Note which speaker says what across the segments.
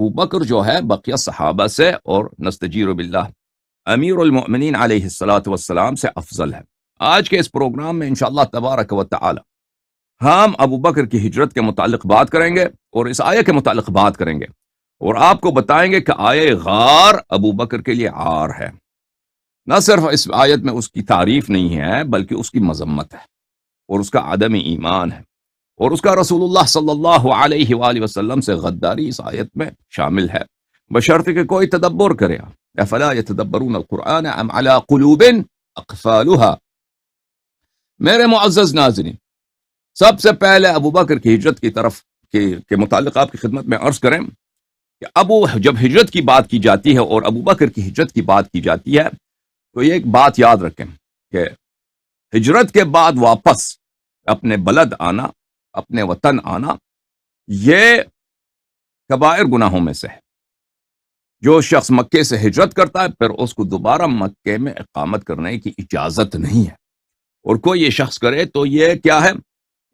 Speaker 1: ابو بکر جو ہے بقیہ صحابہ سے اور نستجیر باللہ امیر المؤمنین علیہ الصلاۃ والسلام سے افضل ہے۔ آج کے اس پروگرام میں انشاءاللہ تبارک و تعالی ہم ابو بکر کی ہجرت کے متعلق بات کریں گے اور اس آیہ کے متعلق بات کریں گے، اور آپ کو بتائیں گے کہ آیہ غار ابو بکر کے لیے عار ہے۔ نہ صرف اس آیت میں اس کی تعریف نہیں ہے بلکہ اس کی مذمت ہے اور اس کا عدم ایمان ہے، اور اس کا رسول اللہ صلی اللہ علیہ وآلہ وسلم سے غداری اس آیت میں شامل ہے، بشرط کہ کوئی تدبر کرے۔ افلا يتدبرون القرآن ام على قلوب اقفالها۔ میرے معزز ناظرین، سب سے پہلے ابو بکر کی ہجرت کی طرف کے متعلق آپ کی خدمت میں عرض کریں کہ جب ہجرت کی بات کی جاتی ہے اور ابو بکر کی ہجرت کی بات کی جاتی ہے تو یہ ایک بات یاد رکھیں کہ ہجرت کے بعد واپس اپنے بلد آنا، اپنے وطن آنا، یہ کبائر گناہوں میں سے ہے۔ جو شخص مکے سے ہجرت کرتا ہے پھر اس کو دوبارہ مکے میں اقامت کرنے کی اجازت نہیں ہے، اور کوئی یہ شخص کرے تو یہ کیا ہے؟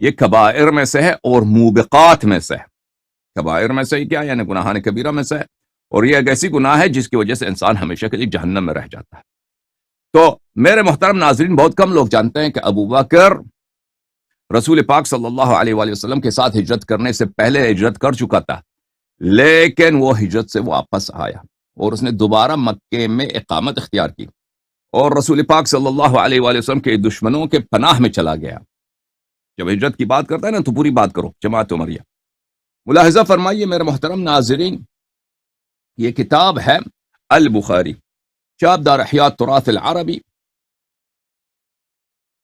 Speaker 1: یہ کبائر میں سے ہے اور موبقات میں سے ہے۔ کبائر میں سے ہی کیا یعنی گناہان کبیرہ میں سے ہے، اور یہ ایک ایسی گناہ ہے جس کی وجہ سے انسان ہمیشہ کے لیے جہنم میں رہ جاتا ہے۔ تو میرے محترم ناظرین، بہت کم لوگ جانتے ہیں کہ ابو بکر رسول پاک صلی اللہ علیہ وآلہ وسلم کے ساتھ ہجرت کرنے سے پہلے ہجرت کر چکا تھا، لیکن وہ ہجرت سے واپس آیا اور اس نے دوبارہ مکے میں اقامت اختیار کی، اور رسول پاک صلی اللہ علیہ وآلہ وسلم کے دشمنوں کے پناہ میں چلا گیا۔ جب ہجرت کی بات کرتا ہے نا تو پوری بات کرو، جماعت عمریہ۔ ملاحظہ فرمائیے میرے محترم ناظرین، یہ کتاب ہے البخاری، چاپ دار احیاء تراث العربی،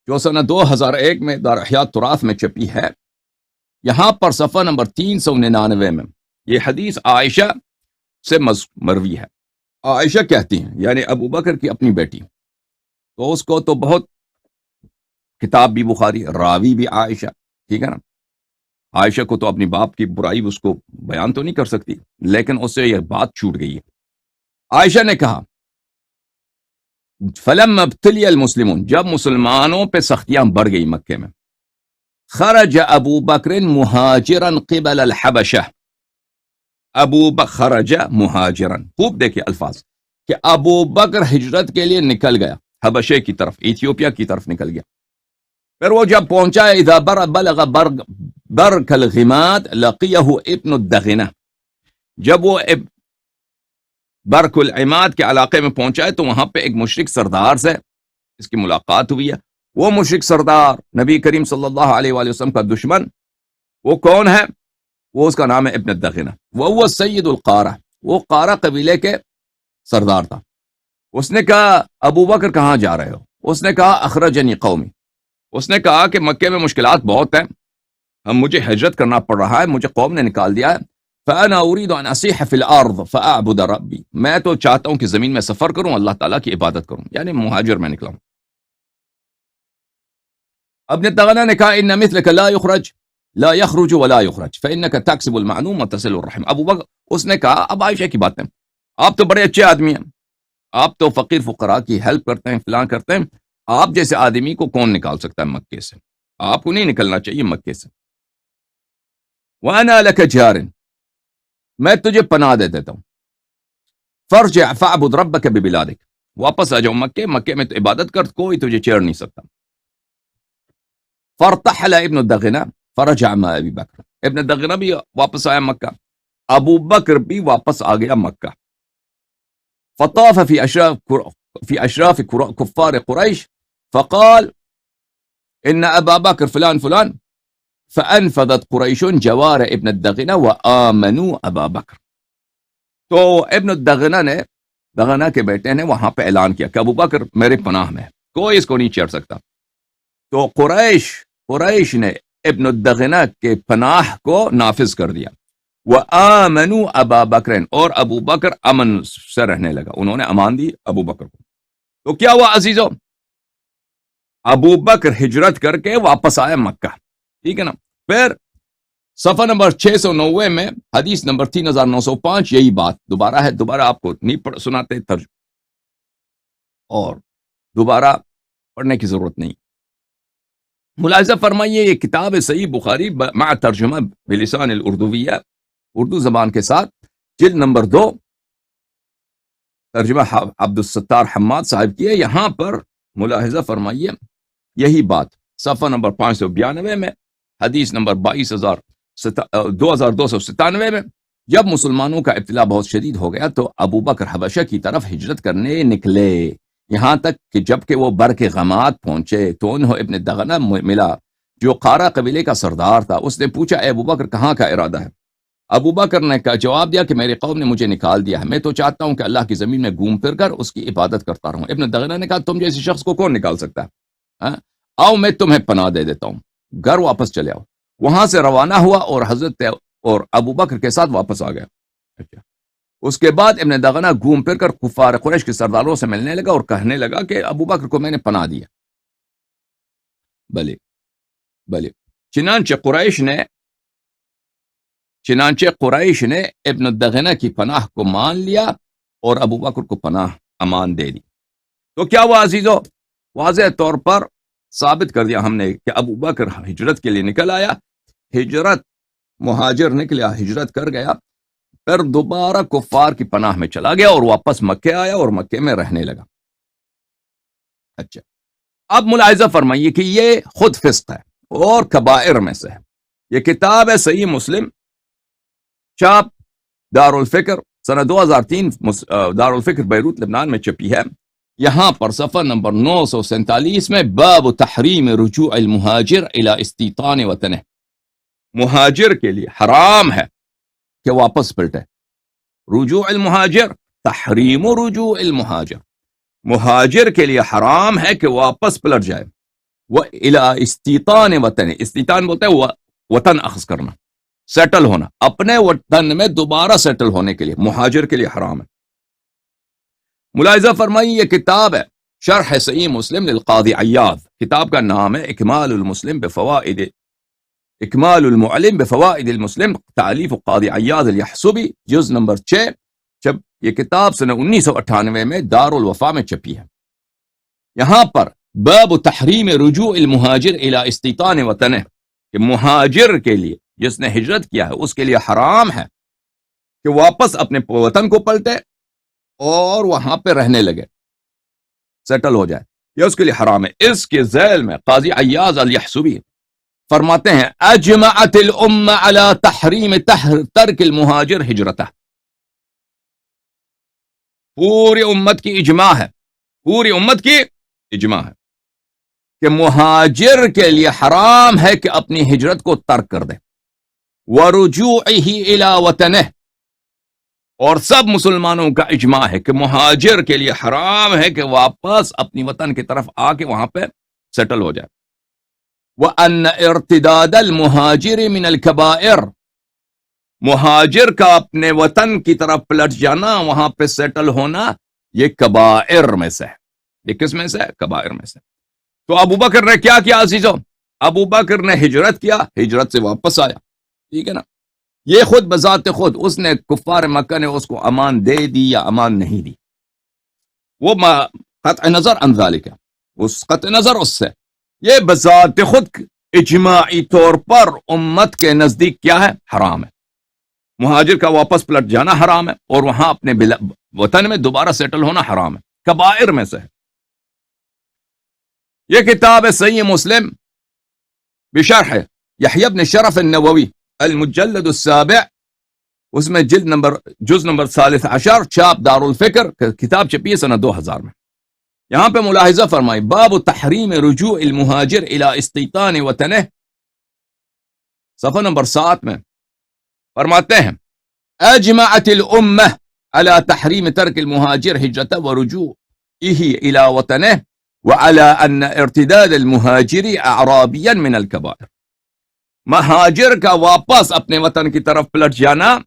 Speaker 1: جو سنہ 2001 میں دار احیاء تراث میں چھپی ہے۔ یہاں پر صفحہ نمبر 399 میں یہ حدیث عائشہ سے مروی ہے۔ عائشہ کہتی ہیں، یعنی ابو بکر کی اپنی بیٹی، تو اس کو تو بہت کتاب بھی بخاری، راوی بھی عائشہ، ٹھیک ہے نا۔ عائشہ کو تو اپنی باپ کی برائی اس کو بیان تو نہیں کر سکتی، لیکن اس سے یہ بات چھوٹ گئی ہے۔ عائشہ نے کہا فلما ابتلی المسلمون، جب مسلمانوں پہ سختیاں بڑھ گئی مکے میں، خرج ابو بکر مہاجرا قبل الحبشہ، ابو بکر خرج مہاجرا، خوب دیکھیں الفاظ، کہ ابو بکر ہجرت کے لیے نکل گیا حبشے کی طرف، ایتھیوپیا کی طرف نکل گیا۔ پھر وہ جب پہنچا اذا بلغ برک الغماد لقیہ ابن الدغنہ، جب وہ برک العماد کے علاقے میں پہنچا ہے تو وہاں پہ ایک مشرک سردار سے اس کی ملاقات ہوئی ہے۔ وہ مشرک سردار نبی کریم صلی اللہ علیہ وآلہ وسلم کا دشمن، وہ کون ہے؟ وہ اس کا نام ہے ابن الدغنہ، وہ سید القارہ، وہ قارہ قبیلے کے سردار تھا۔ اس نے کہا ابو بکر کہاں جا رہے ہو؟ اس نے کہا اخرجنی قومی، اس نے کہا کہ مکے میں مشکلات بہت ہیں، مجھے ہجرت کرنا پڑ رہا ہے، مجھے قوم نے نکال دیا ہے۔ فَأَنَا أُرِيدُ أَنْ أَسِيحَ فِي الْأَرْضِ فَأَعْبُدَ رَبِّي، میں تو چاہتا ہوں کہ زمین میں سفر کروں، اللہ تعالیٰ کی عبادت کروں، یعنی مہاجر میں نکلا ہوں۔ ابن الدغنہ نے کہا ان مثلک لا يخرج ولا يخرج فإنك تكسب المعلوم وتصل الرحم۔ ابو بکر اس نے کہا اب عائشہ کی باتیں، آپ تو بڑے اچھے آدمی ہیں، آپ تو فقیر فقراء کی ہیلپ کرتے ہیں، فلاں کرتے ہیں، آپ جیسے آدمی کو کون نکال سکتا ہے مکے سے؟ آپ کو نہیں نکلنا چاہیے مکے سے۔ وَأَنَا لَكَ جَارٍ، میں تجھے پناہ دے دیتا ہوں۔ فَارْجِعْ فَاعْبُدْ رَبَّكَ بِبِلَادِكَ، واپس آ جاؤ مکے میں تو عبادت کر، کوئی تجھے چھیڑ نہیں سکتا۔ فَارْتَحَلَ ابن الدغنہ فرجع مع ابی بکر، ابن الدغنہ بھی واپس آیا مکہ، ابو بکر بھی واپس آ گیا مکہ۔ فطاف في اشراف كفار قریش فقال ان ابا بکر فلان فلان فانفذت قریش جوار ابن الدغنہ وآمنوا ابا بکر۔ تو ابن الدغنہ کے بیٹے نے وہاں پہ اعلان کیا کہ ابو بکر میرے پناہ میں ہے، کوئی اس کو نہیں چھیڑ سکتا۔ تو قریش نے ابن الدغنہ کے پناہ کو نافذ کر دیا۔ وآمنوا ابا بکر، اور ابو بکر امن سے رہنے لگا، انہوں نے امان دی ابو بکر کو۔ تو کیا ہوا عزیزو؟ ابو بکر ہجرت کر کے واپس آیا مکہ، ٹھیک ہے نا۔ پھر صفحہ نمبر 690 میں حدیث نمبر 3905 یہی بات دوبارہ ہے، دوبارہ آپ کو نہیں سناتے ترجمہ، اور دوبارہ پڑھنے کی ضرورت نہیں۔ ملاحظہ فرمائیے یہ کتاب صحیح بخاری مع ترجمہ بلسان الاردویہ، اردو زبان کے ساتھ جلد نمبر 2، ترجمہ عبد الستار حماد صاحب کی ہے. یہاں پر ملاحظہ فرمائیے یہی بات صفحہ نمبر 592 میں، حدیث نمبر 2297 میں. جب مسلمانوں کا ابتلا بہت شدید ہو گیا تو ابو بکر حبشہ کی طرف ہجرت کرنے نکلے، یہاں تک کہ جب کہ وہ بر کے غمات پہنچے تو انہیں ابن دغنہ ملا جو قارہ قبیلے کا سردار تھا. اس نے پوچھا اے ابو بکر کہاں کا ارادہ ہے؟ ابو بکر نے جواب دیا کہ میری قوم نے مجھے نکال دیا ہے، میں تو چاہتا ہوں کہ اللہ کی زمین میں گھوم پھر کر اس کی عبادت کرتا رہوں. ابن دغنہ نے کہا تم جیسے شخص کو کون نکال سکتا ہے؟ آؤ میں تمہیں پناہ دے دیتا ہوں، گھر واپس چلے آؤ. وہاں سے روانہ ہوا اور حضرت اور ابو بکر کے ساتھ واپس آ گیا. اچھا، اس کے بعد ابن دغنہ گھوم پھر کر کفار قریش کے سرداروں سے ملنے لگا اور کہنے لگا کہ ابو بکر کو میں نے پناہ دیا. بلے چنانچہ قریش نے ابن دغنہ کی پناہ کو مان لیا اور ابو بکر کو پناہ امان دے دی. تو کیا وہ عزیزو واضح طور پر ثابت کر دیا ہم نے کہ ابو بکر ہجرت کے لیے نکل آیا، مہاجر نکلا، ہجرت کر گیا، پھر دوبارہ کفار کی پناہ میں چلا گیا اور واپس مکے آیا اور مکے میں رہنے لگا. اچھا، اب ملاحظہ فرمائیے کہ یہ خود فسق ہے اور کبائر میں سے ہے. یہ کتاب ہے صحیح مسلم، چاپ دارالفکر، سنہ 2003 دارالفکر بیروت لبنان میں چھپی ہے. یہاں پر صفحہ نمبر 947 میں باب تحریم رجوع المہاجر الی استیطان وطنہ، مہاجر کے لیے حرام ہے کہ واپس پلٹے. رجوع المہاجر، تحریم رجوع المہاجر، مہاجر کے لیے حرام ہے کہ واپس پلٹ جائے. وہ الی استیطان وطنہ، استیطان بولتے ہیں وطن اخذ کرنا، سیٹل ہونا، اپنے وطن میں دوبارہ سیٹل ہونے کے لیے مہاجر کے لیے حرام ہے. ملاحظہ فرمائیے یہ کتاب ہے شرح صحیح مسلم للقاضی عیاض، کتاب کا نام ہے اکمال المعلم بفوائد المسلم، تالیف قاضی عیاض الیحسبی، جز نمبر 6. جب یہ کتاب سنہ 1998 میں دارالوفا میں چھپی ہے. یہاں پر باب تحریم رجوع المہاجر الی استیطان وطنہ، کہ مہاجر کے لیے جس نے ہجرت کیا ہے اس کے لیے حرام ہے کہ واپس اپنے وطن کو پلٹے اور وہاں پہ رہنے لگے، سیٹل ہو جائے، یہ اس کے لیے حرام ہے. اس کے ذیل میں قاضی عیاض الیحسبی فرماتے ہیں اجمعت الامہ علی تحریم ترک المہاجر ہجرتہ، پوری امت کی اجماع ہے، پوری امت کی اجماع ہے کہ مہاجر کے لیے حرام ہے کہ اپنی ہجرت کو ترک کر دے. وَرُجُوعِهِ إِلَى وَطَنِهِ، اور سب مسلمانوں کا اجماع ہے کہ مہاجر کے لیے حرام ہے کہ واپس اپنی وطن کی طرف آ کے وہاں پہ سیٹل ہو جائے. وَأَنَّ ارْتِدَادَ الْمُهَاجِرِ مِنَ الْكَبَائِرِ، مہاجر کا اپنے وطن کی طرف پلٹ جانا، وہاں پہ سیٹل ہونا، یہ کبائر میں سے ہے. یہ کس میں سے ہے؟ کبائر میں سے. تو ابو بکر نے کیا کیا عزیزو؟ ابو بکر نے ہجرت کیا، ہجرت سے واپس آیا، ٹھیک ہے نا. یہ خود بذات خود اس نے کفار مکہ نے اس کو امان دے دی یا امان نہیں دی، وہ قطع نظر عن ذالک، اس قطع نظر اس سے، یہ بذات خود اجماعی طور پر امت کے نزدیک کیا ہے؟ حرام ہے. مہاجر کا واپس پلٹ جانا حرام ہے اور وہاں اپنے وطن میں دوبارہ سیٹل ہونا حرام ہے، کبائر میں سے ہے. یہ کتاب ہے صحیح مسلم بشرح یحیی بن شرف النووی، المجلد السابع، اس میں جز نمبر 13، چاپ دارالفکر، کتاب چھپی ہے سنہ 2000 میں. یہاں پہ ملاحظہ فرمائی باب تحریم رجوع المہاجر الی استیطان وطنہ، صفحہ نمبر 7 میں فرماتے ہیں اجمعت الامہ علی تحریم ترک المہاجر ہجرتہ ورجوعہ الی وطنہ وعلی ان ارتداد المہاجر اعرابیا من الکبائر، مہاجر کا واپس اپنے وطن کی طرف پلٹ جانا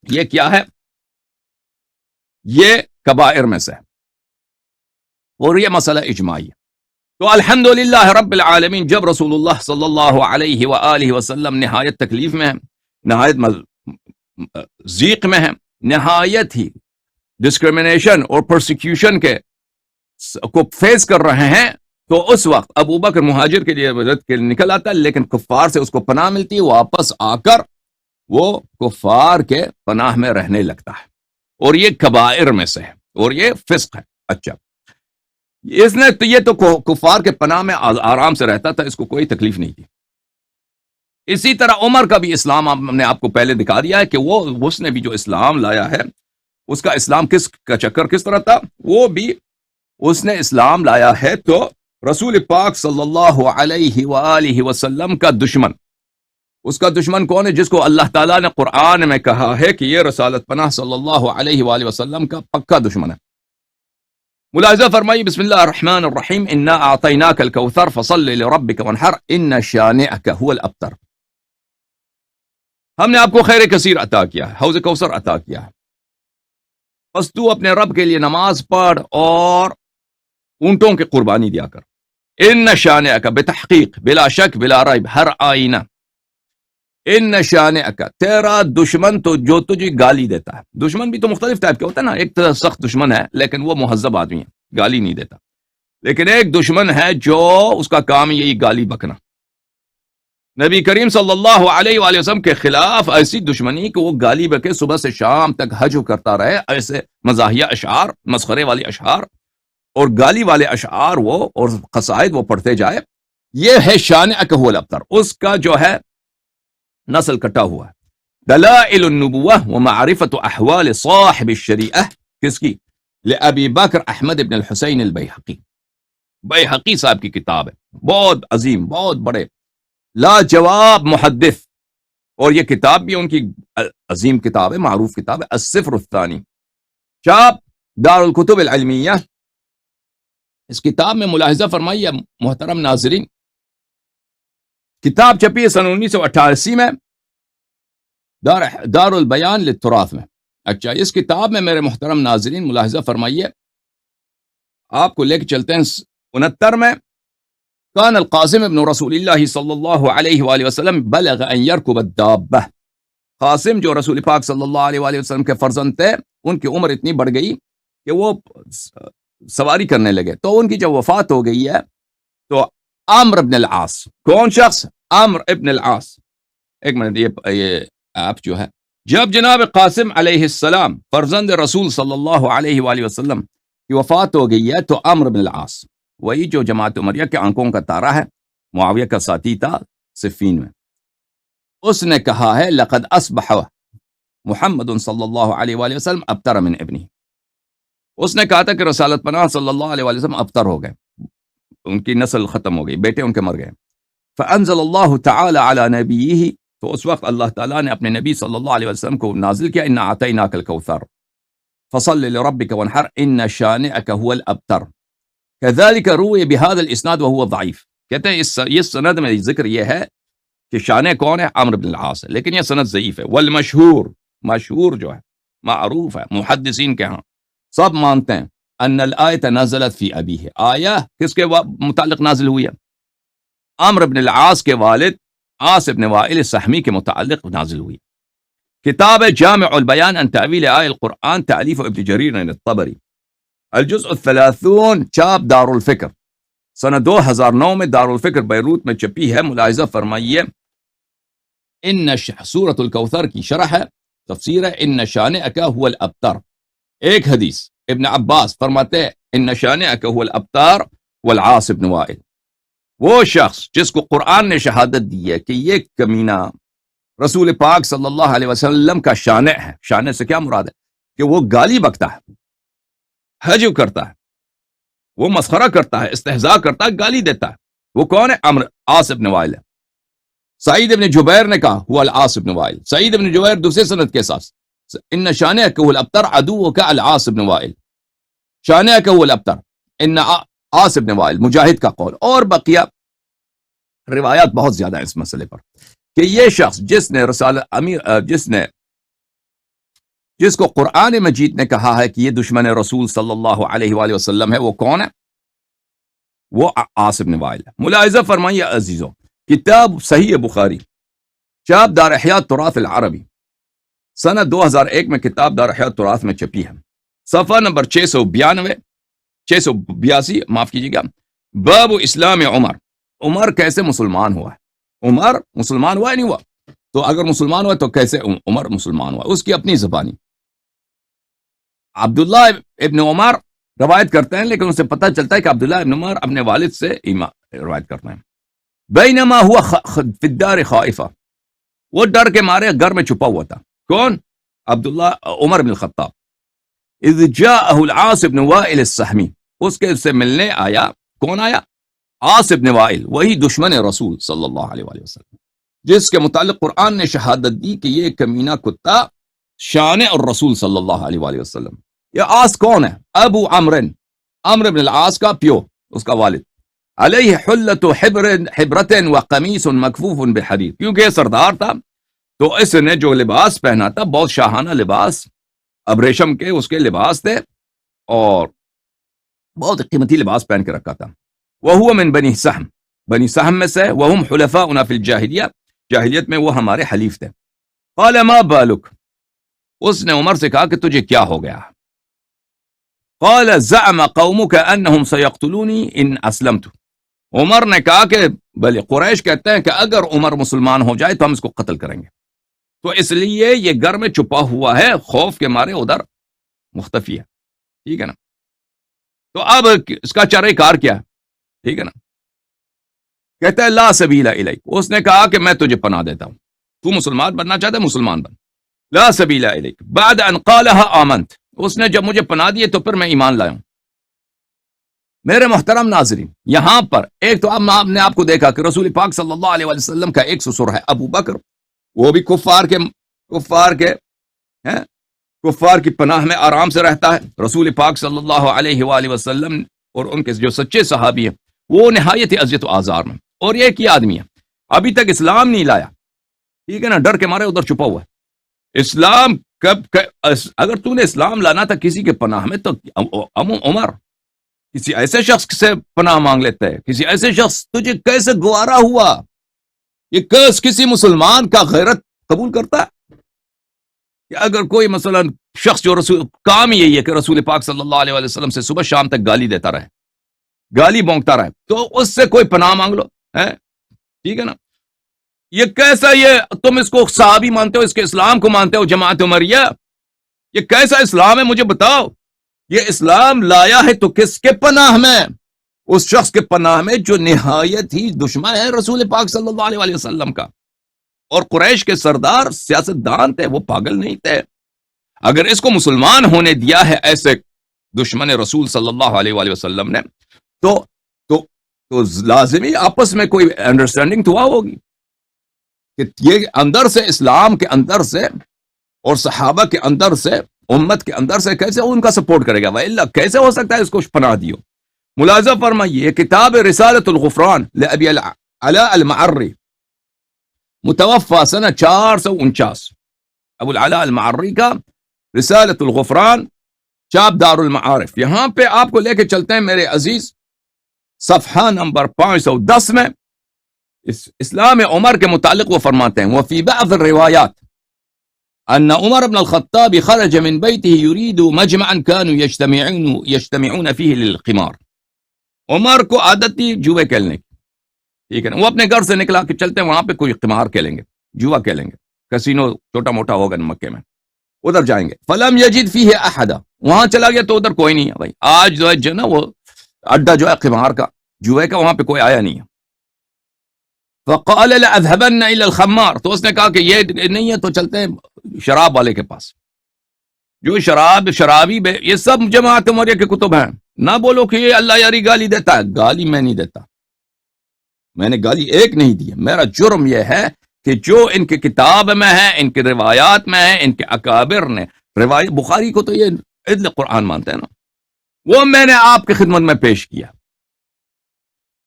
Speaker 1: یہ کیا ہے؟ یہ کبائر میں سے ہے اور یہ مسئلہ اجماعی ہے. تو الحمدللہ رب العالمین، جب رسول اللہ صلی اللہ علیہ وآلہ وسلم نہایت تکلیف میں ہیں، نہایت ضیق میں ہیں، نہایت ہی ڈسکرمنیشن اور پرسیکیوشن کو فیس کر رہے ہیں، تو اس وقت ابو بکر مہاجر کے لیے ہجرت کے لیے نکل آتا ہے، لیکن کفار سے اس کو پناہ ملتی ہے، واپس آ کر وہ کفار کے پناہ میں رہنے لگتا ہے، اور یہ کبائر میں سے ہے، اور یہ فسق ہے۔ اچھا، اس نے تو یہ تو کفار کے پناہ میں آرام سے رہتا تھا، اس کو کوئی تکلیف نہیں تھی۔ اسی طرح عمر کا بھی اسلام ہم نے آپ کو پہلے دکھا دیا ہے کہ اس نے بھی جو اسلام لایا ہے، اس کا اسلام کس کا چکر کس طرح تھا، وہ بھی اس نے اسلام لایا ہے تو رسول پاک صلی اللہ علیہ وآلہ وسلم کا دشمن، اس کا دشمن کون ہے؟ جس کو اللہ تعالیٰ نے قرآن میں کہا ہے کہ یہ رسالت پناہ صلی اللہ علیہ وآلہ وسلم کا پکا دشمن ہے۔ ملاحظہ فرمائی، بسم اللہ الرحمن الرحیم، انا اعطیناک الکوثر فصل لربک وانحر ان شانئک هو الابتر۔ ہم نے آپ کو خیر کثیر عطا کیا ہے، حوض کوثر عطا کیا ہے، بس تو اپنے رب کے لیے نماز پڑھ اور اونٹوں کی قربانی دیا کر۔ ان شانئک، بتحقیق، بلا شک، بلا ریب، ہر آئینہ، ان شانئک، تیرا دشمن تو جو تجھے گالی دیتا ہے۔ دشمن بھی تو مختلف ٹائپ کے ہوتا ہے نا، ایک طرح سخت دشمن ہے لیکن وہ مہذب آدمی ہے، گالی نہیں دیتا، لیکن ایک دشمن ہے جو اس کا کام یہی گالی بکنا۔ نبی کریم صلی اللہ علیہ وآلہ وسلم کے خلاف ایسی دشمنی کہ وہ گالی بکے صبح سے شام تک حجو کرتا رہے، ایسے مزاحیہ اشعار، مسخرے والی اشعار اور گالی والے اشعار وہ اور قصائد وہ پڑھتے جائے، یہ ہے شانئک هو الابتر، اس کا جو ہے نسل کٹا ہوا ہے۔ دلائل النبوہ ومعرفت احوال صاحب الشریعہ، کس کی؟ لأبی بکر احمد بن الحسین البیہقی، بیہقی صاحب کی کتاب ہے، بہت عظیم، بہت بڑے لاجواب محدث، اور یہ کتاب بھی ان کی عظیم کتاب ہے، معروف کتاب ہے، السفر الثانی، چاپ دار الکتب العلمیہ۔ اس کتاب میں ملاحظہ فرمائیے محترم ناظرین، کتاب چھپی ہے سن 1988 میں دار البیان للتراث میں۔ اچھا، اس کتاب میں میرے محترم ناظرین ملاحظہ فرمائیے، آپ کو لے کے چلتے ہیں 69 میں، کان القاسم ابن رسول اللہ صلی اللہ علیہ وآلہ وسلم بلغ ان یرکب الدابہ۔ قاسم جو رسول پاک صلی اللہ علیہ وآلہ وسلم کے فرزند تھے، ان کی عمر اتنی بڑھ گئی کہ وہ سواری کرنے لگے، تو ان کی جب وفات ہو گئی ہے تو عمرو ابن العاص، کون شخص؟ عمرو ابن العاص، ایک منٹ، یہ آپ جو ہے، جب جناب قاسم علیہ السلام فرزند رسول صلی اللہ علیہ وآلہ وسلم کی وفات ہو گئی ہے تو عمرو بن العاص، وہی جو جماعت عمریہ کے آنکھوں کا تارا ہے، معاویہ کا ساتھی تھا صفین میں، اس نے کہا ہے لقد اصبح محمد صلی اللہ علیہ وآلہ وسلم ابتر من ابنہ، اس نے کہا تھا کہ رسالت پناہ صلی اللہ علیہ وآلہ وسلم ابتر ہو گئے، ان کی نسل ختم ہو گئی، بیٹے ان کے مر گئے۔ فانزل اللہ تعالی علی نبیہ، تو اس وقت اللہ تعالیٰ نے اپنے نبی صلی اللہ علیہ وسلم کو نازل کیا، انا اعطیناک الکوثر فصل لربک وانحر ان شانئک هو الابتر، كذلك روی بهذا الاسناد وهو ضعیف۔ کہتے ہیں اس سند میں ذکر یہ ہے کہ شانع کون ہے؟ عمرو بن العاص ہے، لیکن یہ سند ضعیف ہے۔ والمشہور، مشہور جو ہے، معروف ہے، محدثین کے ہاں سب مانتے ہیں، ان الآیت نزلت فی ابیہ، آیا کس کے متعلق نازل ہوئی ہے؟ عمرو بن العاص کے والد عاص بن وائل سہمی کے متعلق نازل ہوئی۔ کتاب جامع البیان عن تأویل آیہ القرآن، تألیف ابن جریر الطبری، الجزء 30، چاپ دار الفکر، سنہ 2009 میں دار الفکر بیروت میں چھپی ہے۔ ملاحظہ فرمائیے، ان سورۃ الکوثر کی شرح ہے، تفسیر ہے، ان شانئک هو الابتر۔ ایک حدیث ابن عباس فرماتے ہیں ان شانئک هو الابتر والعاص بن وائل، وہ شخص جس کو قرآن نے شہادت دی ہے کہ یہ کمینہ رسول پاک صلی اللہ علیہ وسلم کا شانع ہے۔ شانع سے کیا مراد ہے؟ کہ وہ گالی بکتا ہے، حجو کرتا ہے، وہ مسخرہ کرتا ہے، استہزاء کرتا ہے، گالی دیتا ہے۔ وہ کون ہے؟ عاص بن وائل ہے۔ سعید ابن جبیر نے کہا ہوا العاص بن وائل، سعید ابن جبیر دوسرے سند کے ساتھ، ان شانئک هو الابتر عدوک العاص بن وائل، شانئک هو الابتر ان عاص بن وائل، مجاہد کا قول، اور بقیہ روایات بہت زیادہ ہیں اس مسئلے پر، کہ یہ شخص جس نے جس کو قرآن مجید نے کہا ہے کہ یہ دشمن رسول صلی اللہ علیہ وآلہ وسلم ہے، وہ کون ہے؟ وہ عاص بن وائل ہے۔ ملاحظہ فرمائیے عزیزوں، کتاب صحیح بخاری، چاپ دار احیاء تراث العربی، سنہ 2001 میں کتاب دار احیاء تراث میں چھپی ہے، صفحہ نمبر 682، معاف کیجیے گا، باب اسلام عمر، عمر کیسے مسلمان ہوا ہے؟ عمر مسلمان ہوا نہیں ہوا؟ تو تو اگر مسلمان ہوا تو کیسے عمر مسلمان ہوا؟ اس کی اپنی زبانی. عبداللہ ابن عمر روایت کرتے ہیں، لیکن اسے پتہ چلتا ہے کہ عبداللہ ابن عمر اپنے والد سے روایت کرتے ہیں. بینما ہوا فی الدار خائفہ، وہ ڈر کے مارے گھر میں چھپا ہوا تھا. کون؟ عبداللہ عمر بن الخطاب. اذ جاءہ العاص بن وائل السہمی، اس کے سے ملنے آیا. کون آیا؟ عاص بن وائل، وہی دشمن رسول صلی اللہ علیہ وآلہ وسلم، جس کے متعلق قرآن نے شہادت دی کہ یہ کمینہ کتا شان اور رسول صلی اللہ علیہ وآلہ وسلم. یہ عاص کون ہے؟ ابو عمرو بن العاص کا پیو، اس کا والد. علیہ حلت حبرت و قمیص مکفوف بحریر، کیونکہ یہ سردار تھا تو اس نے جو لباس پہنا تھا بہت شاہانہ لباس، اب ریشم کے اس کے لباس تھے اور بہت قیمتی لباس پہن کے رکھا تھا. وہو من بنی سہم میں سے، وہم حلفاؤنا فی الجاہلیہ، جاہلیت میں وہ ہمارے حلیف تھے. قال ما بالک، اس نے عمر سے کہا کہ تجھے کیا ہو گیا؟ قال زعم قومک انہم سیقتلونی ان اسلمت، عمر نے کہا کہ بلے قریش کہتے ہیں کہ اگر عمر مسلمان ہو جائے تو ہم اس کو قتل کریں گے، تو اس لیے یہ گھر میں چھپا ہوا ہے، خوف کے مارے ادھر مختفی ہے. ٹھیک ہے نا؟ تو اب اس کا چارہ کار کیا ہے؟ ٹھیک ہے نا؟ کہتا ہے لا سبیل الیک، اس نے کہا کہ میں تجھے پناہ دیتا ہوں، تو مسلمان بننا چاہتا ہے مسلمان بن. لا سبیل الیک بعد ان قالها آمنت، اس نے جب مجھے پناہ دیے تو پھر میں ایمان لایا ہوں. میرے محترم ناظرین، یہاں پر ایک تو آپ نے آپ کو دیکھا کہ رسول پاک صلی اللہ علیہ وآلہ وسلم کا ایک سسر ہے ابو بکر، وہ بھی کفار کی پناہ میں آرام سے رہتا ہے. رسول پاک صلی اللہ علیہ وآلہ وسلم اور ان کے جو سچے صحابی ہیں وہ نہایت اذیت و آزار میں، اور یہ ایک ہی آدمی ہے ابھی تک اسلام نہیں لایا. ٹھیک ہے نا؟ ڈر کے مارے ادھر چھپا ہوا ہے. اسلام اگر تو نے اسلام لانا تھا کسی کے پناہ میں تو عمر کسی ایسے شخص سے پناہ مانگ لیتا ہے. کسی ایسے شخص تجھے کیسے گوارا ہوا؟ یہ کسی مسلمان کا غیرت قبول کرتا ہے کہ اگر کوئی مثلا شخص جو رسول کام یہی ہے کہ رسول پاک صلی اللہ علیہ وسلم سے صبح شام تک گالی دیتا رہے، گالی بونکتا رہے، تو اس سے کوئی پناہ مانگ لو ہے؟ ٹھیک ہے نا؟ یہ کیسا، یہ تم اس کو صحابی مانتے ہو، اس کے اسلام کو مانتے ہو جماعت عمریہ؟ یہ کیسا اسلام ہے مجھے بتاؤ؟ یہ اسلام لایا ہے تو کس کے پناہ میں؟ اس شخص کے پناہ میں جو نہایت ہی دشمن ہے رسول پاک صلی اللہ علیہ وسلم کا. اور قریش کے سردار سیاست دان تھے، وہ پاگل نہیں تھے. اگر اس کو مسلمان ہونے دیا ہے ایسے دشمن رسول صلی اللہ علیہ وسلم نے تو لازمی آپس میں کوئی انڈرسٹینڈنگ تو ہوگی کہ یہ اندر سے اسلام کے اندر سے اور صحابہ کے اندر سے امت کے اندر سے کیسے ان کا سپورٹ کرے گا؟ وَإِلَّا کیسے ہو سکتا ہے اس کو پناہ دیو؟ ملاحظہ فرمائیے کتاب رسالۃ الغفران لأبی العلاء المعری، متوفى سنہ 449، ابو العلاء المعری کا رسالۃ الغفران، چاپ دار المعارف. یہاں پہ آپ کو لے کے چلتے ہیں میرے عزیز صفحہ نمبر 510 میں. اسلام عمر کے متعلق وہ فرماتے ہیں وفی بعض الروایات ان عمر بن الخطاب خرج من بیته يريد مجمعا كانوا يجتمعون فيه للقمار. عمر کو عادت تھی جوے کھیلنے کی. ٹھیک ہے نا؟ وہ اپنے گھر سے نکلا کہ چلتے ہیں وہاں پہ کوئی قمار کھیلیں گے، جوا کھیلیں گے، کسینو چھوٹا موٹا ہوگا مکے میں، ادھر جائیں گے. فلم یجد فیہ احدا، وہاں چلا گیا تو ادھر کوئی نہیں ہے. بھائی آج جو ہے نا وہ اڈا جو ہے قمار کا، جوے کا، وہاں پہ کوئی آیا نہیں ہے. فقال لأذهبن الى الخمار، تو اس نے کہا کہ یہ نہیں ہے تو چلتے ہیں شراب والے کے پاس. جو شرابی یہ سب جماعت عمریہ کے کتب ہیں. نہ بولو کہ یہ اللہ یاری گالی دیتا ہے، گالی میں نہیں دیتا، میں نے گالی ایک نہیں دی. میرا جرم یہ ہے کہ جو ان کے کتاب میں ہے، ان کے روایات میں ہے، ان کے اکابر نے روایت، بخاری کو تو یہ عدل قرآن مانتے ہیں نا، وہ میں نے آپ کی خدمت میں پیش کیا.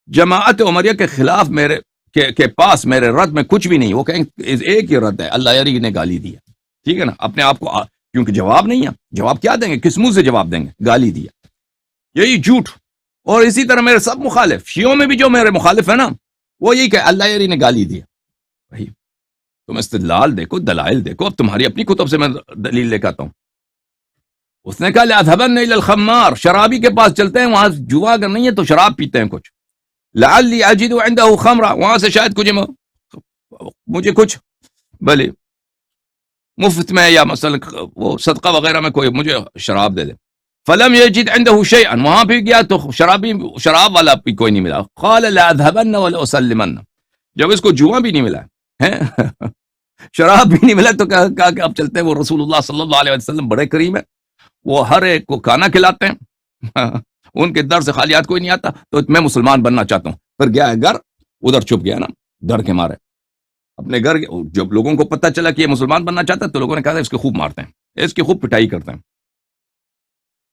Speaker 1: جماعت عمریہ کے خلاف میرے کے پاس میرے رد میں کچھ بھی نہیں. وہ کہیں ایک ہی رد ہے، اللہ یاری نے گالی دی ہے. ٹھیک ہے نا؟ اپنے آپ کو، کیونکہ جواب نہیں ہے، جواب کیا دیں گے؟ کس منہ سے جواب دیں گے؟ گالی دیا، یہی جھوٹ. اور اسی طرح میرے سب مخالف شیعوں میں بھی جو میرے مخالف ہیں نا، وہ یہی کہ اللہ یاری نے گالی دیا. بھائی تم استدلال دیکھو، دلائل دیکھو. اب تمہاری اپنی کتب سے میں دلیل لے کے آتا ہوں. اس نے کہا لأذهبن الى الخمار، شرابی کے پاس چلتے ہیں، وہاں جوا اگر نہیں ہے تو شراب پیتے ہیں کچھ. لعلی اجد عنده خمرہ، وہاں سے شاید مجھے کچھ بھلے مفت میں یا مثلا وہ صدقہ وغیرہ میں کوئی مجھے شراب دے دے. فلم یجد عنده شیئا، وہاں بھی گیا تو شراب والا بھی کوئی نہیں ملا. قال لاذهبن ولاسلمن، جب اس کو جوا بھی نہیں ملا ہے شراب بھی نہیں ملا تو کہا کہ اب چلتے ہیں. وہ رسول اللہ صلی اللہ علیہ وسلم بڑے کریم ہیں، وہ ہر ایک کو کھانا کھلاتے ہیں ان کے در سے خالیات کوئی نہیں آتا. تو میں مسلمان بننا چاہتا ہوں. پھر گیا ہے گھر، ادھر چھپ گیا نا ڈر کے مارے اپنے گھر. جب لوگوں کو پتہ چلا کہ یہ مسلمان بننا چاہتا ہے تو لوگوں نے کہا اس کے خوب مارتے ہیں، اس کی خوب پٹائی کرتے ہیں.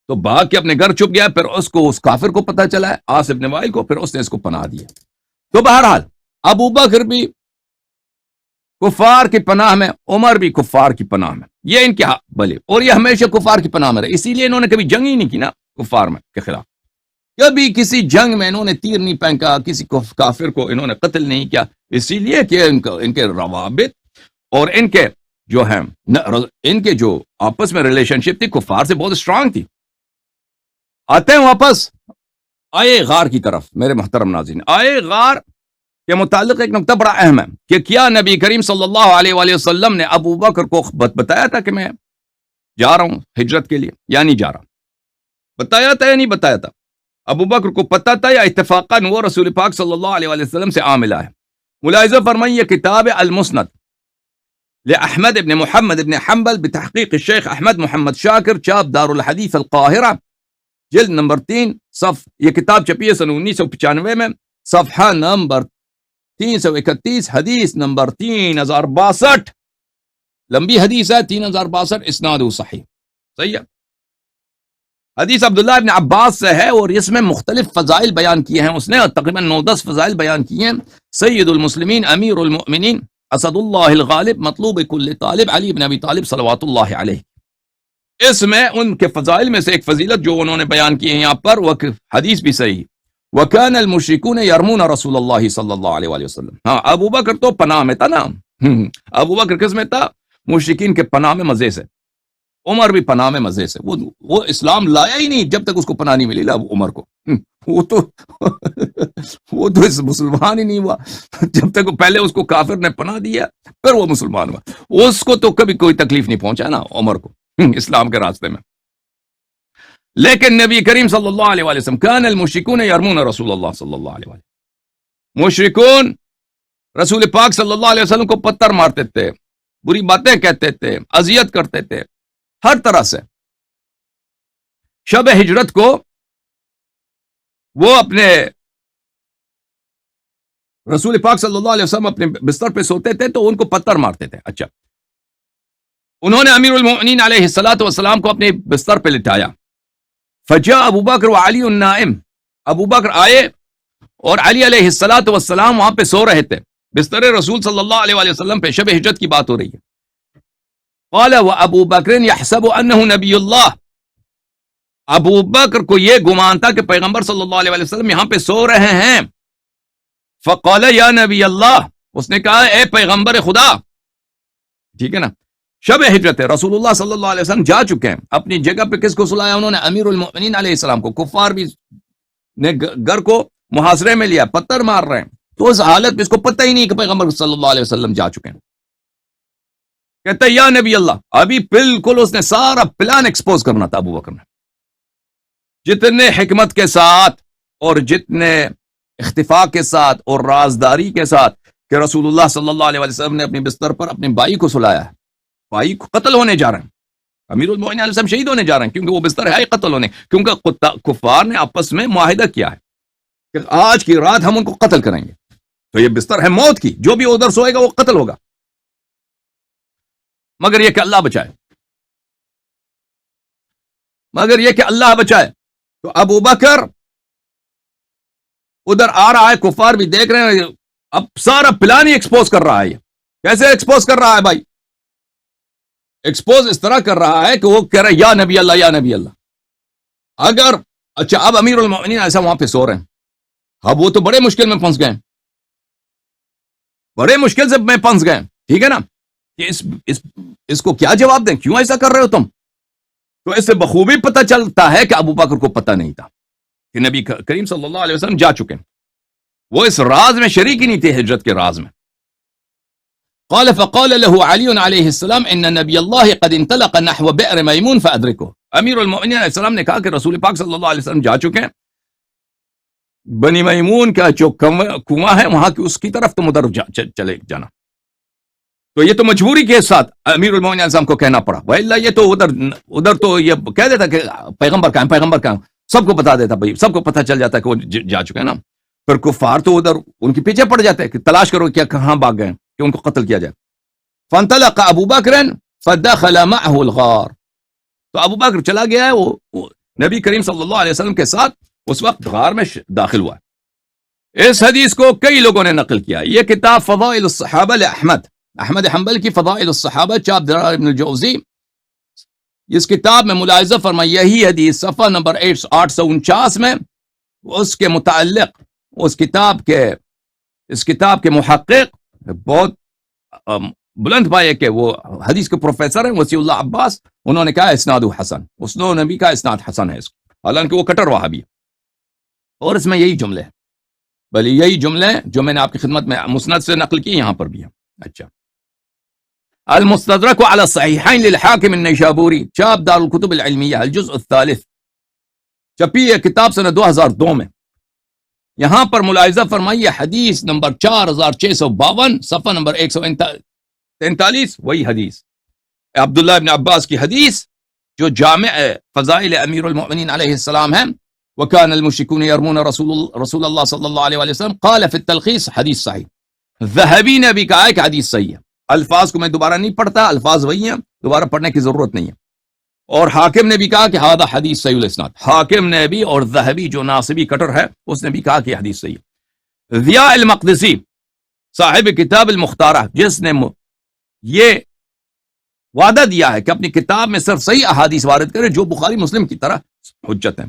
Speaker 1: تو بھاگ کے اپنے گھر چھپ گیا. پھر اس کافر کو پتہ چلا ہے، عاص ابن وائل کو، پھر اس نے اس کو پناہ دیا. تو بہرحال ابو بکر بھی کفار کی پناہ میں، عمر بھی کفار کی پناہ میں، یہ ان کے بھلے، اور یہ ہمیشہ کفار کی پناہ میں رہے. اسی لیے انہوں نے کبھی جنگ ہی نہیں کی نا کفار میں کے خلاف. کبھی کسی جنگ میں انہوں نے تیر نہیں پھینکا، کسی کافر کو انہوں نے قتل نہیں کیا. اسی لیے کہ ان کے روابط اور ان کے جو ہیں ان کے جو آپس میں ریلیشن شپ تھی کفار سے بہت اسٹرانگ تھی. آتے ہیں واپس آئے غار کی طرف. میرے محترم ناظرین، آئے غار کے متعلق ایک نقطہ بڑا اہم ہے کہ کیا نبی کریم صلی اللہ علیہ وآلہ وسلم نے ابو بکر کو بتایا تھا کہ میں جا رہا ہوں ہجرت کے لیے یا نہیں جا رہا؟ بتایا تھا یا نہیں بتایا تھا؟ ابو بکر کو پتہ تھا یا اتفاقاً وہ رسول پاک صلی اللہ علیہ وآلہ وسلم سے عاملہ ہے؟ ملاحظہ فرمائیے کتاب المسند لأحمد ابن محمد ابن حنبل بتحقیق الشیخ احمد محمد شاکر، چاپ دار الحدیث القاہرہ، جلد نمبر 3 یہ کتاب چھپی ہے سن 1995 میں، صفحہ نمبر 331، حدیث نمبر 3062. لمبی حدیث ہے، 3062، اسناد صحیح. صحیح ہے. حدیث عبداللہ ابن عباس سے ہے اور اس میں مختلف فضائل بیان کیے ہیں اس نے، اور تقریباً 9-10 فضائل بیان کیے ہیں. سید المسلمین امیر المؤمنین اسد اللہ الغالب مطلوب کل طالب علی بن ابی طالب صلوات اللہ علیہ. اس میں ان کے فضائل میں سے ایک فضیلت جو انہوں نے بیان کی ہے یہاں پر، وہ حدیث بھی صحیح. وَكَانَ الْمُشْرِكُونَ يَرْمُونَ رسول اللہ صلی اللہ علیہ وآلہ وسلم. ہاں، ابو بکر تو پناہ میں تھا نا. ابو بکر کس میں تھا؟ مشرکین کے پناہ میں مزے سے. عمر بھی پناہ میں مزے سے. وہ اسلام لایا ہی نہیں جب تک اس کو پناہ نہیں ملی. عمر کو وہ تو اس مسلمان ہی نہیں ہوا جب تک پہلے اس کو کافر نے پناہ دیا پھر وہ مسلمان ہوا. اس کو تو کبھی کوئی تکلیف نہیں پہنچا نا عمر کو اسلام کے راستے میں. لیکن نبی کریم صلی اللہ علیہ وآلہ وسلم کان المشرکون یرمون رسول اللہ صلی اللہ علیہ وآلہ. مشرکون رسول پاک صلی اللہ علیہ وسلم کو پتھر مارتے تھے، بری باتیں کہتے تھے، اذیت کرتے تھے ہر طرح سے. شب ہجرت کو وہ اپنے رسول پاک صلی اللہ علیہ وسلم اپنے بستر پہ سوتے تھے تو ان کو پتھر مارتے تھے. اچھا، انہوں نے امیر المؤمنین علیہ الصلوۃ والسلام کو اپنے بستر پہ لٹایا. فجاء ابو بکر وعلی النائم. ابو بکر آئے اور علی علیہ الصلوۃ والسلام وہاں پہ سو رہے تھے بستر رسول صلی اللہ علیہ وآلہ وسلم پہ. شب ہجرت کی بات ہو رہی ہے. قال وابو بکر یحسب انه نبی اللہ. ابو بکر کو یہ گمان تھا کہ پیغمبر صلی اللہ علیہ وسلم یہاں پہ سو رہے ہیں. فقال یا نبی اللہ. اس نے کہا اے پیغمبر خدا. ٹھیک ہے نا، شب ہجرت ہے، رسول اللہ صلی اللہ علیہ وسلم جا چکے ہیں. اپنی جگہ پہ کس کو سلایا انہوں نے؟ امیر المؤمنین علیہ السلام کو. کفار بھی نے گھر کو محاصرے میں لیا، پتھر مار رہے ہیں. تو اس حالت میں اس کو پتہ ہی نہیں کہ پیغمبر صلی اللہ علیہ وسلم جا چکے ہیں. کہتا ہے یا نبی اللہ. ابھی بالکل اس نے سارا پلان ایکسپوز کرنا تھا ابو بکر نے، جتنے حکمت کے ساتھ اور جتنے اختفاء کے ساتھ اور رازداری کے ساتھ کہ رسول اللہ صلی اللہ علیہ وسلم نے اپنے بستر پر اپنے بھائی کو سلایا ہے. بھائی کو قتل ہونے جا رہے ہیں، امیر المؤمنین علیہ السلام شہید ہونے جا رہے ہیں کیونکہ وہ بستر ہے قتل ہونے. کیونکہ کفار نے آپس میں معاہدہ کیا ہے کہ آج کی رات ہم ان کو قتل کریں گے. تو یہ بستر ہے موت کی، جو بھی ادھر سوئے گا وہ قتل ہوگا. مگر یہ کہ اللہ بچائے، مگر یہ کہ اللہ بچائے. تو ابو بکر ادھر آ رہا ہے، کفار بھی دیکھ رہے ہیں. اب سارا پلان ہی ایکسپوز کر رہا ہے. کیسے ایکسپوز کر رہا ہے بھائی؟ ایکسپوز اس طرح کر رہا ہے کہ وہ کہہ رہا ہے یا نبی اللہ یا نبی اللہ. اگر اچھا اب امیر المؤمنین ایسا وہاں پہ سو رہے ہیں، اب وہ تو بڑے مشکل میں پھنس گئے، بڑے مشکل سے میں پھنس گئے. ٹھیک ہے نا، کہ اس کو کیا جواب دیں؟ کیوں ایسا کر رہے ہو تم؟ تو اس سے بخوبی پتہ چلتا ہے کہ ابو بکر کو پتہ نہیں تھا کہ نبی کریم صلی اللہ علیہ وسلم جا چکے ہیں. وہ اس راز میں شریک ہی نہیں تھے، ہجرت کے راز میں. قال فقال له علي علیہ السلام ان نبی اللہ قد انطلق نحو بئر میمون فادرکو. امیر المؤمنین علیہ السلام نے کہا کہ رسول پاک صلی اللہ علیہ وسلم جا چکے ہیں بنی میمون کا جو کنواں ہے وہاں کی اس کی طرف تم ادھر چلے جانا. تو یہ تو مجبوری کے ساتھ امیر المؤمنین علیہ السلام کو کہنا پڑا، وإلا یہ تو ادھر تو یہ کہہ دیتا کہ پیغمبر کہاں سب کو بتا دیتا، بھائی سب کو پتہ چل جاتا کہ وہ جا چکے ہیں نا. پھر کفار تو ادھر ان کے پیچھے پڑ جاتے ہیں کہ تلاش کرو کیا کہاں بھاگ گئے کہ ان کو قتل کیا جائے. فانطلق ابو بکر فدخل معه الغار. تو ابو بکر چلا گیا ہے وہ نبی کریم صلی اللہ علیہ وسلم کے ساتھ اس وقت غار میں داخل ہوا. اس حدیث کو کئی لوگوں نے نقل کیا. یہ کتاب فضائل الصحابہ احمد حنبل کی فضائل الصحابہ چاپ دلال ابن الجوزی، اس کتاب میں ملاحظہ فرمائے یہی حدیث صفحہ نمبر 849 میں اس کے متعلق اس کتاب کے محقق بہت بلند پائے کہ وہ حدیث کے پروفیسر ہیں وسیع اللہ عباس، انہوں نے کہا اسناد حسن، اسناد نبی کا اسناد حسن ہے اس کو، حالانکہ وہ کٹر وہابی ہے. اور اس میں یہی جملے ہیں، بھلے یہی جملے جو میں نے آپ کی خدمت میں مسند سے نقل کی یہاں پر بھی ہے. اچھا، المستدرک علی الصحیحین للحاکم النیشابوری، چاپ دار الکتب العلمیہ، الجزء الثالث، چھپی ہے کتاب سنہ 2002 میں. یہاں پر ملاحظہ فرمائیے حدیث نمبر 4652 صفحہ نمبر 143 وہی حدیث عبداللہ ابن عباس کی حدیث جو جامع فضائل امیر المؤمنین علیہ السلام ہے. وَكَانَ الْمُشْرِكُونَ يَرْمُونَ رسول اللہ صلی اللہ علیہ وسلم قال فی التلخیص، حدیث صحیح. ذہبی نے بھی کہا ہے کہ حدیث صحیح ہے. الفاظ کو میں دوبارہ نہیں پڑھتا، الفاظ وہی ہیں، دوبارہ پڑھنے کی ضرورت نہیں ہے. اور حاکم نے بھی کہا کہ ہذا حدیث صحیح الاسناد، حاکم نے بھی، اور ذہبی جو ناصبی کٹر ہے اس نے بھی کہا کہ حدیث صحیح ہے. ضیاء المقدسی صاحب کتاب المختارہ، جس نے یہ وعدہ دیا ہے کہ اپنی کتاب میں صرف صحیح احادیث وارد کرے جو بخاری مسلم کی طرح حجت ہیں.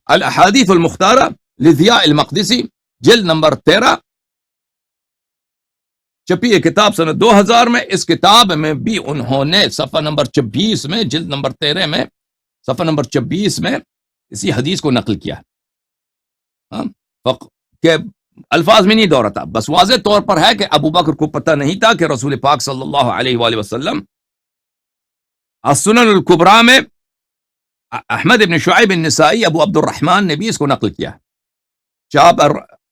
Speaker 1: الاحادیث المختارہ لضیاء المقدسی، جلد نمبر 13، چھپی ہے کتاب سنہ 2000 میں. اس کتاب میں بھی انہوں نے صفحہ نمبر 26 میں، جلد نمبر 13 میں، صفحہ نمبر 26 میں اسی حدیث کو نقل کیا ہے. کہ الفاظ میں نہیں دہراتا، بس واضح طور پر ہے کہ ابو بکر کو پتہ نہیں تھا کہ رسول پاک صلی اللہ علیہ وآلہ وسلم. السنن الکبریٰ میں احمد ابن شعیب النسائی ابو عبد الرحمن نے بھی اس کو نقل کیا. چاپ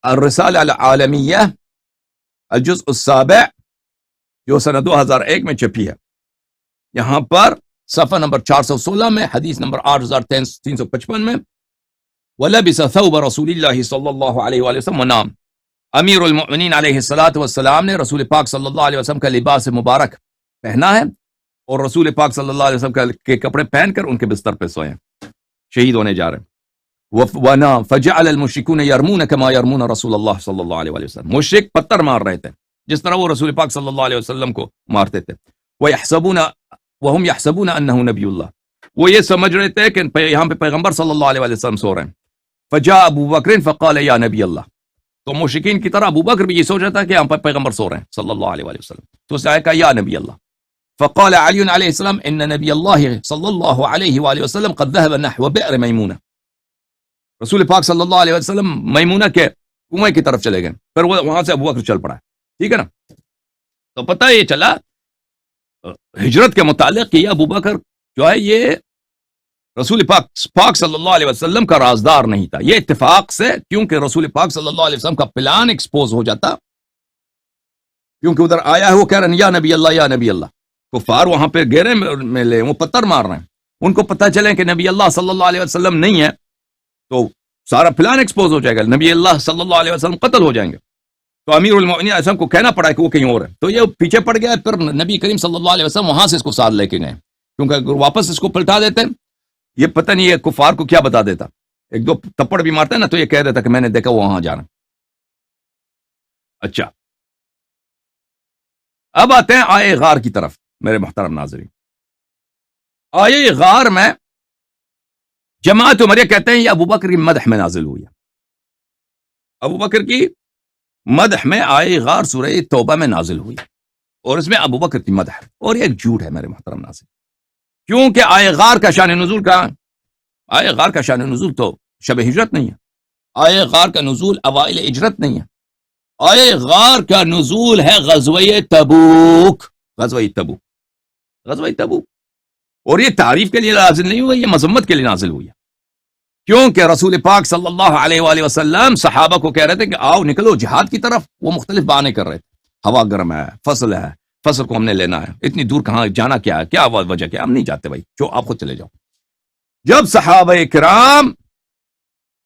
Speaker 1: الرسالہ العالمیہ الجزء السابع جو سنہ 2001 میں چھپی ہے. یہاں پر صفحہ نمبر 416 میں حدیث نمبر 8355 میں وَلَبِسَ ثَوْبَ رسول اللہ صلی اللہ علیہ وآلہ وسلم ونام، امیر المؤمنین علیہ السلام نے رسول پاک صلی اللہ علیہ وسلم کا لباس مبارک پہنا ہے اور رسول پاک صلی اللہ علیہ وسلم کے کپڑے پہن کر ان کے بستر پہ سوئے ہیں، شہید ہونے جا رہے ہیں. ونام فجعل المشركون يرمون كما يرمون رسول اللہ صلی اللہ علیہ وآلہ وسلم، مشرک پتھر مار رہے تھے جس طرح وہ رسول پاک صلی اللہ علیہ وسلم کو مارتے تھے. وهم يحسبون انه نبی اللہ، وہ یہ سمجھ رہے تھے کہ یہاں پہ پیغمبر صلی اللہ علیہ وسلم سو رہے ہیں. فجاء ابو بکر فقال یا نبی اللہ، تو مشرکین کی طرح ابو بکر بھی یہ سوچ رہا تھا کہ یہاں پہ پیغمبر سو رہے ہیں صلی اللہ علیہ وسلم. تو اس نے کہا یا نبی اللہ. فقال علی علیہ السلام ان نبی اللہ صلی اللہ علیہ وآلہ وسلم قد ذهب نحو بئر میمونہ، رسول پاک صلی اللہ علیہ وسلم میمونہ کے کنویں کی طرف چلے گئے، پھر وہاں سے ابو بکر چل پڑا. ٹھیک ہے نا. تو پتہ یہ چلا ہجرت کے متعلق کہ یہ ابو بکر جو ہے یہ رسول پاک صلی اللہ علیہ وسلم کا رازدار نہیں تھا. یہ اتفاق سے، کیونکہ رسول پاک صلی اللہ علیہ وسلم کا پلان ایکسپوز ہو جاتا، کیونکہ ادھر آیا ہے وہ کہہ رہے ہیں یا نبی اللہ یا نبی اللہ. کفار وہاں پہ گہرے میں لے وہ پتھر مار رہے ہیں، ان کو پتہ چلے کہ نبی اللہ صلی اللہ علیہ وسلم نہیں ہے تو سارا پلان ایکسپوز ہو جائے گا، نبی اللہ صلی اللہ علیہ وسلم قتل ہو جائیں گے. تو امیر المؤمنین علیہ السلام کو کہنا پڑا کہ وہ کہیں اور ہے. تو یہ پیچھے پڑ گیا، پھر نبی کریم صلی اللہ علیہ وسلم وہاں سے اس کو ساتھ لے کے گئے، کیونکہ اگر واپس اس کو پلٹا دیتے یہ پتہ نہیں یہ کفار کو کیا بتا دیتا. ایک دو تپڑ بھی مارتا ہے نا تو یہ کہہ دیتا کہ میں نے دیکھا وہ وہاں جانا. اچھا، اب آتے ہیں آئے غار کی طرف. میرے محترم ناظرین، آئے غار میں جماعت عمریہ کہتے ہیں یہ ابو بکر کی مدح میں نازل ہوئی ہے. ابو بکر کی مدح میں آئے غار سورہ توبہ میں نازل ہوئی اور اس میں ابو بکر کی مدح ہے، اور یہ ایک جھوٹ ہے میرے محترم ناظرین. کیونکہ آئے غار کا شان نزول کہاں؟ آئے غار کا شان نزول تو شب ہجرت نہیں ہے، آئے غار کا نزول اوائل ہجرت نہیں ہے. آئے غار کا نزول ہے غزوہ تبوک، غزوہ تبوک، غزوہ تبوک. اور یہ تعریف کے لیے نازل نہیں ہوئی، یہ مذمت کے لیے نازل ہوئی ہے. کیونکہ رسول پاک صلی اللہ علیہ وآلہ وسلم صحابہ کو کہہ رہے تھے کہ آؤ نکلو جہاد کی طرف. وہ مختلف بہانے کر رہے تھے، ہوا گرم ہے، فصل ہے، فصل کو ہم نے لینا ہے، اتنی دور کہاں جانا، کیا ہے، کیا وجہ، کیا ہم نہیں جاتے بھائی، جو آپ خود چلے جاؤ. جب صحابہ کرام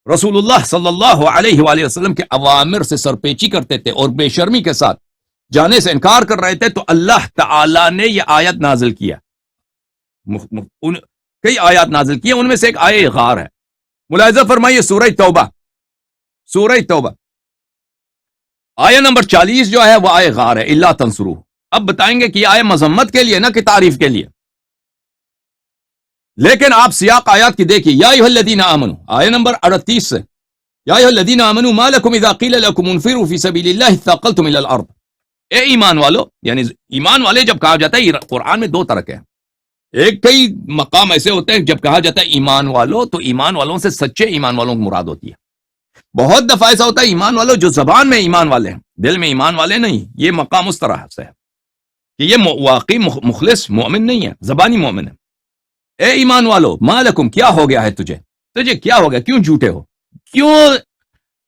Speaker 1: رسول اللہ صلی اللہ علیہ وآلہ وسلم کے اوامر سے سرپیچی کرتے تھے اور بے شرمی کے ساتھ جانے سے انکار کر رہے تھے، تو اللہ تعالی نے یہ آیت نازل کیا. کئی آیات نازل کی، ان میں سے ایک آیہ غار ہے. ملاحظہ فرمائیے سورہ توبہ، سورہ توبہ آیہ نمبر 40 جو ہے وہ آیہ غار ہے، اللہ تنصرو. اب بتائیں گے کہ یہ آیہ مذمت کے لیے نہ کہ تعریف کے لیے. لیکن آپ سیاق آیات کی دیکھیے، یا ایھا الذین آمنوا، آیہ نمبر 38 سے، یا ایھا الذین آمنوا ما لکم اذا قیل لکم انفروا فی سبیل اللہ اثاقلتم الی الارض. اے ایمان والو، یعنی ایمان والے جب کہا جاتا ہے، قرآن میں دو طرح کے ہیں. ایک کئی مقام ایسے ہوتے ہیں جب کہا جاتا ہے ایمان والو، تو ایمان والوں سے سچے ایمان والوں کو مراد ہوتی ہے. بہت دفعہ ایسا ہوتا ہے ایمان والو جو زبان میں ایمان والے ہیں، دل میں ایمان والے نہیں. یہ مقام اس طرح سے ہے کہ یہ واقعی مخلص مومن نہیں ہے، زبانی مومن ہے. اے ایمان والو، ما لکم، کیا ہو گیا ہے تجھے کیا ہو گیا، کیوں جھوٹے ہو، کیوں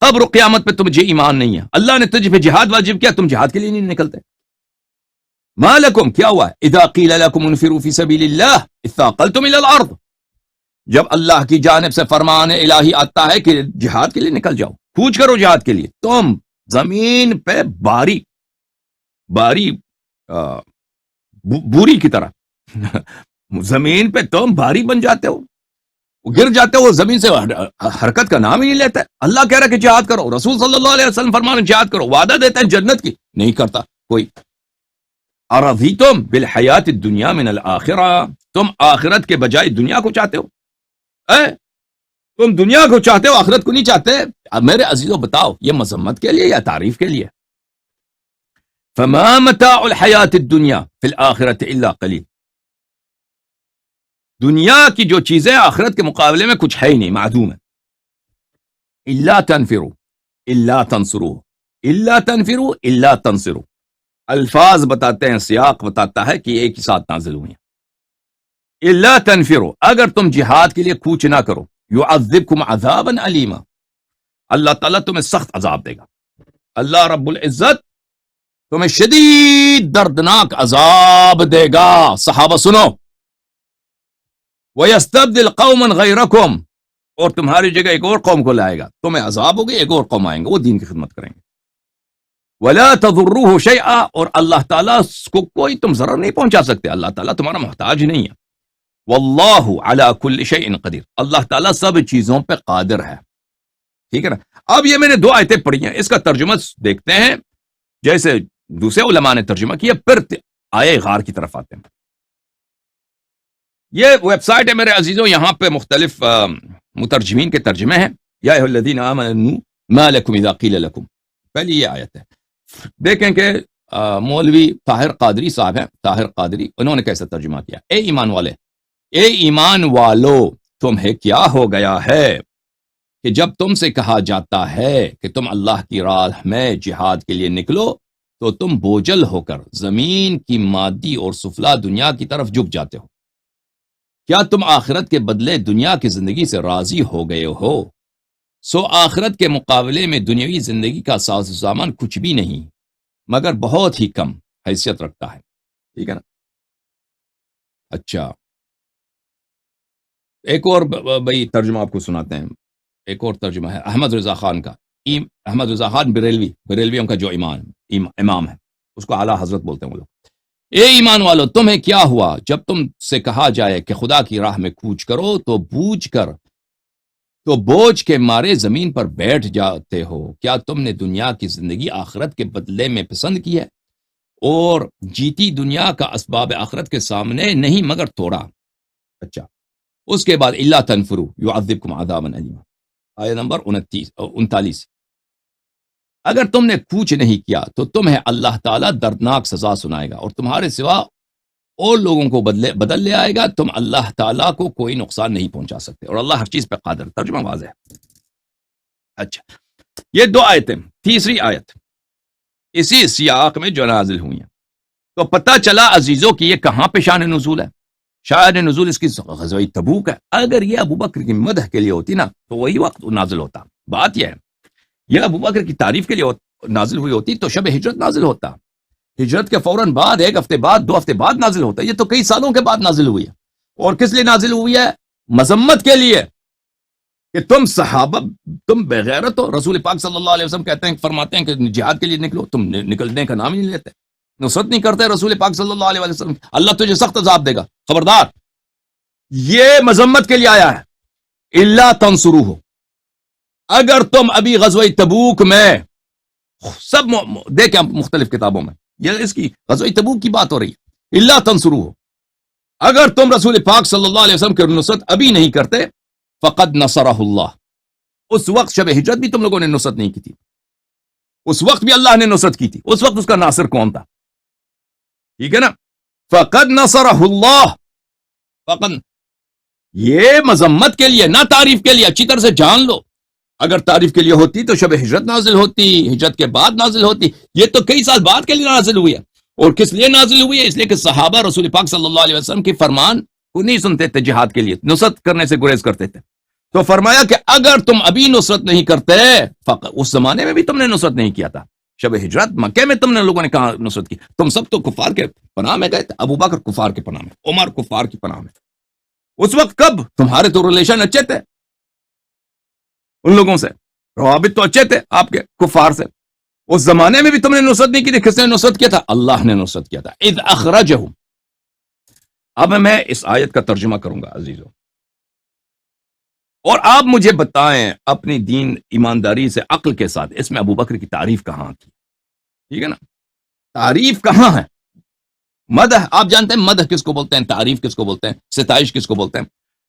Speaker 1: قبر و قیامت پہ تجھے ایمان نہیں ہے، اللہ نے تجھے پہ جہاد واجب کیا، تم جہاد کے لیے نہیں نکلتے. ما لکم، کیا ہوا، اذا قیل لکم انفروا فی سبیل اللہ اثاقلتم الی الارض، جب اللہ کی جانب سے فرمان الہی آتا ہے کہ جہاد کے لیے نکل جاؤ، کوچ کرو جہاد کے لیے، تم زمین پہ باری بوری کی طرح زمین پہ تم بھاری بن جاتے ہو، گر جاتے ہو، زمین سے حرکت کا نام ہی نہیں لیتا ہے. اللہ کہہ رہا کہ جہاد کرو، رسول صلی اللہ علیہ وسلم فرمان جہاد کرو، وعدہ دیتا ہے جنت کی، نہیں کرتا کوئی. ارضیتم بالحیات الدنیا من الآخرہ، تم آخرت کے بجائے دنیا کو چاہتے ہو، تم دنیا کو چاہتے ہو، آخرت کو نہیں چاہتے. اب میرے عزیزوں بتاؤ، یہ مذمت کے لیے یا تعریف کے لیے؟ فما متاع الحیات الدنیا فی الآخرۃ الا قلیل، دنیا کی جو چیزیں آخرت کے مقابلے میں کچھ ہے ہی نہیں، معدوم ہے. الا تنفروا الا تنصروا الا تنفروا الا تنصروا، الفاظ بتاتے ہیں، سیاق بتاتا ہے کہ ایک ہی ساتھ نازل ہوئی ہیں. الا تنفروا، اگر تم جہاد کے لیے کوچ نہ کرو، یعذبکم عذابا علیما، اللہ تعالیٰ تمہیں سخت عذاب دے گا. اللہ رب العزت تمہیں شدید دردناک عذاب دے گا. صحابہ سنو، وَيَسْتَبْدِلْ قَوْمًا غَيْرَكُمْ، اور تمہاری جگہ ایک اور قوم کو لائے گا. تمہیں عذاب ہوگی، ایک اور قوم آئیں گے، وہ دین کی خدمت کریں گے. وَلَا تَضُرُّهُ شَيْئًا، اور اللہ تعالیٰ کو کوئی تم ضرر نہیں پہنچا سکتے، اللہ تعالیٰ تمہارا محتاج نہیں ہے. وَاللَّهُ عَلَى كُلِّ شَيْءٍ قَدِيرٌ، اللہ تعالیٰ سب چیزوں پہ قادر ہے. ٹھیک ہے نا؟ اب یہ میں نے دو آیتیں پڑھی ہیں، اس کا ترجمہ دیکھتے ہیں جیسے دوسرے علماء نے ترجمہ کیا، پھر آیے غار کی طرف آتے ہیں. یہ ویب سائٹ ہے میرے عزیزوں، یہاں پہ مختلف مترجمین کے ترجمے ہیں. یا ایھا الذین آمنوا ما لکم اذا قیل لکم، پہلی یہ آیت ہے. دیکھیں کہ مولوی طاہر قادری صاحب ہیں، طاہر قادری، انہوں نے کیسا ترجمہ کیا. اے ایمان والے، اے ایمان والو، تمہیں کیا ہو گیا ہے کہ جب تم سے کہا جاتا ہے کہ تم اللہ کی راہ میں جہاد کے لیے نکلو، تو تم بوجھل ہو کر زمین کی مادی اور سفلا دنیا کی طرف جھک جاتے ہو. کیا تم آخرت کے بدلے دنیا کی زندگی سے راضی ہو گئے ہو؟ سو آخرت کے مقابلے میں دنیاوی زندگی کا ساز و سامان کچھ بھی نہیں، مگر بہت ہی کم حیثیت رکھتا ہے. ٹھیک ہے نا؟ اچھا، ایک اور بھائی ترجمہ آپ کو سناتے ہیں. ایک اور ترجمہ ہے احمد رضا خان کا. احمد رضا خان بریلویوں کا جو امام ہے، اس کو اعلیٰ حضرت بولتے ہیں وہ لوگ. اے ایمان والو، تمہیں کیا ہوا جب تم سے کہا جائے کہ خدا کی راہ میں کوچ کرو تو بوجھ کے مارے زمین پر بیٹھ جاتے ہو. کیا تم نے دنیا کی زندگی آخرت کے بدلے میں پسند کی ہے، اور جیتی دنیا کا اسباب آخرت کے سامنے نہیں مگر توڑا. اچھا، اس کے بعد الا تنفروا یعذبکم عذابا الیما، آیت نمبر 39. اگر تم نے کوچ نہیں کیا تو تمہیں اللہ تعالیٰ دردناک سزا سنائے گا، اور تمہارے سوا اور لوگوں کو بدل لے آئے گا. تم اللہ تعالیٰ کو کوئی نقصان نہیں پہنچا سکتے، اور اللہ ہر چیز پہ قادر. ترجمہ واضح ہے. اچھا، یہ دو آیتیں. تیسری آیت اسی سیاق میں جو نازل ہوئی ہیں. تو پتہ چلا عزیزوں کہ یہ کہاں پہ شان نزول ہے. شان نزول اس کی غزوہ تبوک ہے. اگر یہ ابو بکر کی مدح کے لیے ہوتی نا تو وہی وقت نازل ہوتا. بات یہ ہے یہ ابو بکر کی تعریف کے لیے نازل ہوئی ہوتی تو شب ہجرت نازل ہوتا. ہجرت کے فوراً بعد 1 ہفتے بعد 2 ہفتے بعد نازل ہوتا. یہ تو کئی سالوں کے بعد نازل ہوئی ہے. اور کس لیے نازل ہوئی ہے؟ مذمت کے لیے کہ تم صحابہ تم بغیرت ہو. رسول پاک صلی اللہ علیہ وسلم کہتے ہیں فرماتے ہیں کہ جہاد کے لیے نکلو، تم نکلنے کا نام ہی نہیں لیتے، نصرت نہیں کرتے رسول پاک صلی اللہ علیہ وسلم. اللہ تجھے سخت عذاب دے گا، خبردار. یہ مذمت کے لیے آیا ہے. الا تنصروہ، اگر تم ابھی غزوہ تبوک میں سب دیکھیں مختلف کتابوں میں یہ اس کی غزوہ تبوک کی بات ہو رہی ہے. الا تنصروہ، اگر تم رسول پاک صلی اللہ علیہ وسلم کی نصرت ابھی نہیں کرتے، فقد نصرہ اللہ، اس وقت شب ہجرت بھی تم لوگوں نے نصرت نہیں کی تھی، اس وقت بھی اللہ نے نصرت کی تھی. اس وقت اس کا ناصر کون تھا؟ ٹھیک ہے نا. فقد نصرہ اللہ، فقد یہ مذمت کے لیے نہ تعریف کے لیے. اچھی طرح سے جان لو، اگر تعریف کے لیے ہوتی تو شب ہجرت نازل ہوتی، ہجرت کے بعد نازل ہوتی. یہ تو کئی سال بعد کے لیے نازل ہوئی ہے. اور کس لیے نازل ہوئی ہے؟ اس لیے کہ صحابہ رسول پاک صلی اللہ علیہ وسلم کے فرمان کو نہیں سنتے تھے، جہاد کے لیے نصرت کرنے سے گریز کرتے تھے. تو فرمایا کہ اگر تم ابھی نصرت نہیں کرتے، اس زمانے میں بھی تم نے نصرت نہیں کیا تھا. شب ہجرت مکے میں تم نے لوگوں نے کہاں نصرت کی؟ تم سب تو کفار کے پناہ میں گئے تھے. ابو بکر کفار کے پناہ میں، عمر کفار کی پناہ میں. اس وقت کب تمہارے تو ریلیشن اچھے تھے ان لوگوں سے، روابط تو اچھے تھے آپ کے کفار سے. اس زمانے میں بھی تم نے نصرت نہیں کی تھی. کس نے نصرت کیا تھا؟ اللہ نے نصرت کیا تھا. اذ اخرجہم. اب میں اس آیت کا ترجمہ کروں گا عزیزوں، اور آپ مجھے بتائیں اپنی دین ایمانداری سے عقل کے ساتھ اس میں ابو بکر کی تعریف کہاں تھی؟ ٹھیک ہے نا، تعریف کہاں ہے؟ مدح، آپ جانتے ہیں مدح کس کو بولتے ہیں، تعریف کس کو بولتے ہیں، ستائش کس کو بولتے ہیں.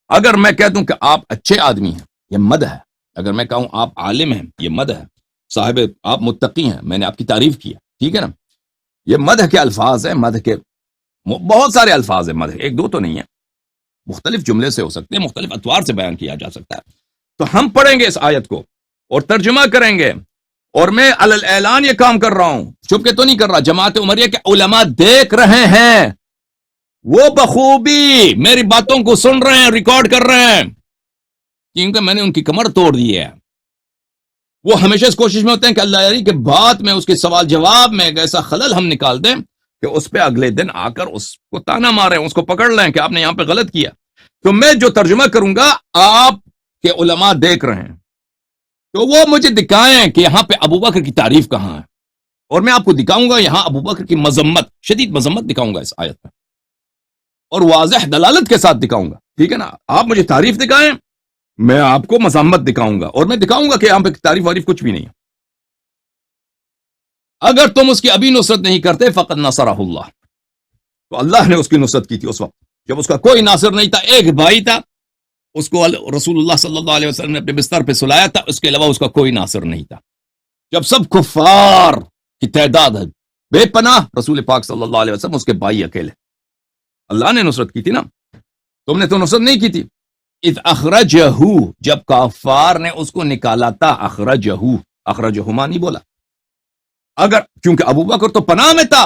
Speaker 1: اگر میں کہہ دوں کہ آپ اچھے آدمی ہیں، یہ مدح ہے. اگر میں کہوں آپ عالم ہیں، یہ مدح ہے. صاحب آپ متقی ہیں، میں نے آپ کی تعریف کی ہے. ٹھیک ہے نا، یہ مدح کے الفاظ ہیں. مدح کے بہت سارے الفاظ ہیں. مدح ایک دو تو نہیں ہے، مختلف جملے سے ہو سکتے ہیں، مختلف اطوار سے بیان کیا جا سکتا ہے. تو ہم پڑھیں گے اس آیت کو اور ترجمہ کریں گے. اور میں علی الاعلان یہ کام کر رہا ہوں، چھپ کے تو نہیں کر رہا. جماعت عمریہ کے علماء دیکھ رہے ہیں، وہ بخوبی میری باتوں کو سن رہے ہیں، ریکارڈ کر رہے ہیں، کیونکہ میں نے ان کی کمر توڑ دی ہے. وہ ہمیشہ اس کوشش میں ہوتے ہیں کہ اللہ یاری کے بات میں اس کے سوال جواب میں ایک ایسا خلل ہم نکال دیں کہ اس پہ اگلے دن آ کر اس کو تانا ماریں، اس کو پکڑ لیں کہ آپ نے یہاں پہ غلط کیا. تو میں جو ترجمہ کروں گا آپ کے علماء دیکھ رہے ہیں، تو وہ مجھے دکھائیں کہ یہاں پہ ابو بکر کی تعریف کہاں ہے. اور میں آپ کو دکھاؤں گا یہاں ابو بکر کی مذمت، شدید مذمت دکھاؤں گا اس آیت میں، اور واضح دلالت کے ساتھ دکھاؤں گا. ٹھیک ہے نا، آپ مجھے تعریف دکھائیں، میں آپ کو مذمت دکھاؤں گا، اور میں دکھاؤں گا کہ یہاں پہ تعریف واریف کچھ بھی نہیں ہے. اگر تم اس کی ابھی نصرت نہیں کرتے، فقد نصرہ اللہ، تو اللہ نے اس کی نصرت کی تھی اس وقت جب اس کا کوئی ناصر نہیں تھا. ایک بھائی تھا، اس کو رسول اللہ صلی اللہ علیہ وسلم نے اپنے بستر پہ سلایا تھا، اس کے علاوہ اس کا کوئی ناصر نہیں تھا. جب سب کفار کی تعداد ہے بے پناہ، رسول پاک صلی اللہ علیہ وسلم اس کے بھائی اکیلے. اللہ نے نصرت کی تھی نا، تم نے تو نصرت نہیں کی تھی. اذ اخرجہ، جب کفار نے اس کو نکالا تھا. اخرجہما نہیں بولا، اگر کیونکہ ابو بکر تو پناہ میں تھا.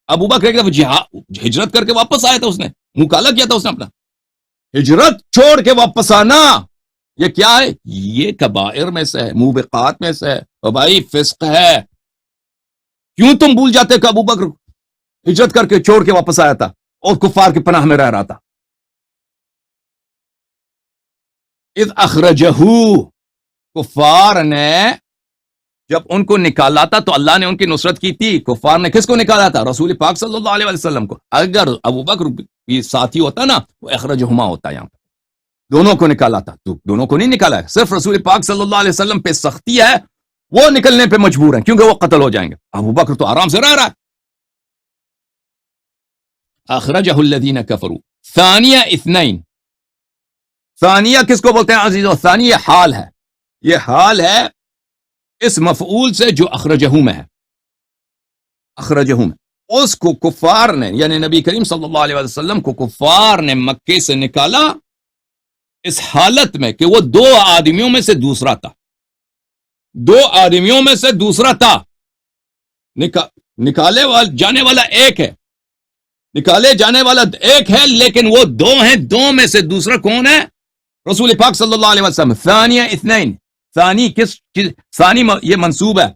Speaker 1: ابو بکر ایک دفعہ ہجرت کر کے واپس آیا تھا، اس نے منہ کالا کیا تھا اس نے اپنا. ہجرت چھوڑ کے واپس آنا یہ کیا ہے؟ یہ کبائر میں سے ہے، موبقات میں سے ہے. اور بھائی فسق ہے. کیوں تم بھول جاتے کہ ابو بکر ہجرت کر کے چھوڑ کے واپس آیا تھا اور کفار کی پناہ میں رہ رہا تھا؟ اذ اخرجہ، کفار نے جب ان کو نکالا تھا تو اللہ نے ان کی نصرت کی تھی. کفار نے کس کو نکالا تھا؟ رسول پاک صلی اللہ علیہ وسلم کو. اگر ابو بکر بھی ساتھی ہوتا نا، وہ اخرجہما ہوتا. یہاں پہ دونوں کو نکالا تھا، تو دونوں کو نہیں نکالا ہے. صرف رسول پاک صلی اللہ علیہ وسلم پہ سختی ہے، وہ نکلنے پہ مجبور ہیں کیونکہ وہ قتل ہو جائیں گے. ابو بکر تو آرام سے رہ رہا ہے. اخرجہ الذین کفروا ثانیہ اثنین. ثانیہ کس کو بولتے ہیں عزیزو؟ ثانیہ حال ہے. یہ حال ہے اس مفعول سے جو اخرجہ میں ہے. اخرجہ میں اس کو کفار نے، یعنی نبی کریم صلی اللہ علیہ وسلم کو کفار نے مکے سے نکالا اس حالت میں کہ وہ 2 آدمیوں میں سے دوسرا تھا. 2 آدمیوں میں سے دوسرا تھا. نکالے جانے والا ایک ہے، نکالے جانے والا ایک ہے، لیکن وہ دو ہیں، دو میں سے دوسرا کون ہے؟ رسول پاک صلی اللہ علیہ وسلم. ثانیہ اثنین، ثانی ثانی یہ منصوب ہے،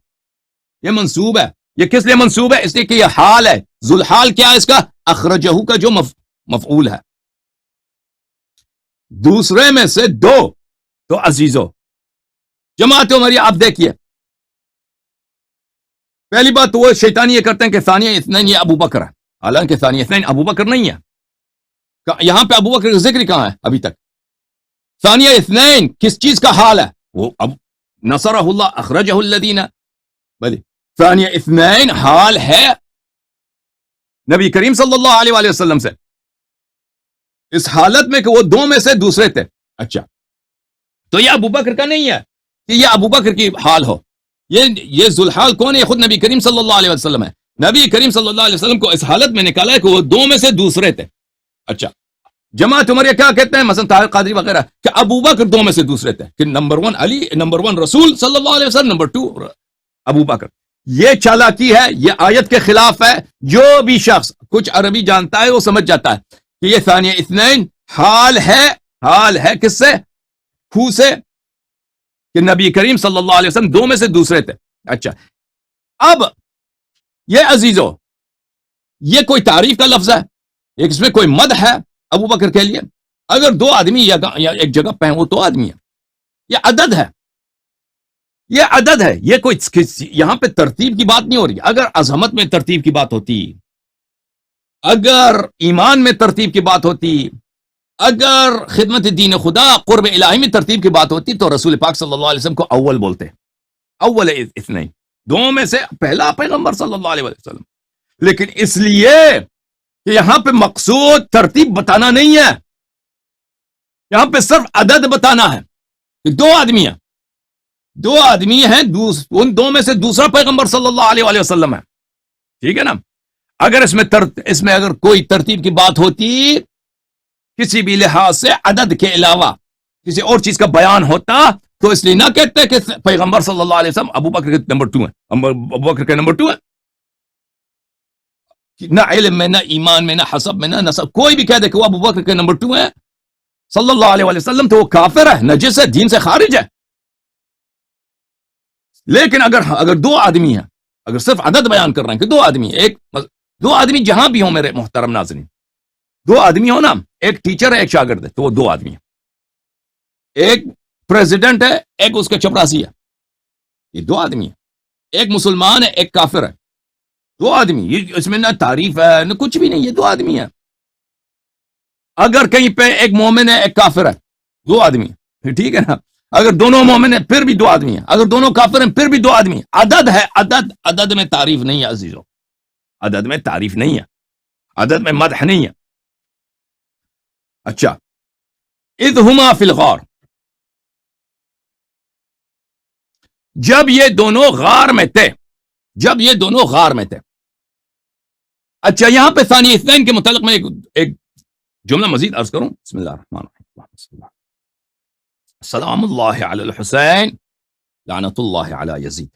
Speaker 1: یہ منصوب ہے. یہ کس لیے منصوب ہے؟ اس لیے کہ یہ حال ہے. ذوالحال کیا ہے اس کا؟ اخرجہ کا جو مفعول ہے. دوسرے میں سے دو. تو عزیزو جماعت عمریہ آپ دیکھیے، پہلی بات تو وہ شیطانی یہ کرتے ہیں کہ ثانیہ اثنین یہ ابو بکر ہے، حالانکہ ثانیہ اثنین ابو بکر نہیں ہے. یہاں پہ ابو بکر کا ذکر کہاں ہے ابھی تک؟ ثانیہ اثنین کس چیز کا حال ہے؟ وہ اب نصرہ اللہ اخرجہ الذین، ثانیہ اثنین حال ہے نبی کریم صلی اللہ علیہ وآلہ وسلم سے اس حالت میں کہ وہ دو میں سے دوسرے تھے. اچھا، تو یہ ابو بکر کا نہیں ہے کہ یہ ابو بکر کی حال ہو. یہ ذوالحال کون ہے؟ خود نبی کریم صلی اللہ علیہ وسلم ہے. نبی کریم صلی اللہ علیہ وسلم کو اس حالت میں نکالا ہے کہ وہ دو میں سے دوسرے تھے. اچھا، جماعت عمریہ کیا کہتے ہیں مثلا طاہر قادری وغیرہ کہ ابو بکر دو میں سے دوسرے تھے، کہ نمبر 1 علی، نمبر 1 رسول صلی اللہ علیہ وسلم، نمبر 2 ابو بکر. یہ چالاکی ہے، یہ آیت کے خلاف ہے. جو بھی شخص کچھ عربی جانتا ہے وہ سمجھ جاتا ہے کہ یہ ثانیہ اثنین حال ہے کس سے؟ خو سے، کہ نبی کریم صلی اللہ علیہ وسلم دو میں سے دوسرے تھے. اچھا، اب یہ عزیزو یہ کوئی تعریف کا لفظ ہے، اس میں کوئی مدح ہے ابو بکر کے لیے؟ اگر دو آدمی یا ایک جگہ پہ ہیں وہ دو آدمی ہیں، یہ عدد ہے، یہ عدد ہے. یہ کوئی یہاں پہ ترتیب کی بات نہیں ہو رہی. اگر عظمت میں ترتیب کی بات ہوتی، اگر ایمان میں ترتیب کی بات ہوتی، اگر خدمت دین خدا قرب الہی میں ترتیب کی بات ہوتی تو رسول پاک صلی اللہ علیہ وسلم کو اول بولتے، اول اثنین، دو میں سے پہلا پیغمبر صلی اللہ علیہ وسلم. لیکن اس لیے کہ یہاں پہ مقصود ترتیب بتانا نہیں ہے، یہاں پہ صرف عدد بتانا ہے کہ دو آدمی ہیں، ان دو میں سے دوسرا پیغمبر صلی اللہ علیہ وسلم ہے. ٹھیک ہے نا؟ اگر اس میں اگر کوئی ترتیب کی بات ہوتی کسی بھی لحاظ سے عدد کے علاوہ کسی اور چیز کا بیان ہوتا تو اس لیے نہ کہتے کہ پیغمبر صلی اللہ علیہ وسلم ابو بکر کے نمبر 2 ہیں، ابو بکر کے نمبر 2 ہیں. نہ علم میں، نہ ایمان میں، نہ حسب میں، نہ نسب، کوئی بھی کہہ دے کہ وہ ابو بکر کے نمبر 2 ہیں صلی اللہ علیہ وسلم تو وہ کافر ہے، نجس ہے، دین سے خارج ہے. لیکن اگر دو آدمی ہیں، اگر صرف عدد بیان کر رہے ہیں کہ دو آدمی ہیں، دو آدمی جہاں بھی ہوں میرے محترم ناظرین، دو آدمی ہو نا، ایک ٹیچر ہے ایک شاگرد ہے، تو وہ دو آدمی ہیں. ایک پریزیڈنٹ ہے ایک اس کا چپراسی ہے، یہ دو آدمی ہیں. ایک مسلمان ہے ایک کافر ہے، دو آدمی. اس میں نہ تعریف ہے نہ کچھ بھی نہیں، یہ دو آدمی ہیں. اگر کہیں پہ ایک مومن ہے ایک کافر ہے، دو آدمی ہیں. ٹھیک ہے نا؟ اگر دونوں مومن ہیں پھر بھی دو آدمی ہیں، اگر دونوں کافر ہیں پھر بھی دو آدمی ہیں. عدد ہے، عدد میں تعریف نہیں ہے عزیزو، عدد میں تعریف نہیں ہے، عدد میں مدح نہیں ہے. اچھا، اذ ہما فی الغار، جب یہ دونوں غار میں تھے، جب یہ دونوں غار میں تھے. اچھا، یہاں پہ ثانی اثنین کے متعلق میں ایک جملہ مزید عرض کروں. بسم اللہ الرحمن الرحیم. سلام اللہ علی الحسین لعنت اللہ علی یزید.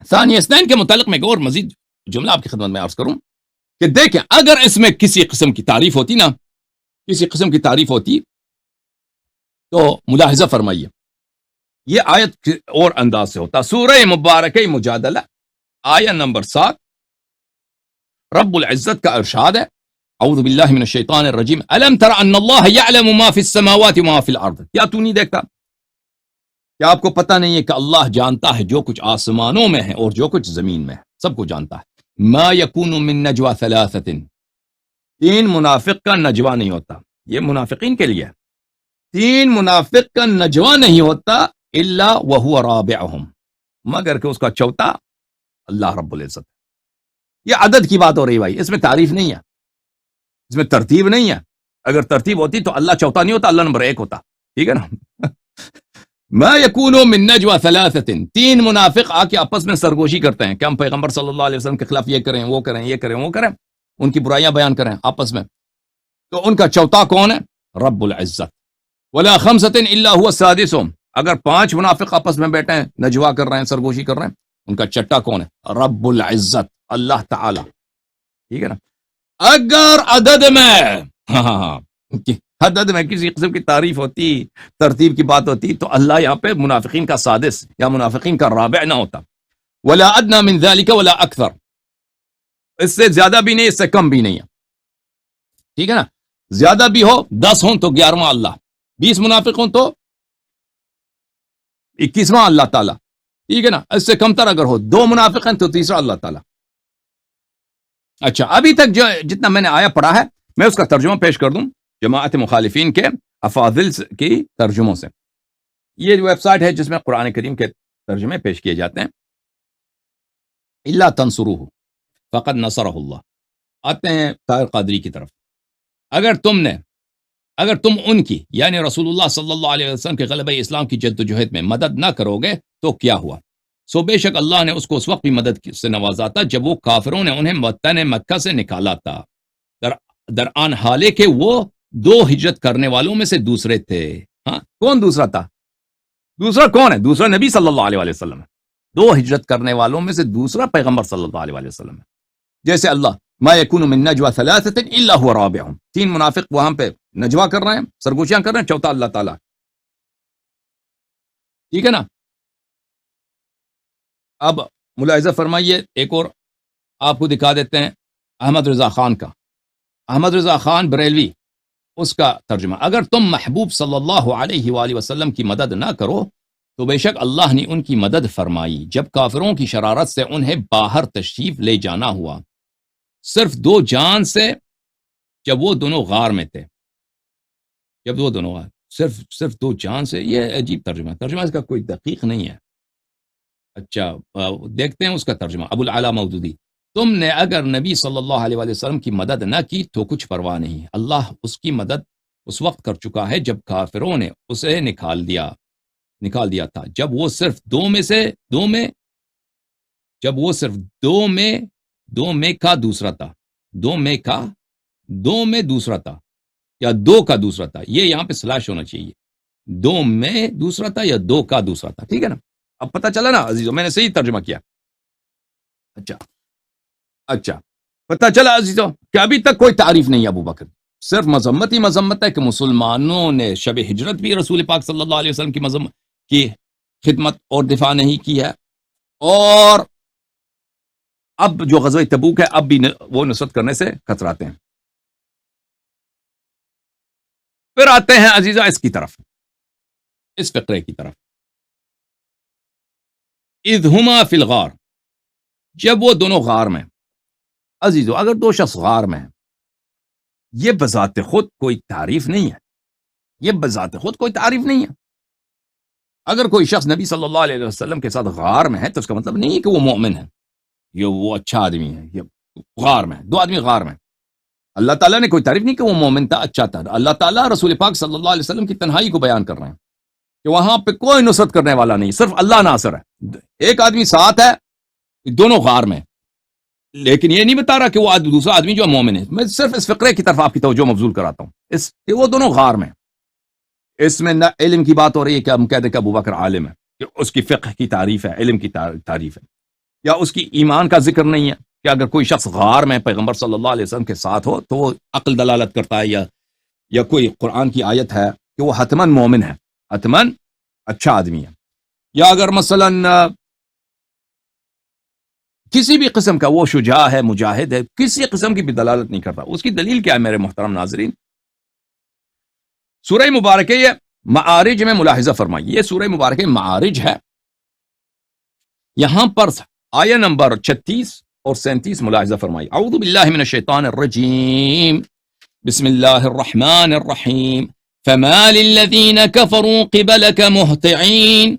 Speaker 1: ثانی اثنین کے متعلق میں ایک اور مزید جملہ آپ کی خدمت میں عرض کروں کہ دیکھیں، اگر اس میں کسی قسم کی تعریف ہوتی نا، کسی قسم کی تعریف ہوتی تو ملاحظہ فرمائیے، یہ آیت اور انداز سے ہوتا. سورہ مبارکہ مجادلہ آیت نمبر 7، رب العزت کا ارشاد ہے، اعوذ باللہ من الشیطان الرجیم، الم تر ان اللہ یعلم ما فی السماوات وما فی الارض. کیا تو نہیں دیکھتا، کیا آپ کو پتہ نہیں ہے کہ اللہ جانتا ہے جو کچھ آسمانوں میں ہے اور جو کچھ زمین میں ہے، سب کو جانتا ہے. ما یکون من نجوى ثلاثۃ، 3 منافق کا نجوہ نہیں ہوتا، یہ منافقین کے لیے. 3 منافق کا نجوہ نہیں ہوتا الا وهو رابعهم، مگر کہ اس کا چوتھا اللہ رب العزت. یہ عدد کی بات ہو رہی بھائی، اس میں تعریف نہیں ہے، اس میں ترتیب نہیں ہے. اگر ترتیب ہوتی تو اللہ چوتھا نہیں ہوتا، اللہ نمبر 1 ہوتا. ٹھیک ہے نا؟ ما یکون من نجوى ثلاثۃ، 3 منافق آ کے آپس میں سرگوشی کرتے ہیں کہ ہم پیغمبر صلی اللہ علیہ وسلم کے خلاف یہ کریں، وہ کریں، یہ کریں، وہ کریں، ان کی برائیاں بیان کریں آپس میں. تو ان کا چوتھا کون ہے؟ رب العزت. ولا خمسۃ الا هو سادسهم، اگر 5 منافق آپس میں بیٹھے ہیں، نجوا کر رہے ہیں، سرگوشی کر رہے ہیں، ان کا چٹا کون ہے؟ رب العزت، اللہ تعالی، ٹھیک ہے نا. اگر عدد میں عدد میں کسی قسم کی تعریف ہوتی، ترتیب کی بات ہوتی، تو اللہ یہاں پہ منافقین کا سادس یا منافقین کا رابع نہ ہوتا. ولا ادنى من ذلك ولا اکثر، اس سے زیادہ بھی نہیں، اس سے کم بھی نہیں ہے، ٹھیک ہے نا. زیادہ بھی ہو 10 ہوں تو 11واں اللہ، 20 منافق ہوں تو 21واں اللہ تعالیٰ، ٹھیک ہے نا. اس سے کم تر اگر ہو 2 منافق ہیں تو تیسرا اللہ تعالیٰ. اچھا، ابھی تک جو جتنا میں نے آیا پڑھا ہے میں اس کا ترجمہ پیش کر دوں جماعت مخالفین کے افاضل کی ترجموں سے. یہ جو ویب سائٹ ہے جس میں قرآن کریم کے ترجمے پیش کیے جاتے ہیں. الا تنصروہ فقد نصرہ اللہ. آتے ہیں طاہر قادری کی طرف. اگر تم ان کی یعنی رسول اللہ صلی اللہ علیہ وسلم کے غلبہ اسلام کی جد و جہد میں مدد نہ کرو گے تو کیا ہوا؟ سو بے شک اللہ نے اس کو اس وقت بھی مدد سے نوازا تھا جب وہ کافروں نے انہیں وطن مکہ سے نکالا تھا، درآن حالے کہ وہ 2 ہجرت کرنے والوں میں سے دوسرے تھے. ہاں، کون دوسرا تھا؟ دوسرا کون ہے؟ دوسرا نبی صلی اللہ علیہ وسلم ہے. 2 ہجرت کرنے والوں میں سے دوسرا پیغمبر صلی اللہ علیہ وسلم ہے. جیسے اللہ ما یکون من نجوى ثلاثة الا هو رابعهم، 3 منافق وہاں پہ نجوا کر رہے ہیں، سرگوشیاں کر رہے ہیں، چوتھا اللہ تعالیٰ، ٹھیک ہے نا. اب ملاحظہ فرمائیے، ایک اور آپ کو دکھا دیتے ہیں احمد رضا خان کا. احمد رضا خان بریلوی، اس کا ترجمہ: اگر تم محبوب صلی اللہ علیہ وآلہ وسلم کی مدد نہ کرو تو بے شک اللہ نے ان کی مدد فرمائی جب کافروں کی شرارت سے انہیں باہر تشریف لے جانا ہوا، صرف 2 جان سے، جب وہ دونوں غار میں تھے. جب وہ دونوں غار، صرف 2 جان سے. یہ عجیب ترجمہ اس کا کوئی دقیق نہیں ہے. اچھا، دیکھتے ہیں اس کا ترجمہ. ابو العلا مودودی: تم نے اگر نبی صلی اللہ علیہ وآلہ وسلم کی مدد نہ کی تو کچھ پرواہ نہیں، اللہ اس کی مدد اس وقت کر چکا ہے جب کافروں نے اسے نکال دیا تھا، جب وہ صرف 2 میں کا دوسرا تھا. 2 میں دوسرا تھا یا 2 کا دوسرا تھا. یہ یہاں پہ سلاش ہونا چاہیے. 2 میں دوسرا تھا یا 2 کا دوسرا تھا، ٹھیک ہے نا. اب پتہ چلا نا عزیزو، میں نے صحیح ترجمہ کیا. اچھا، پتہ چلا عزیزو کہ ابھی تک کوئی تعریف نہیں ہے ابو بکر، صرف مذمت ہی مذمت ہے کہ مسلمانوں نے شب ہجرت بھی رسول پاک صلی اللہ علیہ وسلم کی خدمت اور دفاع نہیں کی ہے، اور اب جو غزوہ تبوک ہے اب بھی وہ نصرت کرنے سے کتراتے ہیں. پھر آتے ہیں عزیزہ اس کی طرف، اس فقرے کی طرف. اذ ہما فی الغار، جب وہ دونوں غار میں. عزیزو، اگر 2 شخص غار میں ہیں، یہ بذات خود کوئی تعریف نہیں ہے. اگر کوئی شخص نبی صلی اللہ علیہ وسلم کے ساتھ غار میں ہے تو اس کا مطلب نہیں ہے کہ وہ مومن ہے، یہ وہ اچھا آدمی ہے. یہ غار میں 2 آدمی غار میں، اللہ تعالیٰ نے کوئی تعریف نہیں کہ وہ مومن تھا، اچھا تھا. اللہ تعالیٰ رسول پاک صلی اللہ علیہ وسلم کی تنہائی کو بیان کر رہے ہیں کہ وہاں پہ کوئی نصرت کرنے والا نہیں، صرف اللہ ناصر ہے. ایک آدمی ساتھ ہے، دونوں غار میں، لیکن یہ نہیں بتا رہا کہ وہ دوسرا آدمی جو مومن ہے. میں صرف اس فقرے کی طرف آپ کی توجہ مبذول کراتا ہوں، کہ وہ دونوں غار میں. اس میں نہ علم کی بات ہو رہی ہے کہ ہم کہہ دیں کہ ابو بکر عالم ہے، کہ اس کی فقہ کی تعریف ہے، علم کی تعریف ہے، یا اس کی ایمان کا ذکر نہیں ہے کہ اگر کوئی شخص غار میں پیغمبر صلی اللہ علیہ وسلم کے ساتھ ہو تو وہ عقل دلالت کرتا ہے، یا کوئی قرآن کی آیت ہے کہ وہ حتماً مومن ہے، حتماً اچھا آدمی ہے. یا اگر مثلاً کسی بھی قسم کا وہ شجاع ہے، مجاہد ہے، کسی قسم کی بھی دلالت نہیں کرتا. اس کی دلیل کیا ہے میرے محترم ناظرین؟ سورہ مبارکہ یہ معارج میں ملاحظہ فرمائیے، یہ سورہ مبارکہ معارج ہے. یہاں پر آیہ نمبر 36 اور 37 ملاحظہ فرمائیے. اعوذ باللہ من الشیطان الرجیم، بسم اللہ الرحمن الرحیم. فما للذین کفروا قبلک مہطعین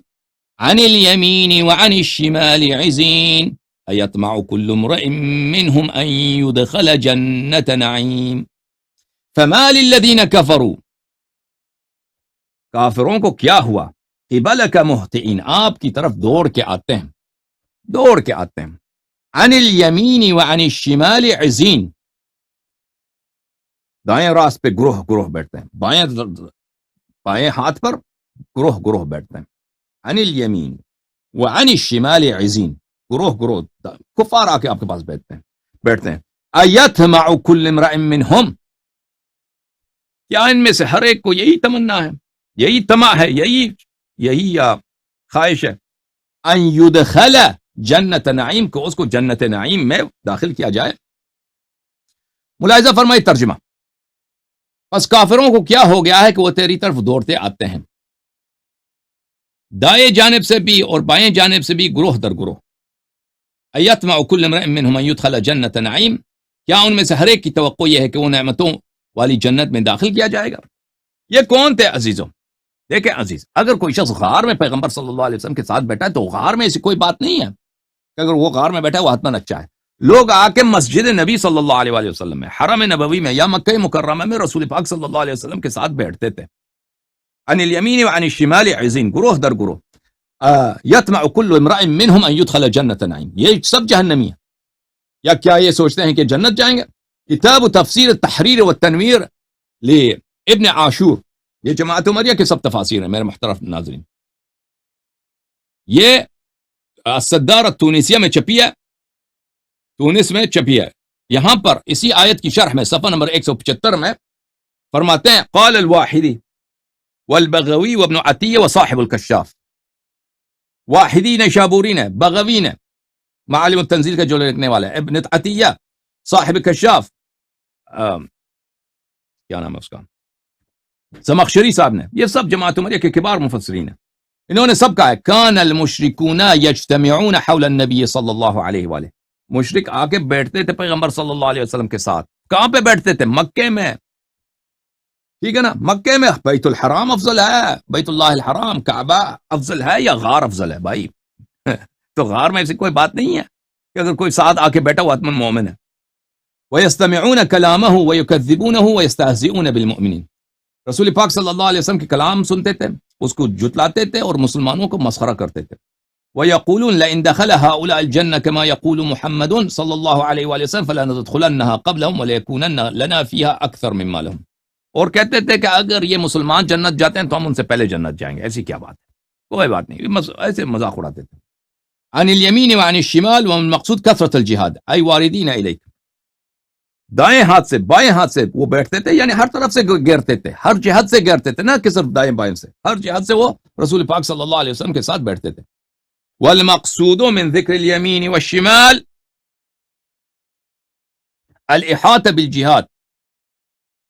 Speaker 1: عن الیمین وعن الشمال عزین ایطمع کل امرئ منہم ان يدخل جنت نعیم. فما للذین کفروا، کافروں کو کیا ہوا؟ قبلک مہطعین، آپ کی طرف دوڑ کے آتے ہیں. عن الیمین وعن الشمال عزین، دائیں راست پہ گروہ بیٹھتے ہیں، بائیں ہاتھ پر گروہ بیٹھتے ہیں. عن الیمین وعن الشمال عزین، گروہ گروہ کفار آ کے آپ کے پاس بیٹھتے ہیں ایطمع کل امرئ منہم، کیا ان میں سے ہر ایک کو یہی تمنا ہے، یہی طمع ہے، یہی خواہش ہے ان یدخل جنت نعیم، کو اس کو جنت نعیم میں داخل کیا جائے؟ ملاحظہ فرمائے ترجمہ، بس کافروں کو کیا ہو گیا ہے کہ وہ تیری طرف دوڑتے آتے ہیں، دائیں جانب سے بھی اور بائیں جانب سے بھی، گروہ در گروہ. ایطمع کل امرئ منہم ان یدخل جنت نعیم، کیا ان میں سے ہر ایک کی توقع یہ ہے کہ وہ نعمتوں والی جنت میں داخل کیا جائے گا؟ یہ کون تھے عزیزوں؟ دیکھیں عزیز، اگر کوئی شخص غار میں پیغمبر صلی اللہ علیہ وسلم کے ساتھ بیٹھا ہے تو غار میں ایسی کوئی بات نہیں ہے کہ اگر وہ غار میں بیٹھا ہے وہ حتماً اچھا ہے. لوگ آ کے مسجد نبی صلی اللہ علیہ وآلہ وسلم میں، حرم نبوی میں یا مکہ مکرمہ میں رسول پاک صلی اللہ علیہ وسلم کے ساتھ بیٹھتے تھے. عن الیمین وعن الشمال عزین، گروہ در گروہ. یطمع کل امرئ منہم ان یدخل جنت نعیم، یہ سب جہنمی ہیں، یا کیا یہ سوچتے ہیں کہ جنت جائیں گے؟ کتاب تفسیر التحریر والتنویر لابن عاشور، یہ جماعت عمریہ کے سب تفاسیر ہیں میرے محترم ناظرین. یہ الصدار التونسیہ میں چھپی ہے، تونس میں چھپی ہے. یہاں پر اسی آیت کی شرح میں صفحہ نمبر 175 میں فرماتے ہیں قال الواحدی والبغوی وابن عطیہ وصاحب الکشاف. واحدی نے شابوری نے، بغوی نے معالم التنزیل کا جو لکھنے والا ہے، ابن عطیہ، صاحب کشاف، کیا نام ہے اس کا، زمخشری صاحب نے، یہ سب جماعت عمریہ کے کبار مفسرین ہیں. انہوں نے سب کہا ہے کان المشرکون یجتمعون حول النبی صلی اللہ علیہ وآلہ، مشرک آ کے بیٹھتے تھے پیغمبر صلی اللہ علیہ وسلم کے ساتھ. کہاں پہ بیٹھتے تھے؟ مکے میں، ٹھیک ہے نا، مکے میں. بیت الحرام افضل ہے، بیت اللہ الحرام کعبہ افضل ہے یا غار افضل ہے بھائی؟ تو غار میں ایسی کوئی بات نہیں ہے کہ اگر کوئی ساتھ آ کے بیٹھا وہ حتماً مومن ہے. وَيَسْتَمِعُونَ كَلَامَهُ وَيُكَذِّبُونَهُ وَيَسْتَهْزِئُونَ بِالْمُؤْمِنِينَ، رسول پاک صلی اللہ علیہ وسلم کے کلام سنتے تھے، اس کو جھٹلاتے تھے اور مسلمانوں کو مسخرہ کرتے تھے. وَيَقُولُونَ لَئِن دَخَلَ هَؤُلَاءِ الْجَنَّةَ كَمَا يَقُولُ مُحَمَّدٌ صلی اللہ علیہ وآلہ وسلم فَلَنَدْخُلَنَّهَا قَبْلَهُمْ وَلَيَكُونَنَّ لَنَا فِيهَا أَكْثَرَ مِمَّا لَهُمْ، اور کہتے تھے کہ اگر یہ مسلمان جنت جاتے ہیں تو ہم ان سے پہلے جنت جائیں گے. ایسی کیا بات ہے؟ کوئی بات نہیں، ایسے مذاق اڑاتے تھے. عن الیمین وعن الشمال والمقصود کثرت الجہاد ای واردین الیک، دائیں ہاتھ سے بائیں ہاتھ سے وہ بیٹھتے تھے، یعنی ہر طرف سے گھیرتے تھے، ہر جہت سے گھیرتے تھے، نہ کہ صرف دائیں بائیں سے، ہر جہت سے وہ رسول پاک صلی اللہ علیہ وسلم کے ساتھ بیٹھتے تھے. والمقصود من ذکر الیمین والشمال الاحاطہ بالجہاد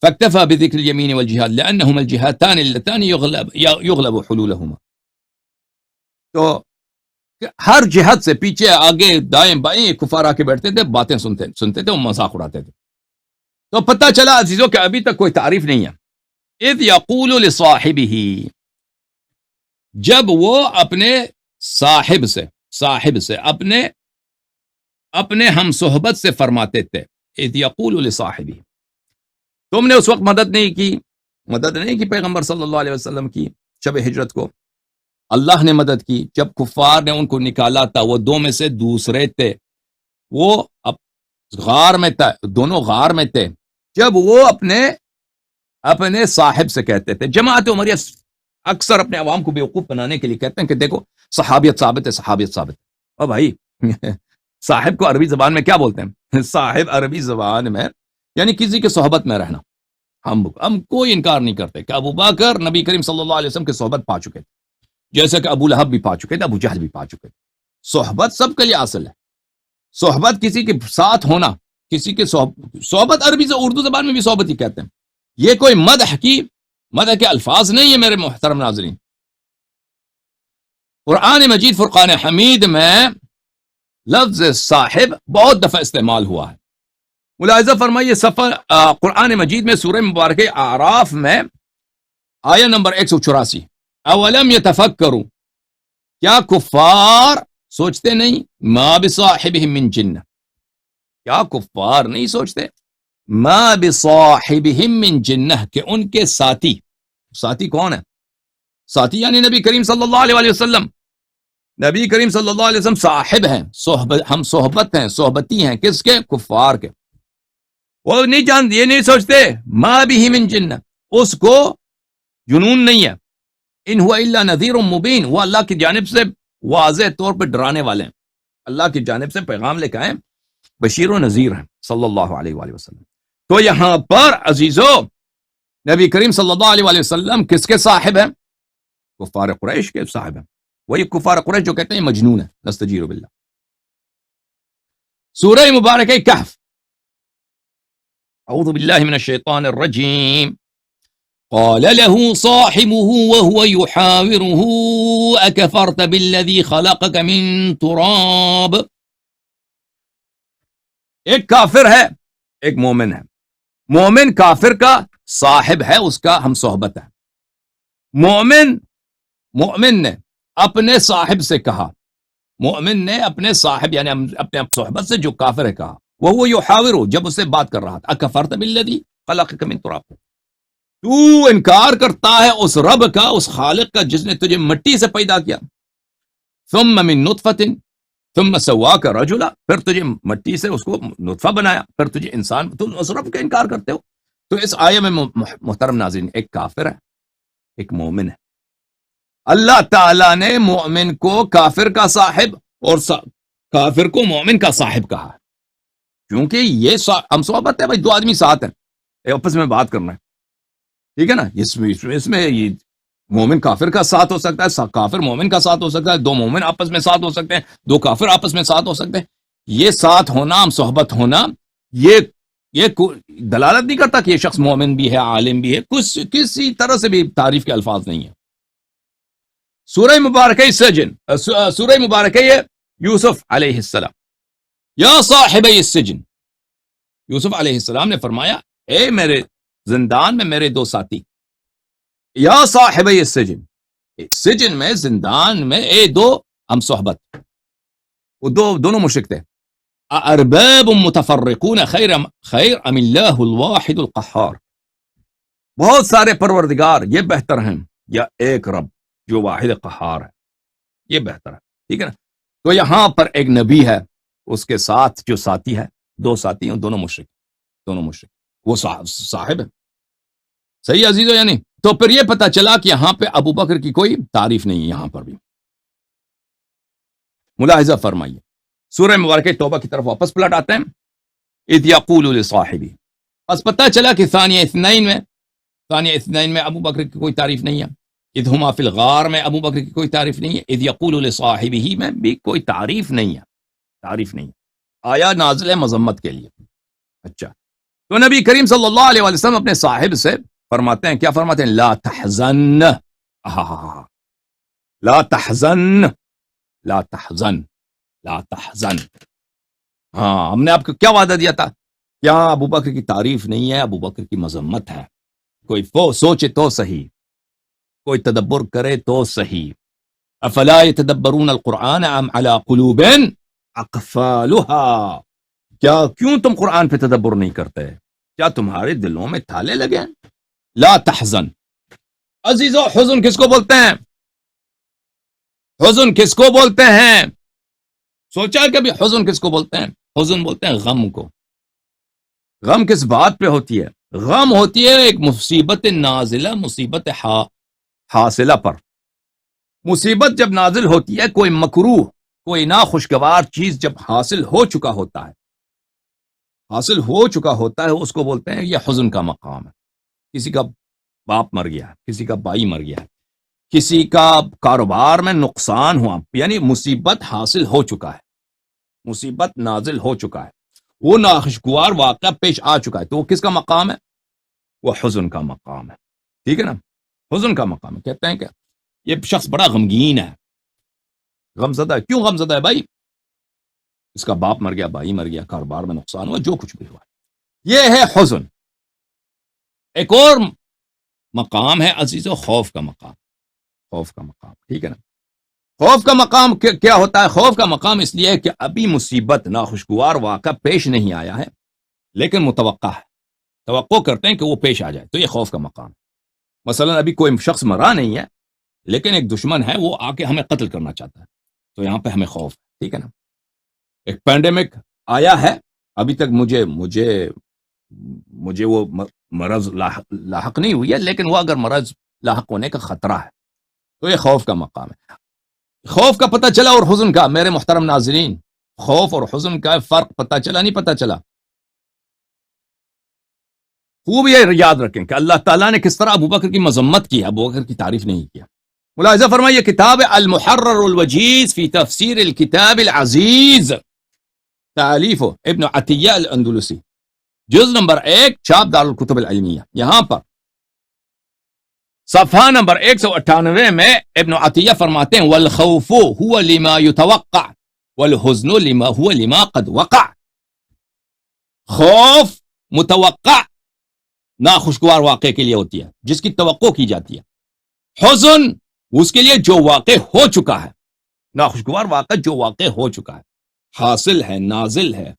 Speaker 1: فاکتفى بذکر الیمین والجہاد لانہما الجہاتان اللتان یغلب حلولہما. تو ہر جہت سے پیچھے آگے دائیں بائیں کفار آ کے بیٹھتے تھے، باتیں سنتے تھے، وہ مذاق اڑاتے تھے. تو پتہ چلا عزیزوں کہ ابھی تک کوئی تعریف نہیں ہے. اذ یقول لصاحبہ، جب وہ اپنے صاحب سے اپنے ہم صحبت سے فرماتے تھے. اذ یقول لصاحبہ، تم نے اس وقت مدد نہیں کی پیغمبر صلی اللہ علیہ وسلم کی شب ہجرت کو. اللہ نے مدد کی جب کفار نے ان کو نکالا تھا. وہ دو میں سے دوسرے تھے، وہ غار میں تھا، دونوں غار میں تھے. جب وہ اپنے صاحب سے کہتے تھے، جماعت عمریہ اکثر اپنے عوام کو بیوقوف بنانے کے لیے کہتے ہیں کہ دیکھو صحابیت ثابت ہے، صحابیت ثابت ہے. او بھائی، صاحب کو عربی زبان میں کیا بولتے ہیں؟ صاحب عربی زبان میں یعنی کسی کے صحبت میں رہنا. ہم کوئی انکار نہیں کرتے کہ ابو بکر نبی کریم صلی اللہ علیہ وسلم کے صحبت پا چکے تھے، جیسے کہ ابو لہب بھی پا چکے تھے، ابو جہل بھی پا چکے تھے. صحبت سب کے لیے حاصل ہے. صحبت کسی کے ساتھ ہونا، کسی کے صحبت عربی سے اردو زبان میں بھی صحبت ہی کہتے ہیں. یہ کوئی مدح کے الفاظ نہیں ہے میرے محترم ناظرین. قرآن مجید فرقان حمید میں لفظ صاحب بہت دفعہ استعمال ہوا ہے. ملاحظہ فرمائیے صفحہ قرآن مجید میں سورہ مبارکہ اعراف میں آیہ نمبر 184. اولم یتفکروا، کیا کفار سوچتے نہیں؟ ما بصاحبہم من جنہ، کیا کفار نہیں سوچتے؟ ما بصاحبہم من جنہ، کہ ان کے ساتھی کون ہے؟ ساتھی یعنی نبی کریم صلی اللہ علیہ وسلم. نبی کریم صلی اللہ علیہ وسلم صاحب ہیں، ہم صحبت ہیں، صحبتی ہیں، کس کے؟ کفار کے. وہ نہیں جانتے، یہ نہیں سوچتے ما بہ من جنہ، اس کو جنون نہیں ہے. ان ہوا الا نذیر مبین، وہ اللہ کی جانب سے واضح طور پر ڈرانے والے ہیں. اللہ کی جانب سے پیغام لے کے آئے، بشیر و نذیر ہیں صلی اللہ علیہ وآلہ وسلم۔ تو یہاں پر عزیزو نبی کریم صلی اللہ علیہ وآلہ وسلم کس کے صاحب ہیں؟ کفار قریش کے صاحب ہیں۔ وہی کفار قریش جو کہتے ہیں مجنون ہے، نستجیر باللہ۔ سورہ مبارکہ کہف، اعوذ باللہ من الشیطان الرجیم، قال له صاحبه وهو يحاوره اكفرت بالذي خلقك من تراب۔ ایک کافر ہے، ایک مومن ہے۔ مومن کافر کا صاحب ہے، اس کا ہم صحبت ہے۔ مومن نے اپنے صاحب سے کہا، مومن نے اپنے صاحب یعنی اپنے صحبت سے جو کافر ہے کہا، وہ یحاورہ، جب اسے بات کر رہا تھا، اکفرت بالذی خلقک من تراب، تو انکار کرتا ہے اس رب کا، اس خالق کا جس نے تجھے مٹی سے پیدا کیا، ثم من نطفۃ ثم سواک رجلا، پھر تجھے مٹی سے اس کو نطفہ بنایا، پھر تجھے انسان، تم اس رب کا انکار کرتے ہو۔ تو اس آیے میں محترم ناظرین، ایک کافر ہے، ایک مومن ہے۔ اللہ تعالیٰ نے مومن کو کافر کا صاحب اور کافر کو مومن کا صاحب کہا، کیونکہ یہ ہم صحبت ہے بھائی، دو آدمی ساتھ ہیں، آپس میں بات کرنا ہے، ٹھیک ہے نا۔ اس میں یہ مومن کافر کا ساتھ ہو سکتا ہے، کافر مومن کا ساتھ ہو سکتا ہے، دو مومن آپس میں ساتھ ہو سکتے ہیں، دو کافر آپس میں ساتھ ہو سکتے ہیں۔ یہ ساتھ ہونا، ہم صحبت ہونا، یہ دلالت نہیں کرتا کہ یہ شخص مومن بھی ہے، عالم بھی ہے، کسی طرح سے بھی تعریف کے الفاظ نہیں ہیں۔ سورہ مبارکہ سجن، سورہ مبارکہ یوسف علیہ السلام، یا صاحب السجن، یوسف علیہ السلام نے فرمایا، اے میرے زندان میں میرے دو ساتھی، یا صاحب السجن، سجن میں، زندان میں، اے دو ہم صحبت، وہ دونوں مشرک تھے۔ ارباب متفرقون خیر ام اللہ الواحد القہار، بہت سارے پروردگار، یہ بہتر ہیں یا ایک رب جو واحد قہار ہے، یہ بہتر ہے، ٹھیک ہے نا۔ تو یہاں پر ایک نبی ہے، اس کے ساتھ جو ساتھی ہے، دو ساتھی ہیں، دونوں مشرک، وہ صاحب ہے، صحیح عزیزو یعنی۔ تو پھر یہ پتا چلا کہ یہاں پہ ابو بکر کی کوئی تعریف نہیں ہے، یہاں پر بھی ملاحظہ فرمائیے۔ سورہ مبارکہ توبہ کی طرف واپس پلٹ آتے ہیں، اذ یقول لصاحبہ، بس پتا چلا کہ ثانیہ اثنین میں ابو بکر کی کوئی تعریف نہیں ہے، اذ ہما فی الغار میں ابو بکر کی کوئی تعریف نہیں ہے، اذ یقول لصاحبہ میں بھی کوئی تعریف نہیں ہے، آیا نازل ہے مذمت کے لیے۔ اچھا، تو نبی کریم صلی اللہ علیہ وسلم اپنے صاحب سے فرماتے ہیں، کیا فرماتے ہیں؟ لا تحزن، لا تحزن، لا تحزن، لا تحزن۔ ہاں، ہم نے آپ کو کیا وعدہ دیا تھا؟ کیا ابو بکر کی تعریف نہیں ہے، ابو بکر کی مذمت ہے، کوئی سوچے تو صحیح، کوئی تدبر کرے تو صحیح۔ افلا يتدبرون القرآن ام على قلوب اقفالها، کیوں تم قرآن پہ تدبر نہیں کرتے؟ کیا تمہارے دلوں میں تھالے لگے ہیں؟ لا تحزن، عزیزو، حزن کس کو بولتے ہیں؟ حزن کس کو بولتے ہیں؟ سوچا کبھی حزن کس کو بولتے ہیں؟ حزن بولتے ہیں غم کو۔ غم کس بات پہ ہوتی ہے؟ غم ہوتی ہے ایک مصیبت نازلہ، مصیبت حاصلہ پر۔ مصیبت جب نازل ہوتی ہے، کوئی مکروہ، کوئی ناخوشگوار چیز جب حاصل ہو چکا ہوتا ہے، اس کو بولتے ہیں یہ حزن کا مقام ہے۔ کسی کا باپ مر گیا، کسی کا بھائی مر گیا، کسی کا کاروبار میں نقصان ہوا، یعنی مصیبت حاصل ہو چکا ہے، مصیبت نازل ہو چکا ہے، وہ ناخوشگوار واقعہ پیش آ چکا ہے، تو وہ کس کا مقام ہے؟ وہ حزن کا مقام ہے، ٹھیک ہے نا، حزن کا مقام ہے۔ کہتے ہیں کہ یہ شخص بڑا غمگین ہے، غمزدہ ہے۔ کیوں غمزدہ ہے بھائی؟ اس کا باپ مر گیا، بھائی مر گیا، کاروبار میں نقصان ہوا، جو کچھ بھی ہوا، یہ ہے حزن۔ ایک اور مقام ہے عزیزو، خوف کا مقام، ٹھیک ہے نا۔ خوف کا مقام کیا ہوتا ہے؟ خوف کا مقام اس لیے کہ ابھی مصیبت، ناخوشگوار واقعہ پیش نہیں آیا ہے، لیکن متوقع ہے، توقع کرتے ہیں کہ وہ پیش آ جائے، تو یہ خوف کا مقام ہے۔ مثلا ابھی کوئی شخص مرا نہیں ہے، لیکن ایک دشمن ہے، وہ آ کے ہمیں قتل کرنا چاہتا ہے، تو یہاں پہ ہمیں خوف ہے، ٹھیک ہے نا۔ ایک پینڈیمک آیا ہے، ابھی تک مجھے وہ مرض لاحق نہیں ہوئی ہے، لیکن وہ اگر مرض لاحق ہونے کا خطرہ ہے، تو یہ خوف کا مقام ہے۔ خوف کا پتہ چلا اور حزن کا، میرے محترم ناظرین، خوف اور حزن کا فرق پتہ چلا نہیں پتہ چلا؟ خوب یہ یاد رکھیں کہ اللہ تعالیٰ نے کس طرح ابو بکر کی مذمت کی، ابو بکر کی تعریف نہیں کیا. ملاحظہ فرمائیے، کتاب المحرر الوجیز فی تفسیر الکتاب العزیز، تالیف ابن عطیہ الاندلسی، جز نمبر 1، چھاپ دار الکتب العلمیہ. یہاں پر صفحہ نمبر 198 میں ابن عطیہ فرماتے ہیں والخوف هو لما يتوقع والحزن لما هو لما قد وقع. خوف متوقع ناخوشگوار واقعے کے لیے ہوتی ہے، جس کی توقع کی جاتی ہے. حزن اس کے لیے جو واقع ہو چکا ہے. ناخوشگوار واقع جو واقع ہو چکا ہے، حاصل ہے، نازل ہے،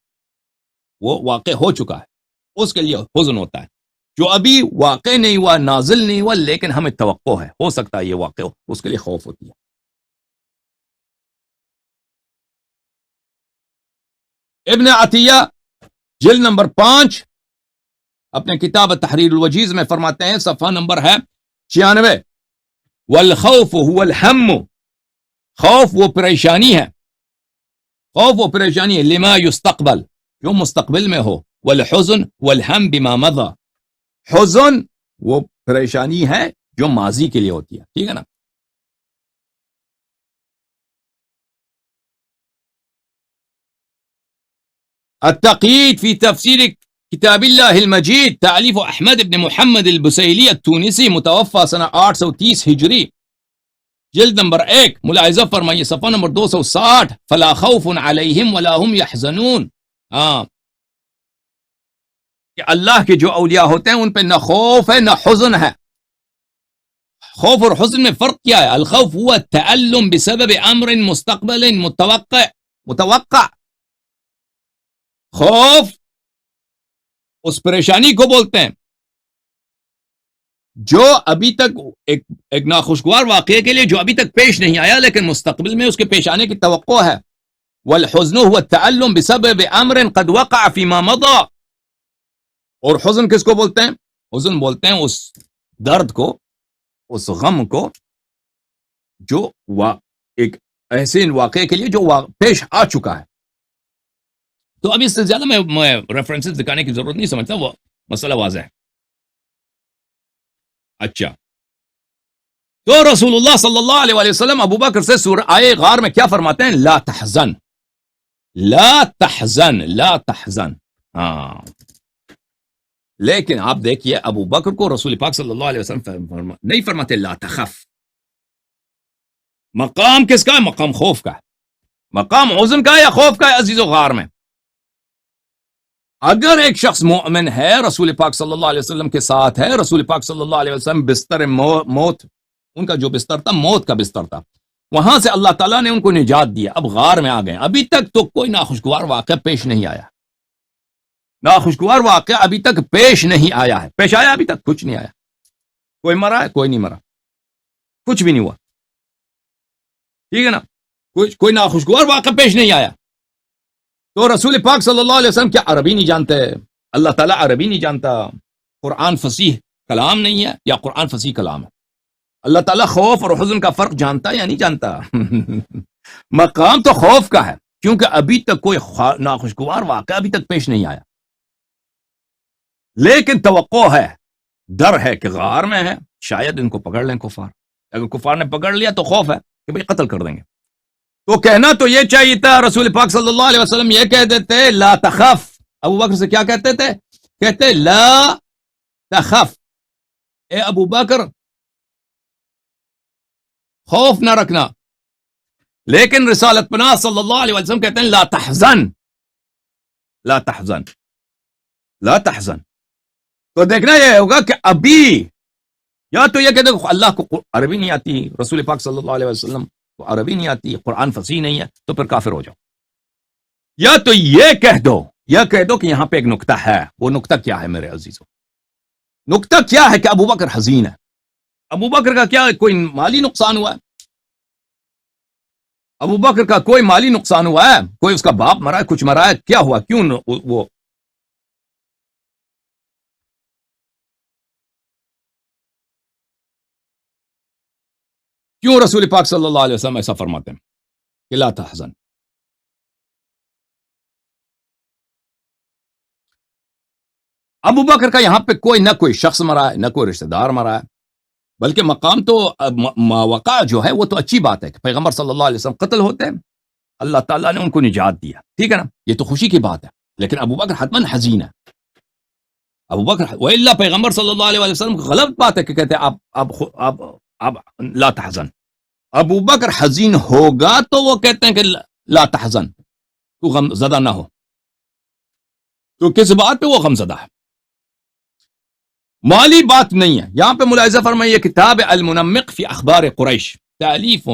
Speaker 1: وہ واقع ہو چکا ہے، اس کے لیے حزن ہوتا ہے. جو ابھی واقع نہیں ہوا، نازل نہیں ہوا، لیکن ہمیں توقع ہے، ہو سکتا ہے یہ واقع ہو، اس کے لیے خوف ہوتی ہے. ابن عطیہ جلد نمبر 5 اپنے کتاب تحریر الوجیز میں فرماتے ہیں، صفحہ نمبر ہے 96، والخوف هو الهم، خوف وہ پریشانی ہے، خوف وہ پریشانی ہے، لما يستقبل، جو مستقبل میں ہو، والحزن والهم بما مضى، حزن وہ پریشانی ہے جو ماضی کے لیے ہوتی ہے. ٹھیک ہے نا؟ التقييد في تفسير كتاب الله المجيد، تأليف أحمد بن محمد البسيلي التونسي، متوفى سنة 830 ہجری، جلد نمبر 1. ملاحظہ فرمائیے صفحہ نمبر 260، فلا خوف عليهم ولا هم يحزنون. کہ اللہ کے جو اولیاء ہوتے ہیں ان پہ نہ خوف ہے نہ حزن ہے. خوف اور حزن میں فرق کیا ہے؟ الخوف هو التألم بسبب امر مستقبل متوقع. خوف اس پریشانی کو بولتے ہیں جو ابھی تک ایک ناخوشگوار واقعے کے لیے جو ابھی تک پیش نہیں آیا لیکن مستقبل میں اس کے پیش آنے کی توقع ہے. والحزن هو التألم بسبب امر قد وقع فيما مضى. اور حزن کس کو بولتے ہیں؟ حزن بولتے ہیں اس درد کو، اس غم کو جو ایک ایسے واقعے کے لیے جو پیش آ چکا ہے. تو اب اس سے زیادہ میں ریفرنسز دکھانے کی ضرورت نہیں سمجھتا، وہ مسئلہ واضح ہے. اچھا، تو رسول اللہ صلی اللہ علیہ وآلہ وسلم ابو بکر سے سورہ آئے غار میں کیا فرماتے ہیں؟ لا تحزن، لا تحزن، لا تحزن. ہاں، لیکن آپ دیکھیے ابو بکر کو رسول پاک صلی اللہ علیہ وسلم نہیں فرماتے لا تخف. مقام کس کا ہے؟ مقام خوف کا ہے. مقام حزن کا ہے یا خوف کا ہے عزیز و غار میں؟ اگر ایک شخص مومن ہے، رسول پاک صلی اللہ علیہ وسلم کے ساتھ ہے، رسول پاک صلی اللہ علیہ وسلم بستر موت، ان کا جو بستر تھا موت کا بستر تھا، وہاں سے اللہ تعالیٰ نے ان کو نجات دیا، اب غار میں آ گئے، ابھی تک تو کوئی ناخوشگوار واقعہ پیش نہیں آیا، ناخوشگوار واقعہ ابھی تک پیش نہیں آیا ہے. پیش آیا ابھی تک کچھ نہیں آیا. کوئی مرا ہے؟ کوئی نہیں مرا، کچھ بھی نہیں ہوا. ٹھیک ہے نا؟ کوئی ناخوشگوار واقعہ پیش نہیں آیا. تو رسول پاک صلی اللہ علیہ وسلم کیا عربی نہیں جانتے؟ اللہ تعالیٰ عربی نہیں جانتا؟ قرآن فصیح کلام نہیں ہے یا قرآن فصیح کلام ہے؟ اللہ تعالیٰ خوف اور حزن کا فرق جانتا یا نہیں جانتا؟ مقام تو خوف کا ہے کیونکہ ابھی تک کوئی ناخوشگوار واقعہ ابھی تک پیش نہیں آیا، لیکن توقع ہے، ڈر ہے کہ غار میں ہے، شاید ان کو پکڑ لیں کفار. اگر کفار نے پکڑ لیا تو خوف ہے کہ بھئی قتل کر دیں گے. تو کہنا تو یہ چاہیے تھا، رسول پاک صلی اللہ علیہ وسلم یہ کہہ دیتے لا تخف. ابو بکر سے کیا کہتے تھے؟ کہتے لا تخف، اے ابو بکر خوف نہ رکھنا. لیکن رسالت پناہ صلی اللہ علیہ وسلم کہتے ہیں لا تحزن، لا تحزن، لا تحزن. تو دیکھنا یہ ہوگا کہ ابھی یا تو یہ کہتے اللہ کو عربی نہیں آتی، رسول پاک صلی اللہ علیہ وسلم کو عربی نہیں آتی، قرآن فصیح نہیں ہے، تو پھر کافر ہو جاؤ. یا تو یہ کہہ دو کہ یہاں پہ ایک نکتہ ہے. وہ نکتہ کیا ہے میرے عزیزوں؟ نکتہ کیا ہے کہ ابو بکر حزین ہے. ابو بکر کا کیا کوئی مالی نقصان ہوا ہے؟ ابو بکر کا کوئی مالی نقصان ہوا ہے؟ کوئی اس کا باپ مرا ہے، کچھ مرا ہے؟ کیا ہوا؟ کیوں رسول پاک صلی اللہ علیہ وسلم ایسا فرماتے ہیں کہ لا تحزن؟ ابو بکر کا یہاں پہ کوئی نہ کوئی شخص مرا ہے، نہ کوئی رشتہ دار مرا ہے، بلکہ مقام تو ماوقع جو ہے وہ تو اچھی بات ہے کہ پیغمبر صلی اللہ علیہ وسلم قتل ہوتے ہیں، اللہ تعالیٰ نے ان کو نجات دیا، ٹھیک ہے نا، یہ تو خوشی کی بات ہے، لیکن ابو بکر حتماً حزین ہے، ابو بکر وَإِلَّا پیغمبر صلی اللہ علیہ وسلم غلط بات ہے کہ کہتے ہیں اب لا تحزن، ابو بکر حزین ہوگا تو وہ کہتے ہیں کہ لا تحزن، تو غم زدہ نہ ہو، تو کس بات پہ وہ غم زدہ ہے؟ مالی بات نہیں ہے، یہاں پہ ملاحظہ فرمائیے کتاب المنمق فی اخبار قریش، تالیف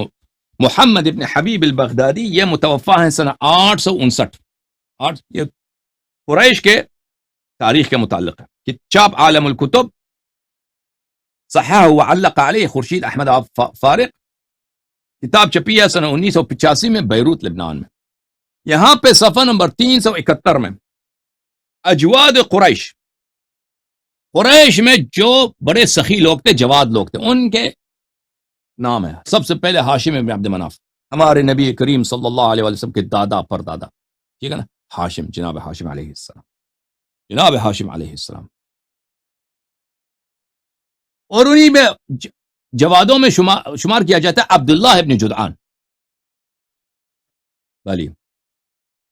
Speaker 1: محمد ابن حبیب البغدادی، یہ متوفا ہیں سنہ 859، یہ قریش کے تاریخ کے متعلق ہے، کہ چاپ عالم الکتب، صححہ وعلق علیہ خورشید احمد فارق، کتاب چھپی ہے سنہ 1985 میں بیروت لبنان میں۔ یہاں پہ صفحہ نمبر 371 میں اجواد قریش، قریش میں جو بڑے سخی لوگ تھے، جواد لوگ تھے، ان کے نام ہے، سب سے پہلے ہاشم ابن عبد مناف، ہمارے نبی کریم صلی اللہ علیہ وسلم کے دادا پر دادا، ٹھیک ہے نا، ہاشم، جناب ہاشم علیہ السلام، جناب ہاشم علیہ السلام، اور انہی میں جوادوں میں شمار کیا جاتا ہے عبداللہ ابن جدعان، بلی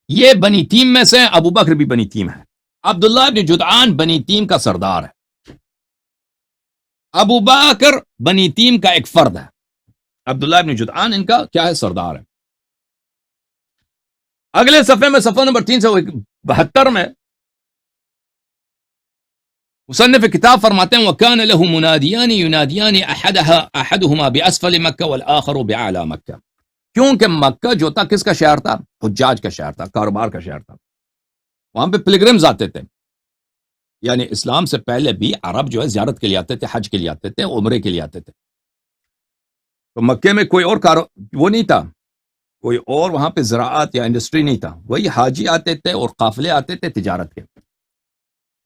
Speaker 1: یہ بنی تیم میں سے، ابو بکر بھی بنی تیم ہے، عبداللہ ابن جدعان بنی تیم کا سردار ہے، ابو بکر بنی تیم کا ایک فرد ہے، عبداللہ ابن جدعان ان کا کیا ہے، سردار ہے۔ اگلے صفحے میں صفحہ نمبر 372 میں مصنف کتاب فرماتے ہیں وَكَانَ لَهُ مُنَادِيَانِ يُنَادِيَانِ أَحَدُهُمَا بِأَسْفَلِ مَكَّةَ وَالْآخَرُ بِأَعْلَى مَكَّةَ، کیونکہ مکہ جو تھا کس کا شہر تھا؟ حجاج کا شہر تھا، کاروبار کا شہر تھا، وہاں پہ پلگرمز آتے تھے، یعنی اسلام سے پہلے بھی عرب جو ہے زیارت کے لیے آتے تھے، حج کے لیے آتے تھے، عمرے کے لیے آتے تھے، تو مکے میں کوئی اور وہ نہیں تھا، کوئی اور وہاں پہ زراعت یا انڈسٹری نہیں تھا، وہی حاجی آتے تھے اور قافلے آتے تھے تجارت کے۔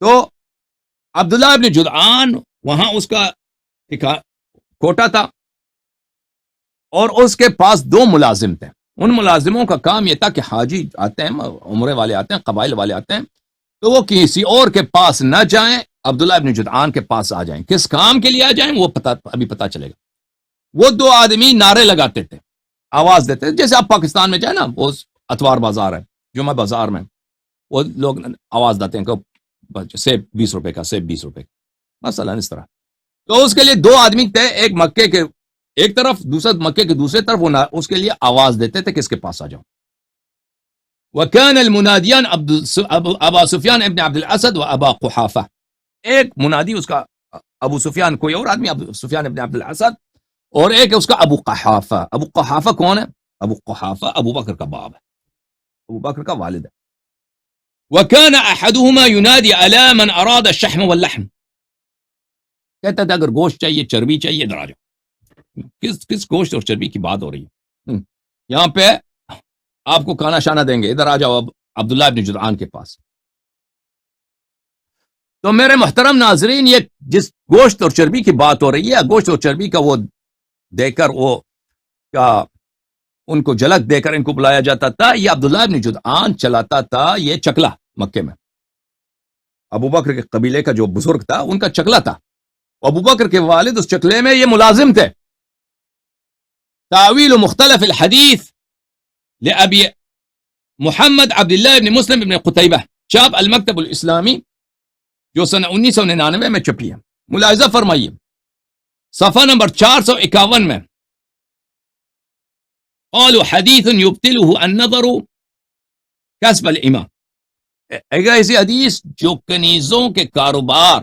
Speaker 1: تو عبداللہ ابن جدعان وہاں اس کا کوٹا تھا، اور اس کے پاس 2 ملازم تھے، ان ملازموں کا کام یہ تھا کہ حاجی آتے ہیں، عمرے والے آتے ہیں، قبائل والے آتے ہیں، تو وہ کسی اور کے پاس نہ جائیں، عبداللہ ابن جدعان کے پاس آ جائیں، کس کام کے لیے آ جائیں وہ ابھی پتا چلے گا۔ وہ 2 آدمی نعرے لگاتے تھے، آواز دیتے تھے، جیسے آپ پاکستان میں جائیں نا، وہ اتوار بازار ہے، جمعہ بازار میں وہ لوگ آواز دیتے ہیں کہ سیب 20 روپے کا، سیب 20 روپے کا، مثلا اس طرح۔ تو اس کے لیے 2 آدمی تھے، ایک مکے کے ایک طرف، دوسرا مکے کے دوسرے طرف، وہ اس کے لیے آواز دیتے تھے کہ اس کے پاس آ جاؤ۔ وَكَانَ الْمُنَادِيَانِ ابا سفیان ابن عبد الاسد و ابا قحافہ، ایک منادی اس کا ابو سفیان، کوئی اور آدمی ابو سفیان ابن عبد الاسد، اور ایک ہے اس کا ابو قحافہ۔ ابو قحافہ کون ہے؟ ابو قحافہ ابو بکر کا باپ ہے، ابو بکر کا والد ہے۔ وَكَانَ أَحَدُهُمَا يُنَادِي عَلَى مَنْ أَرَادَ الشَّحْمَ وَاللَّحْمَ، کہتا تھا اگر گوشت چاہیے، چربی چاہیے، ادھر آ جاؤ۔ کس گوشت اور چربی کی بات ہو رہی ہے؟ یہاں پہ آپ کو کھانا شانہ دیں گے، ادھر آ جاؤ اب عبداللہ ابن جدعان کے پاس۔ تو میرے محترم ناظرین، یہ جس گوشت اور چربی کی بات ہو رہی ہے، گوشت اور چربی کا وہ دے کر، وہ کیا ان کو جھلک دے کر ان کو بلایا جاتا تھا، یہ عبداللہ ابن جدعان چلاتا تھا، یہ چکلا مکے میں، ابو بکر کے قبیلے کا جو بزرگ تھا ان کا چکلا تھا، ابو بکر کے والد اس چکلے میں یہ ملازم تھے۔ تعویل مختلف الحدیث لأبی محمد عبداللہ ابن مسلم ابن قتیبہ، چاپ المکتب الاسلامی، جو سنہ 1999 میں چھپی ہے۔ ملاحظہ فرمائیے صفحہ نمبر 451 میں، قالوا حدیث یبطلہ النظر کسب الامام، ایک ایسی حدیث جو کنیزوں کے کاروبار،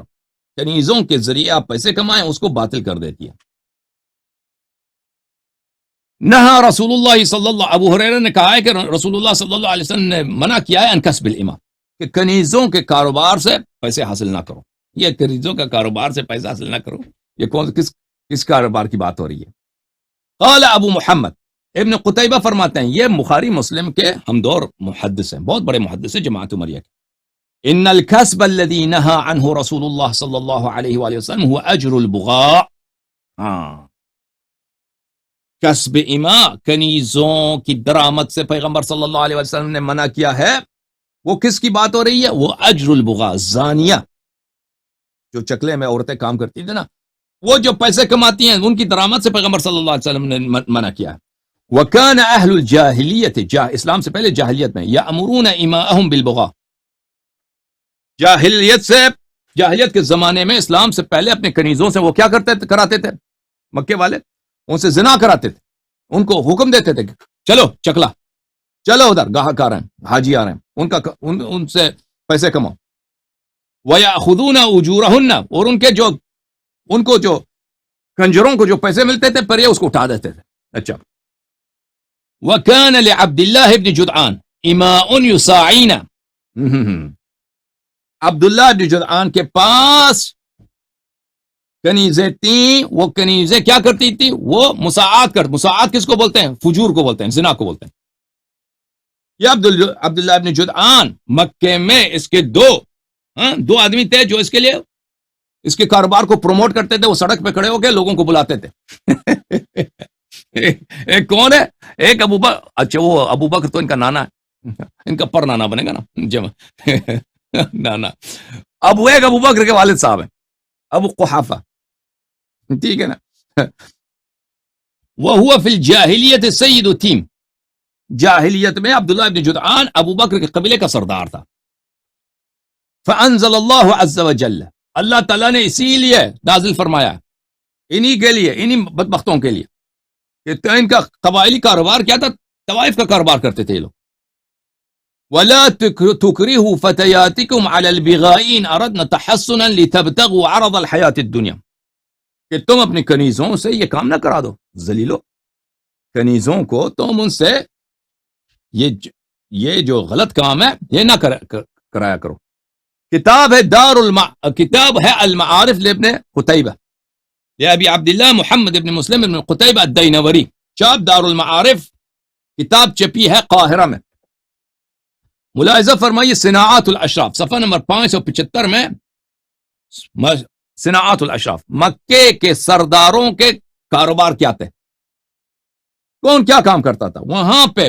Speaker 1: کنیزوں کے ذریعے آپ پیسے کمائیں، اس کو باطل کر دیتی ہے۔ نہا رسول اللہ صلی اللہ، ابو ہریرہ نے کہا ہے کہ رسول اللہ صلی اللہ علیہ وسلم نے منع کیا ہے ان کسب الامام، کہ کنیزوں کے کاروبار سے پیسے حاصل نہ کرو، یہ کنیزوں کا کاروبار سے پیسہ حاصل نہ کرو، یہ کس کاروبار کی بات ہو رہی ہے؟ قال ابو محمد، ابن قتیبہ فرماتے ہیں، یہ بخاری مسلم کے ہمدور محدث ہیں، بہت بڑے محدث ہیں جماعت عمریہ کے۔ ان الکسب الذی نہا عنہ رسول اللہ صلی اللہ علیہ وآلہ وسلم هو اجر البغاء، کسب اماء، کنیزوں کی درآمد سے پیغمبر صلی اللہ علیہ وسلم نے منع کیا ہے، وہ کس کی بات ہو رہی ہے؟ وہ اجر البغاء، زانیہ، جو چکلے میں عورتیں کام کرتی تھیں نا، وہ جو پیسے کماتی ہیں ان کی درآمد سے پیغمبر صلی اللہ علیہ وسلم نے منع کیا ہے. وَكَانَ أَهْلُ الْجَاهِلِيَّةِ اسلام سے پہلے جاہلیت میں يَأْمُرُونَ إِمَاءَهُمْ بِالْبُغَاءِ، جاہلیت کے زمانے میں اسلام سے پہلے اپنے کنیزوں سے وہ کیا کراتے تھے؟ مکے والے ان سے زنا کراتے تھے، ان کو حکم دیتے تھے کہ چلو چکلا، چلو ادھر گاہک آ رہے ہیں، حاجی آ رہے ہیں، ان سے پیسے کماؤ. وَيَأْخُذُونَ أُجُورَهُنَّ، اور ان کو جو کنجروں کو جو پیسے ملتے تھے پر یہ اس کو اٹھا دیتے تھے. اچھا. وَكَانَ لِعَبْدِ اللَّهِ بْنِ جُدْعَانَ إِمَاءٌ يُسَاعِينَ، عبداللہ ابن جدعان کے پاس کنیزیں تھیں، وہ کنیزیں کیا کرتی تھی؟ وہ مساعات کس کو بولتے ہیں؟ فجور کو بولتے ہیں، زنا کو بولتے ہیں. یہ عبداللہ ابن جدعان مکے میں اس کے دو آدمی تھے جو اس کے لیے اس کے کاروبار کو پروموٹ کرتے تھے. وہ سڑک پہ کھڑے ہو کے لوگوں کو بلاتے تھے. ایک کون ہے؟ ایک ابو بکر. اچھا وہ ابو بکر تو ان کا نانا ہے، ان کا پر نانا بنے گا نا نانا. ایک ابو بکر کے والد صاحب ہیں ابو قحافہ، ٹھیک ہے نا. وَهُوَ فِي الْجَاهِلِيَّةِ سَيِّدُ تِيم، جاہلیت میں عبداللہ ابن جدعان ابو بکر کے قبیلے کا سردار تھا. فَأَنزَلَ اللَّهُ عَزَّ وَجَلَّ، اللہ تعالیٰ نے اسی لیے نازل فرمایا انہی کے لیے، انہی بدبختوں کے لیے کہ ان کا قبائلی کاروبار کیا تھا؟ طوائف کا کاروبار کرتے تھے یہ لوگ. وَلَا تُكْرِهُ فَتَيَاتِكُمْ عَلَى الْبِغَاءِ إِنْ أَرَدْنَ تَحَصُّنًا لِتَبْتَغُوا عَرَضَ الْحَيَاةِ الدُّنْيَا، کہ تم اپنی کنیزوں سے یہ کام نہ کرا دو. ذلیلو، کنیزوں کو تم ان سے یہ جو غلط کام ہے یہ نہ کرایا کرو. کتاب ہے المعارف لابن قتیبہ، ابی عبداللہ محمد ابن مسلم ابن قتیبہ الدینوری، چاپ دار المعارف، کتاب چپی ہے قاہرہ میں. ملاحظہ فرمائیے صناعات الاشراف صفحہ نمبر 575 میں، صناعات الاشراف، مکے کے سرداروں کے کاروبار کیا تھے، کون کیا کام کرتا تھا. وہاں پہ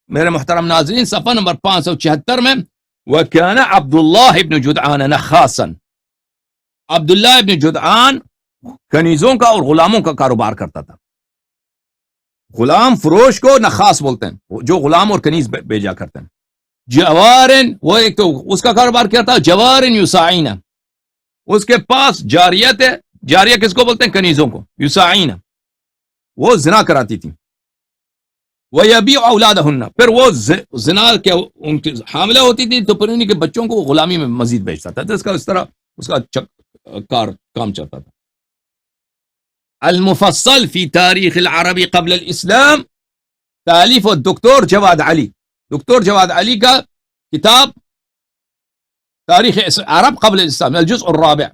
Speaker 1: میرے محترم ناظرین صفحہ نمبر 576 میں، وَكَانَ عَبْدُ اللَّهِ ابن جدعان نَخَّاسًا، عبداللہ ابن جدعان کنیزوں کا اور غلاموں کا کاروبار کرتا تھا. غلام فروش کو نخاس بولتے ہیں، جو غلام اور کنیز بیچا کرتے ہیں. جوارن، وہ ایک تو اس کا کاروبار کیا تھا، جوارن یساعین، اس کے پاس جاریت ہے. جاریہ کس کو بولتے ہیں؟ کنیزوں کو. یساعین، وہ زنا کراتی تھی. وَيَبِيعُ أَوْلَادَهُنَّ، پھر وہ زنا کے ان کی حاملہ ہوتی تھی تو پھر انہیں کے بچوں کو غلامی میں مزید بیچتا تھا. تو اس طرح اس کا کام چلتا تھا. المفصل فی تاریخ العربی قبل الاسلام، تالیف دکتور جواد علی، دکتور جواد علی کا کتاب تاریخ عرب قبل الاسلام الجزء الرابع،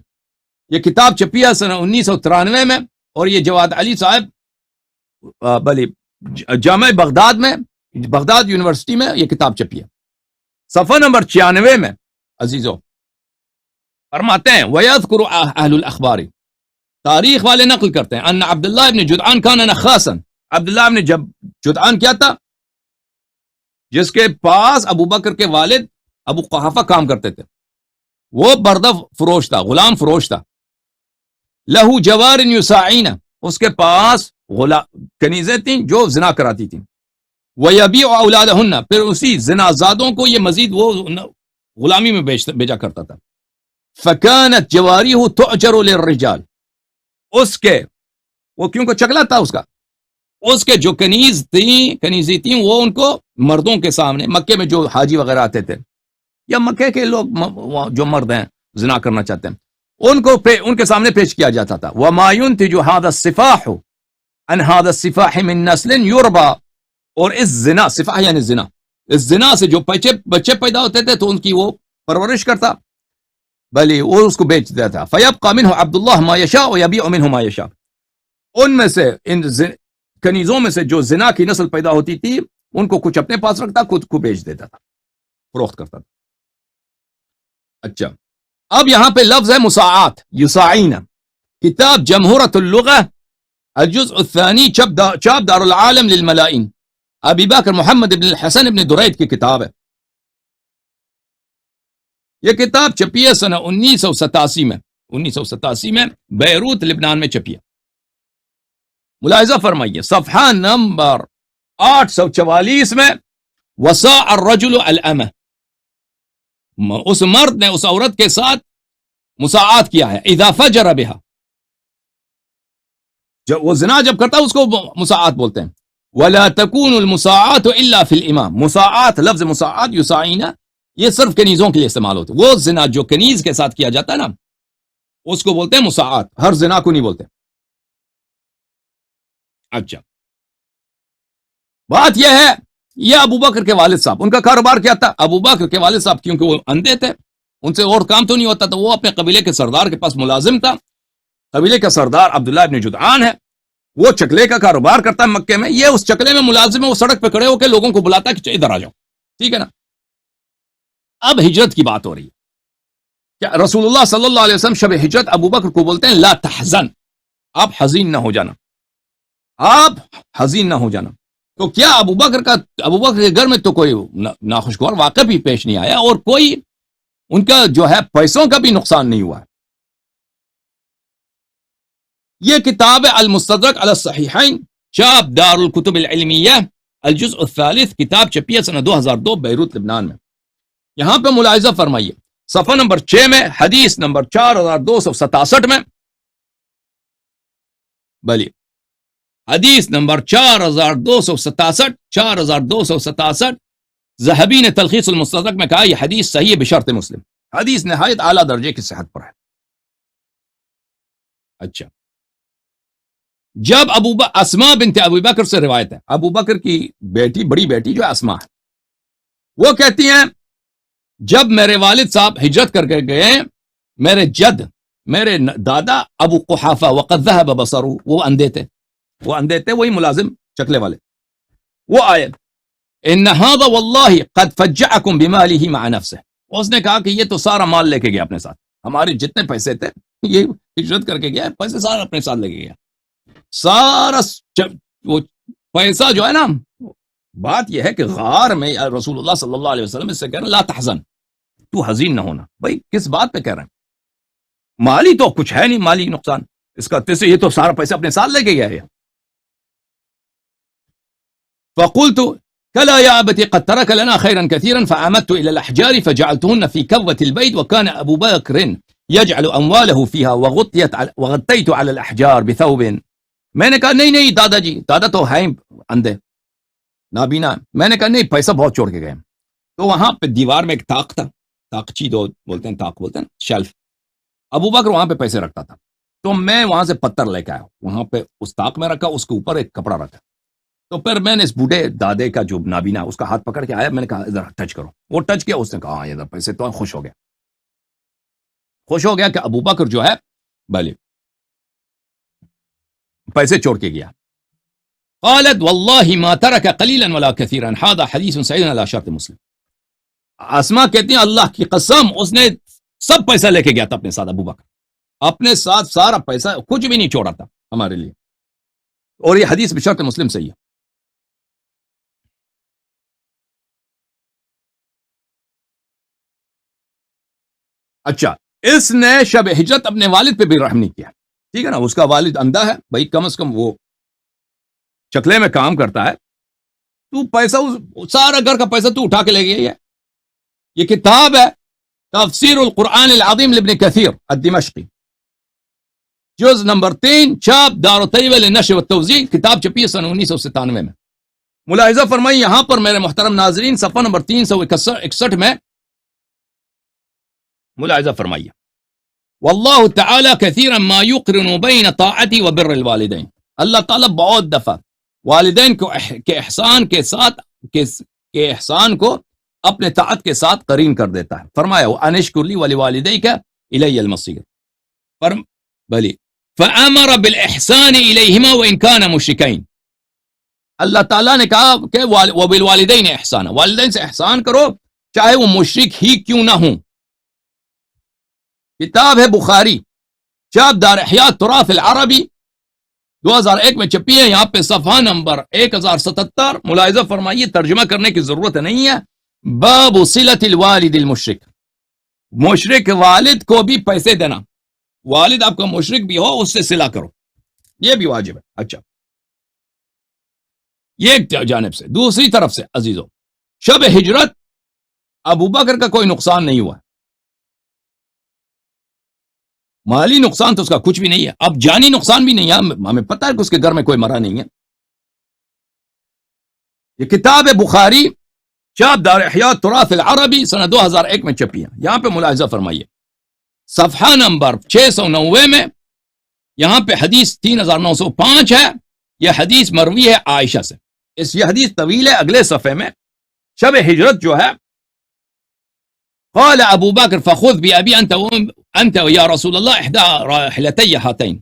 Speaker 1: یہ کتاب چھپی ہے سنہ 1993 میں، اور یہ جواد علی صاحب جامع بغداد میں، بغداد یونیورسٹی میں یہ کتاب چھپی ہے. صفحہ نمبر 96 میں عزیزو فرماتے ہیں وَيَذْكُرُ أَهْلُ الْأَخْبَارِ، تاریخ والے نقل کرتے ہیں، ان عبداللہ ابن جدعان کان نخاسا، عبداللہ ابن جدعان کیا تھا؟ جس کے پاس ابو بکر کے والد ابو قحافہ کام کرتے تھے. وہ بردہ فروش تھا، غلام فروش تھا. لہو جوار یساعین، اس کے پاس کنیزیں تھیں جو زنا کراتی تھیں. وَيَبِيعُ أَوْلَادَهُنَّ، پھر اسی زنا زادوں کو یہ مزید وہ غلامی میں بیچا کرتا تھا. فَكَانَتْ جَوَارِهُ تُعْجَرُ لِلرِّجَالِ، اس کے وہ کیوں کو چکلا تھا اس کے جو کنیزی تھیں وہ ان کو مردوں کے سامنے، مکے میں جو حاجی وغیرہ آتے تھے یا مکے کے لوگ جو مرد ہیں زنا کرنا چاہتے ہیں ان کے سامنے پیش کیا جاتا تھا. وَمَا يُنْتِجُ هَذَا السِّفَاحُ عَنْ هَذَا السِّفَاحِ مِنْ نَسْلٍ يُرْبَى، اور اس زنا، سفاح یعنی زنا، اس زنا سے جو بچے پیدا ہوتے تھے تو ان کی وہ پرورش کرتا، بلی وہ اس کو بیچ دیتا تھا. فَيَبْقَى مِنْهُ عَبْدُ اللَّهِ مَا يَشَاءُ وَيَبِيعُ مِنْهُ مَا يَشَاءُ، ان میں سے ان کنیزوں میں سے جو زنا کی نسل پیدا ہوتی تھی ان کو کچھ اپنے پاس رکھتا، خود کو بیچ دیتا تھا، فروخت کرتا تھا. اچھا، اب یہاں پہ لفظ ہے مساعات، یساعین. کتاب جمہورۃ اللغہ الجزء الثانی، چاپ دار العالم للملائین، ابی بکر محمد ابن الحسن ابن درید کی کتاب ہے. یہ کتاب چھپی ہے سنہ 1987 میں. 1987 میں بیروت لبنان میں چھپی ہے. ملاحظہ فرمائیے صفحہ نمبر 844 میں وصاع الرجل الامہ، اس مرد نے اس عورت کے ساتھ مساعات کیا ہے. اذا فجر بها، جب وہ زنا جب کرتا ہے اس کو مساعات بولتے ہیں. ولا تكون المساعات الا في الامام، مساعات لفظ مساعات یساعینا یہ صرف کنیزوں کے لیے استعمال ہوتا ہے. وہ زنا جو کنیز کے ساتھ کیا جاتا ہے نا اس کو بولتے ہیں مساعات، ہر زنا کو نہیں بولتے. اچھا بات یہ ہے، یہ ابو بکر کے والد صاحب، ان کا کاروبار کیا تھا؟ ابو بکر کے والد صاحب کیونکہ وہ اندھے تھے، ان سے اور کام تو نہیں ہوتا، تو وہ اپنے قبیلے کے سردار کے پاس ملازم تھا. قبیلے کا سردار عبداللہ ابن جدعان ہے، وہ چکلے کا کاروبار کرتا ہے مکے میں. یہ اس چکلے میں ملازم ہے، وہ سڑک پہ کھڑے ہو کے لوگوں کو بلاتا ہے کہ ادھر آ جاؤ. ٹھیک ہے نا. اب ہجرت کی بات ہو رہی ہے. کیا رسول اللہ صلی اللہ علیہ وسلم شب ہجرت ابو بکر کو بولتے ہیں لا تحزن، آپ حزین نہ ہو جانا، آپ حزین نہ ہو جانا. تو کیا ابو بکر کے گھر میں تو کوئی ناخوشگوار واقعہ بھی پیش نہیں آیا اور کوئی ان کا جو ہے پیسوں کا بھی نقصان نہیں ہوا. یہ کتاب المستدرک علی الصحیحین، چاپ دار الکتب العلمیہ، الجزء الثالث، کتاب چھپی ہے سنہ 2002 بیروت لبنان میں. یہاں پہ ملاحظہ فرمائیے صفحہ نمبر 6 میں حدیث نمبر 4267 میں، بلی حدیث نمبر 4267 ذہبی نے تلخیص المستدرک میں کہا یہ حدیث صحیح ہے بشرط مسلم، حدیث نہایت اعلیٰ درجے کی صحت پر ہے. اچھا جب اسماء بنت ابو بکر سے روایت ہے، ابو بکر کی بیٹی، بڑی بیٹی جو اسماء ہے، وہ کہتی ہیں جب میرے والد صاحب ہجرت کر کے گئے، میرے جد، میرے دادا ابو قحافہ وقد ذهب بصره، وہ اندھے تھے، وہی ملازم چکلے والے، وہ آئے ان هذا والله قد فجعكم بماله مع نفسه، اس نے کہا کہ یہ تو سارا مال لے کے گیا اپنے ساتھ، ہمارے جتنے پیسے تھے یہ ہجرت کر کے گیا، پیسے سارا اپنے ساتھ لے کے گیا، سارا وہ پیسہ جو ہے نا. بات یہ ہے کہ غار میں رسول اللہ صلی اللہ علیہ وسلم اس سے کہہ رہے ہیں لا تحزن، تو حزین نہ ہونا. بھائی کس بات پہ کہہ رہے ہیں؟ مالی تو کچھ ہے نہیں، مالی نقصان اس کا، یہ تو سارا پیسہ اپنے ساتھ لے کے گیا ہے. فقلت كلا يا أبتي قد ترك لنا خيرا كثيرا فعمدت إلى الأحجار فجعلتهن في كوة البيت وكان أبو بكر يجعل أمواله فيها وغطيت على الأحجار بثوب. میں نے کہا نہیں دادا جی، دادا تو ہیں اندھے نابینا، میں نے کہا نہیں پیسہ بہت چھوڑ کے گئے. تو وہاں پہ دیوار میں ایک طاق تھا، طاقچی دو بولتے ہیں، طاق بولتے ہیں شیلف، ابو بکر وہاں پہ پیسے رکھتا تھا. تو میں وہاں سے پتھر لے کے آیا، وہاں پہ اس طاق میں رکھا، اس کے اوپر ایک کپڑا رکھا. تو پھر میں نے اس بوڑھے دادے کا جو نابینا اس کا ہاتھ پکڑ کے آیا، میں نے کہا ادھر ٹچ کرو، وہ ٹچ کیا، اس نے کہا ہاں ادھر پیسے، تو خوش ہو گیا کہ ابو بکر جو ہے بھلے پیسے چھوڑ کے گیا. قالت والله ما ترك قليلا ولا كثيرا هذا حديث صحيح على شرط مسلم. اسماء کہتی ہیں اللہ کی قسم اس نے سب پیسہ لے کے گیا تھا اپنے ساتھ، ابو بکر اپنے ساتھ سارا پیسہ کچھ بھی نہیں چھوڑا تھا ہمارے لیے، اور یہ حدیث بشرط مسلم صحیح ہے. اچھا اس نے شب ہجرت اپنے والد پہ بھی رحم نہیں کیا. ٹھیک ہے نا، اس کا والد اندھا ہے، بھائی کم از کم وہ چکلے میں کام کرتا ہے، تو پیسہ سارا گھر کا پیسہ تو اٹھا کے لے گیا. یہ کتاب ہے تفسیر القرآن العظیم لابن کثیر الدمشقی، جز نمبر 3، چاپ دار الطیبہ للنشر والتوزیع، کتاب چھپی ہے سن 1997 میں. ملاحظہ فرمائی یہاں پر میرے محترم ناظرین صفحہ نمبر 361 میں ملاحظہ فرمائیے واللہ تعالی کثیرا ما یقرن بین طاعتی و بر الوالدین، اللہ تعالیٰ بہت دفعہ والدین کے احسان کے ساتھ کے احسان کو اپنے طاعت کے ساتھ قرین کر دیتا ہے. فرمایا وَأَنِشْكُرْ لِي وَلِوَالِدَيْكَ إِلَيَّ الْمَصِيرُ، بلی فَأَمَرَ بِالْإِحْسَانِ إِلَيْهِمَا وَإِنْ كَانَ مُشْرِكَيْنِ، اللہ تعالیٰ نے کہا کہ وَبِالْوَالِدَيْنِ احسانا، والدین سے احسان کرو چاہے وہ مشرک ہی کیوں نہ ہوں. کتاب ہے بخاری، چاپ دار احیاء تراث العربی، 2001 میں چھپی ہے. یہاں پہ صفحہ نمبر 1077 ملاحظہ فرمائیے، ترجمہ کرنے کی ضرورت نہیں ہے. باب صلۃ الوالد المشرک، مشرک والد کو بھی پیسے دینا، والد آپ کا مشرک بھی ہو اس سے صلہ کرو، یہ بھی واجب ہے۔ اچھا، یہ ایک جانب سے۔ دوسری طرف سے عزیزو، شب ہجرت ابو بکر کا کوئی نقصان نہیں ہوا، مالی نقصان تو اس کا کچھ بھی نہیں ہے، اب جانی نقصان بھی نہیں ہے، ہمیں پتہ ہے کہ اس کے گھر میں کوئی مرا نہیں ہے۔ یہ کتاب بخاری چاپ دار احیاء تراث العربی سنہ 2001 میں چھپی ہے، یہاں پہ ملاحظہ فرمائیے صفحہ نمبر 690 میں، یہاں پہ حدیث 3905 ہے، یہ حدیث مروی ہے عائشہ سے، یہ حدیث طویل ہے۔ اگلے صفحے میں شب ہجرت جو ہے، قال ابو بکر فخذ بأبی انت یا رسول اللہ احدى راحلتی ہاتین،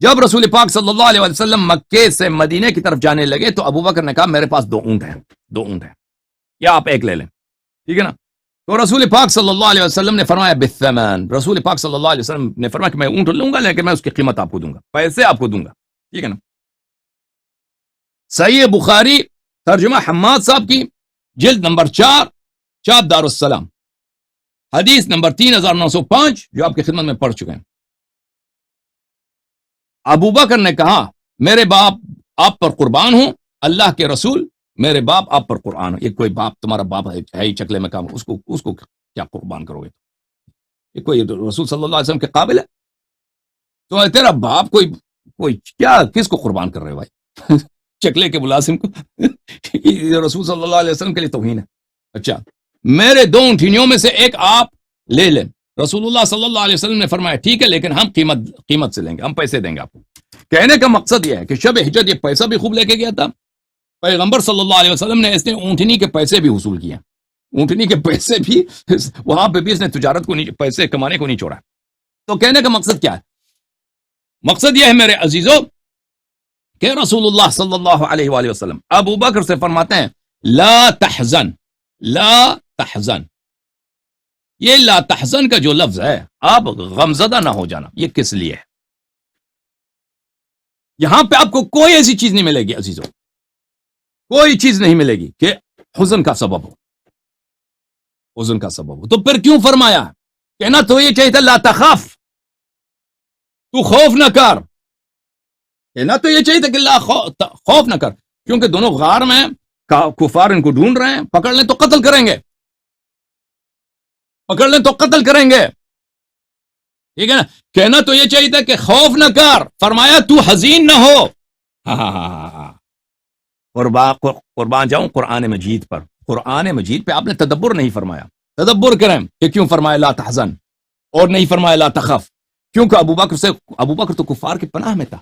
Speaker 1: جب رسول پاک صلی اللہ علیہ وسلم مکے سے مدینے کی طرف جانے لگے تو ابو بکر نے کہا میرے پاس دو اونٹ ہیں، یا آپ ایک لے لیں، ٹھیک ہے نا؟ تو رسول پاک صلی اللہ علیہ وسلم نے فرمایا بالثمن، رسول پاک صلی اللہ علیہ وسلم نے فرمایا کہ میں اونٹ لوں گا لیکن میں اس کی قیمت آپ کو دوں گا، پیسے آپ کو دوں گا، ٹھیک ہے نا؟ صحیح بخاری ترجمہ حماد صاحب کی، جلد نمبر 4، چاپ دار السلام، حدیث نمبر 3905 جو آپ کی خدمت میں پڑھ چکے ہیں۔ ابو بکر نے کہا میرے باپ آپ پر قربان ہوں، اللہ کے رسول میرے باپ آپ پر قربان ہوں۔ یہ کوئی باپ تمہارا باپ ہے ہی چکلے میں کام، اس کو کیا قربان کرو گے؟ یہ کوئی رسول صلی اللہ علیہ وسلم کے قابل ہے؟ تو تیرا باپ کوئی کیا، کس کو قربان کر رہے ہو بھائی؟ چکلے کے ملازم کو؟ رسول صلی اللہ علیہ وسلم کے لیے توہین ہے۔ اچھا، میرے دو اونٹنیوں میں سے ایک آپ لے لیں، رسول اللہ صلی اللہ علیہ وسلم نے فرمایا ٹھیک ہے لیکن ہم قیمت سے لیں گے، ہم پیسے دیں گے آپ کو۔ کہنے کا مقصد یہ ہے کہ شب ہجرت یہ پیسہ بھی خوب لے کے گیا تھا، پیغمبر صلی اللہ علیہ وسلم نے اس نے اونٹنی کے پیسے بھی وصول کیے، اونٹنی کے پیسے بھی وہاں پہ بھی اس نے تجارت کو نہیں، پیسے کمانے کو نہیں چھوڑا۔ تو کہنے کا مقصد کیا ہے؟ مقصد یہ ہے میرے عزیزوں کہ رسول اللہ صلی اللہ علیہ وآلہ وسلم ابو بکر سے فرماتے ہیں لا تحزن، لا تحزن، یہ لا تحزن کا جو لفظ ہے، آپ غمزدہ نہ ہو جانا، یہ کس لیے ہے؟ یہاں پہ آپ کو کوئی ایسی چیز نہیں ملے گی عزیزوں، کوئی چیز نہیں ملے گی کہ حزن کا سبب ہو، حزن کا سبب ہو۔ تو پھر کیوں فرمایا؟ کہنا تو یہ چاہیے تھا لا تخاف، تو خوف نہ کر، کہنا تو یہ چاہیے تھا کہ لا خوف نہ کر، کیونکہ دونوں غار میں کفار ان کو ڈھونڈ رہے ہیں، پکڑ لیں تو قتل کریں گے، پکڑ لیں تو قتل کریں گے، ٹھیک ہے نا؟ کہنا تو یہ چاہیے تھا کہ خوف نہ کر، فرمایا تو حزین نہ ہو۔ قربان جاؤں قرآن مجید پر، قرآن مجید پہ آپ نے تدبر نہیں فرمایا، تدبر کریں کہ کیوں فرمایا لا تحزن اور نہیں فرمایا لا تخف، کیونکہ ابو بکر تو کفار کی پناہ میں تھا،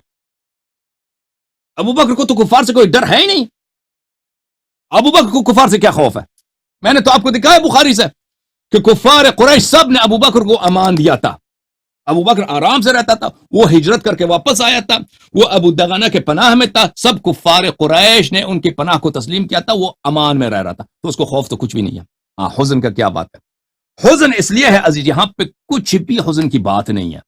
Speaker 1: ابو بکر کو تو کفار سے کوئی ڈر ہے ہی نہیں، ابو بکر کو کفار سے کیا خوف ہے؟ میں نے تو آپ کو دکھایا بخاری سے کہ کفار قریش سب نے ابو بکر کو امان دیا تھا، ابو بکر آرام سے رہتا تھا، وہ ہجرت کر کے واپس آیا تھا، وہ ابو دغنہ کے پناہ میں تھا، سب کفار قریش نے ان کی پناہ کو تسلیم کیا تھا، وہ امان میں رہ رہا تھا، تو اس کو خوف تو کچھ بھی نہیں ہے۔ ہاں، حزن کا کیا بات ہے؟ حزن اس لیے ہے عزیز، یہاں پہ کچھ بھی حزن کی بات نہیں ہے،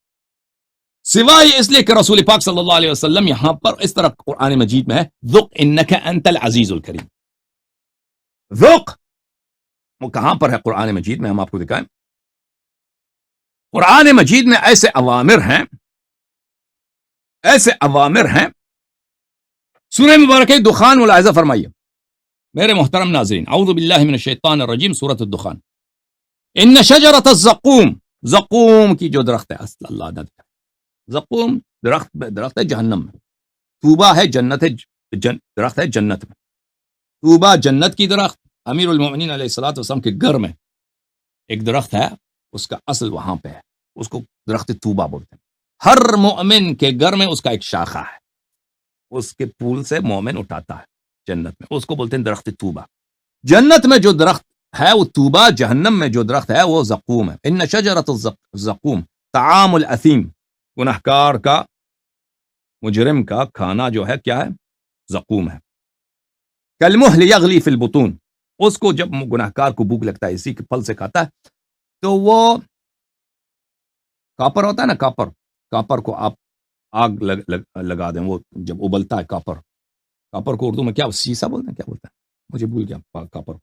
Speaker 1: سوائے اس لیے کہ رسول پاک صلی اللہ علیہ وسلم یہاں پر اس طرح قرآن مجید میں ہے ذق انک انت العزیز الکریم، ذق وہ کہاں پر ہے قرآن مجید میں؟ ہم آپ کو دکھائیں، قرآن مجید میں ایسے اوامر ہیں، سورہ مبارکہ دخان ملاحظہ فرمائیے میرے محترم ناظرین، اعوذ باللہ من الشیطان الرجیم، سورۃ الدخان، ان شجرۃ الزقوم، زقوم کی جو درخت ہے، اصل اللہ نہ دکھائے، زقوم درخت ہے جہنم میں، طوبہ ہے جنت ہے، درخت ہے جنت میں، طوبہ جنت کی درخت، امیر المومنین علیہ الصلوۃ والسلام کے گھر میں ایک درخت ہے، اس کا اصل وہاں پہ ہے، اس کو درخت طوبہ بولتے ہیں، ہر مومن کے گھر میں اس کا ایک شاخہ ہے، اس کے پھول سے مومن اٹھاتا ہے جنت میں، اس کو بولتے ہیں درخت طوبہ۔ جنت میں جو درخت ہے وہ طوبہ، جہنم میں جو درخت ہے وہ زقوم ہے۔ ان شجرۃ الزقوم طعام الاثیم، گنہگار کا، مجرم کا کھانا جو ہے کیا ہے؟ زقوم ہے۔ کالمہل یغلی فی البطون، اس کو جب گنہگار کو بھوک لگتا ہے اسی کے پھل سے کھاتا ہے تو وہ کاپر ہوتا ہے نا، کاپر کو آپ آگ لگا دیں، وہ جب ابلتا ہے کاپر کو اردو میں کیا سیسا بولتے ہیں، کیا بولتا ہے مجھے بھول گیا، کاپر،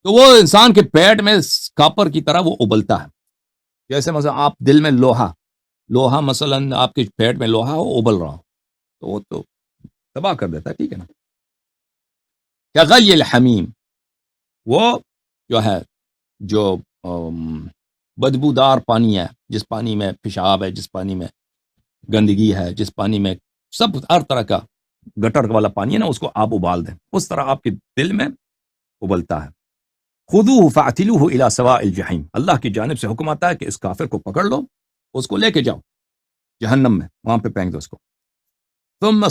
Speaker 1: تو وہ انسان کے پیٹ میں کاپر کی طرح وہ ابلتا ہے، جیسے مثلا آپ دل میں لوہا مثلا آپ کے پیٹ میں لوہا ہو ابل رہا ہو تو وہ تو تباہ کر دیتا ہے، ٹھیک ہے نا. کیا غلی الحمیم، وہ جو ہے جو بدبودار پانی ہے، جس پانی میں پیشاب ہے، جس پانی میں گندگی ہے، جس پانی میں سب ہر طرح کا گٹر والا پانی ہے نا، اس کو آپ ابال دیں، اس طرح آپ کے دل میں ابلتا ہے. خذوہ فاعتلوہ الی سواء الجحیم، اللہ کی جانب سے حکم آتا ہے کہ اس کافر کو پکڑ لو، اس کو لے کے جاؤ جہنم میں، وہاں پہ پھینک دو اس کو. ثم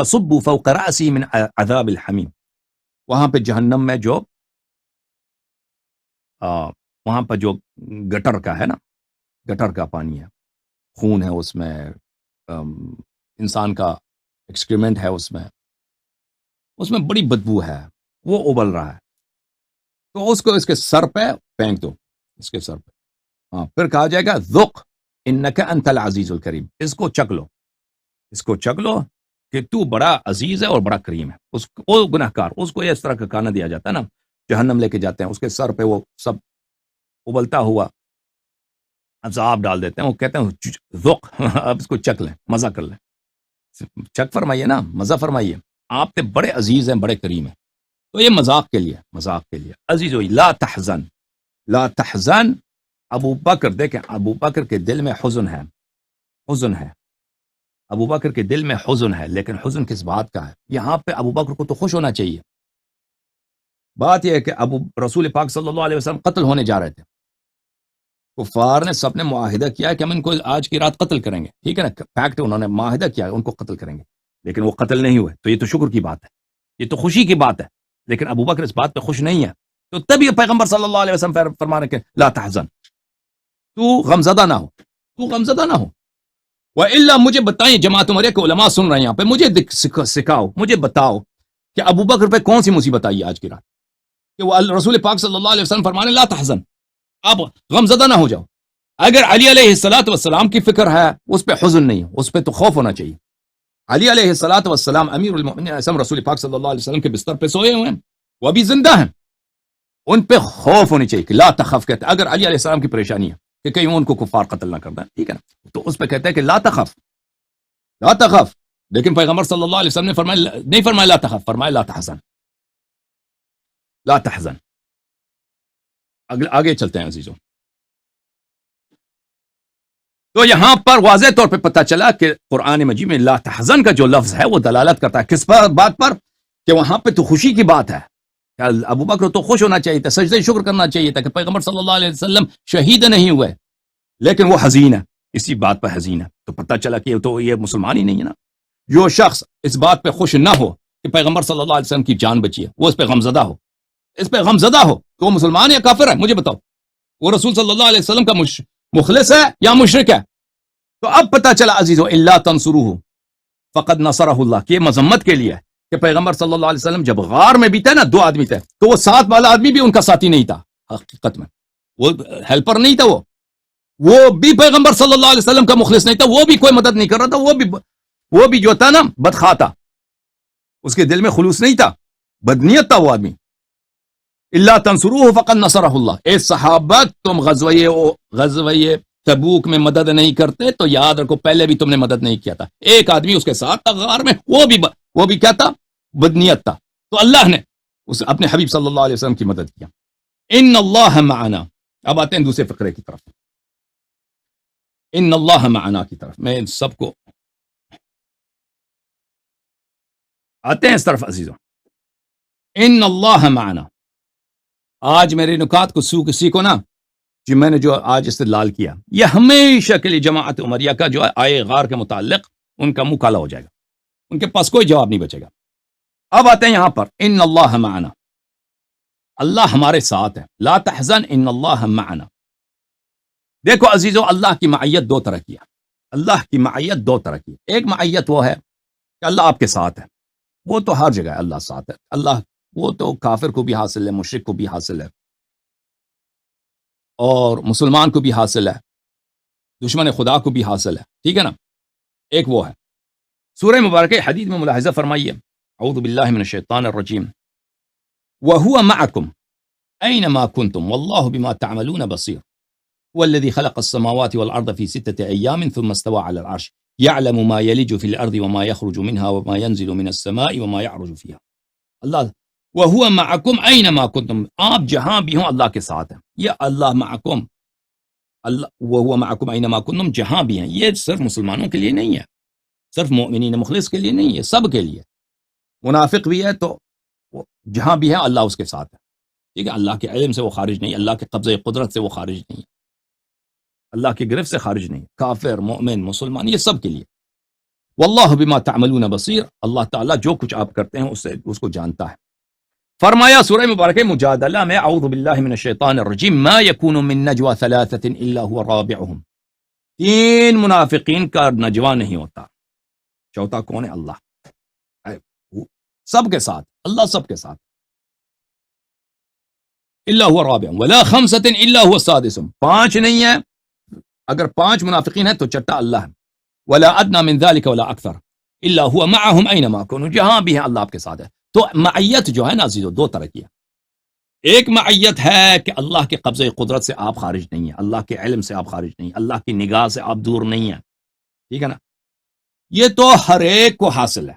Speaker 1: صبوا فوق رأسی من عذاب الحمیم، وہاں پہ جہنم میں جو وہاں پہ جو گٹر کا ہے نا، گٹر کا پانی ہے، خون ہے اس میں، انسان کا ایکسکریمنٹ ہے اس میں بڑی بدبو ہے، وہ ابل رہا ہے، تو اس کو اس کے سر پہ پھینک دو، اس کے سر پہ. پھر کہا جائے گا ذق انک انت العزیز الکریم، اس کو چک لو کہ تو بڑا عزیز ہے اور بڑا کریم ہے. وہ گناہ کار، اس کو اس طرح کا کھانا دیا جاتا ہے نا، جہنم لے کے جاتے ہیں، اس کے سر پہ وہ سب ابلتا ہوا عذاب ڈال دیتے ہیں، وہ کہتے ہیں ذق، اب اس کو چک لیں، مزہ کر لیں. چک فرمائیے نا، مزہ فرمائیے، آپ سے بڑے عزیز ہیں، بڑے کریم ہیں. تو یہ مذاق کے لیے عزیز ہوئی. لا تحزن، ابو بکر، دیکھیں ابو بکر کے دل میں حزن ہے، ابو بکر کے دل میں حزن ہے، لیکن حزن کس بات کا ہے؟ یہاں پہ ابو بکر کو تو خوش ہونا چاہیے. بات یہ ہے کہ رسول پاک صلی اللہ علیہ وسلم قتل ہونے جا رہے تھے، کفار نے سب نے معاہدہ کیا کہ ہم ان کو آج کی رات قتل کریں گے، ٹھیک ہے نا، فیکٹ انہوں نے معاہدہ کیا ان کو قتل کریں گے، لیکن وہ قتل نہیں ہوئے، تو یہ تو شکر کی بات ہے، یہ تو خوشی کی بات ہے. لیکن ابو بکر اس بات پہ خوش نہیں ہے، تو تبھی پیغمبر صلی اللہ علیہ وسلم فرما رہے کہ لا تحزن، تو غمزدہ نہ ہو. وَإِلَّا، مجھے بتائیں، جماعت عمریہ کے علماء سن رہے ہیں یہاں پہ، مجھے سکھاؤ، مجھے بتاؤ کہ ابو بکر پہ کون سی مصیبت آئی آج کی رات کہ وہ رسول پاک صلی اللہ علیہ وسلم فرمانے لا تحزن، آپ غمزدہ نہ ہو جاؤ. اگر علی علیہ الصلوۃ والسلام کی فکر ہے، اس پہ حزن نہیں، اس پہ تو خوف ہونا چاہیے. علی علیہ الصلوۃ والسلام امیر المؤمنین رسول پاک صلی اللہ علیہ وسلم کے بستر پہ سوئے ہوئے ہیں، وہ ابھی زندہ ہیں، ان پہ خوف ہونی چاہیے کہ لا تخف، کہتے ہیں اگر علی علیہ السلام کی پریشانی ہے کہ کہیں ان کو کفار قتل نہ کر دیں، ٹھیک ہے نا، تو اس پہ کہتے ہیں کہ لا تخف. لیکن پیغمبر صلی اللہ علیہ وسلم نے نہیں فرمایا لا تخف، فرمایا لا تحزن. آگے چلتے ہیں عزیزوں. تو یہاں پر واضح طور پہ پتہ چلا کہ قرآن مجید میں لا تحزن کا جو لفظ ہے وہ دلالت کرتا ہے کس بات پر؟ کہ وہاں پہ تو خوشی کی بات ہے، ابو بکر تو خوش ہونا چاہیے تھا، سجدہ شکر کرنا چاہیے تھا کہ پیغمبر صلی اللہ علیہ وسلم شہید نہیں ہوئے، لیکن وہ حزین ہے، اسی بات پر حزین ہے. تو پتہ چلا کہ تو یہ مسلمان ہی نہیں ہے نا. جو شخص اس بات پہ خوش نہ ہو کہ پیغمبر صلی اللہ علیہ وسلم کی جان بچی ہے، وہ اس پہ غمزدہ ہو تو وہ مسلمان یا کافر ہے؟ مجھے بتاؤ، وہ رسول صلی اللہ علیہ وسلم کا مخلص ہے یا مشرک ہے؟ تو اب پتہ چلا عزیزو الا تنصروہ فقد نصرہ اللہ، کہ یہ مذمت کے لیے کہ پیغمبر صلی اللہ علیہ وسلم جب غار میں بھی تھے نا، 2 آدمی تھے، تو وہ 7 والا آدمی بھی ان کا ساتھی نہیں تھا، حقیقت میں وہ ہیلپر نہیں تھا، وہ بھی پیغمبر صلی اللہ علیہ وسلم کا مخلص نہیں تھا، وہ بھی کوئی مدد نہیں کر رہا تھا، وہ بھی جو تھا نا بدخواہ تھا، اس کے دل میں خلوص نہیں تھا، بدنیت تھا وہ آدمی. الا تنصروہ فقد نصرہ اللہ. اے صحابہ، تم غزوہ تبوک میں مدد نہیں کرتے تو یاد رکھو پہلے بھی تم نے مدد نہیں کیا تھا. ایک آدمی اس کے ساتھ تھا غار میں، وہ بھی کیا تھا؟ بدنیت تھا. تو اللہ نے اپنے حبیب صلی اللہ علیہ وسلم کی مدد کیا. ان اللہ معنا. اب آتے ہیں دوسرے فقرے کی طرف، ان اللہ معنا کی طرف. میں ان سب کو آتے ہیں اس طرف عزیزوں. ان اللہ معنا. آج میرے نکات کو سیکھو نا، جی میں نے جو آج استدلال کیا، یہ ہمیشہ کے لیے جماعت عمریہ کا جو آئے غار کے متعلق ان کا منہ کالا ہو جائے گا، ان کے پاس کوئی جواب نہیں بچے گا. اب آتے ہیں یہاں پر ان اللہ معنا، اللہ ہمارے ساتھ ہے. لا تحزن ان اللہ معنا. دیکھو عزیزو، اللہ کی معیت 2 طرح کی ہے. اللہ کی معیت 2 طرح کی ہے. ایک معیت وہ ہے کہ اللہ آپ کے ساتھ ہے، وہ تو ہر جگہ اللہ ساتھ ہے. اللہ وہ تو کافر کو بھی حاصل ہے، مشرک کو بھی حاصل ہے، اور مسلمان کو بھی حاصل ہے، دشمن خدا کو بھی حاصل ہے، ٹھیک ہے نا. ایک وہ ہے. سورہ مبارکہ حدید میں ملاحظہ فرمائیے، اعوذ باللہ من الشیطان الرجیم، وَهُوَ مَعَكُمْ أَيْنَمَا كُنْتُمْ وَاللَّهُ بِمَا تَعْمَلُونَ بَصِيرٌ. والذي خلق السماوات والأرض في 6 أيام ثم استوى على العرش يعلم ما يلج في الأرض وما يخرج منها وما ينزل من السماء وما يعرج فيها. اللہ وهو معكم أينما كنتم، آپ جہاں بھی ہوں اللہ کے ساتھ ہیں. یہ اللہ معكم، اللہ وهو معكم أينما كنتم، جہاں بھی ہیں. یہ صرف مسلمانوں کے لیے نہیں ہے، صرف مؤمنین مخلص کے لیے نہیں ہے، سب کے لیے. منافق بھی ہے تو جہاں بھی ہے اللہ اس کے ساتھ ہے. ٹھیک ہے، اللہ کے علم سے وہ خارج نہیں، اللہ کے قبضے قدرت سے وہ خارج نہیں، اللہ کی گرفت سے خارج نہیں. کافر، مومن، مسلمان، یہ سب کے لیے. واللہ بما تعملون بصیر، اللہ تعالیٰ جو کچھ آپ کرتے ہیں اس کو جانتا ہے. فرمایا سورہ مبارکہ مجادلہ میں، اعوذ باللہ من الشیطان الرجیم، ما یکون من نجوى ثلاثة الا هو رابعهم. 3 منافقین کا نجوہ نہیں ہوتا، چوتھا کون ہے؟ اللہ. سب کے ساتھ، اللہ سب کے ساتھ. الا هو رابعهم ولا خمسة الا هو سادسهم، 5 نہیں ہے، اگر 5 منافقین ہیں تو چھٹا اللہ ہے. ولا ادنى من ذلك ولا اکثر الا هو معهم اينما كانوا، جہاں بھی ہیں اللہ آپ کے ساتھ ہے. تو معیت جو ہے نا عزیزو، 2 طرح کی ہے. ایک معیت ہے کہ اللہ کے قبضے قدرت سے آپ خارج نہیں ہیں، اللہ کے علم سے آپ خارج نہیں، اللہ کی نگاہ سے آپ دور نہیں ہیں. ٹھیک ہے نا، یہ تو ہر ایک کو حاصل ہے،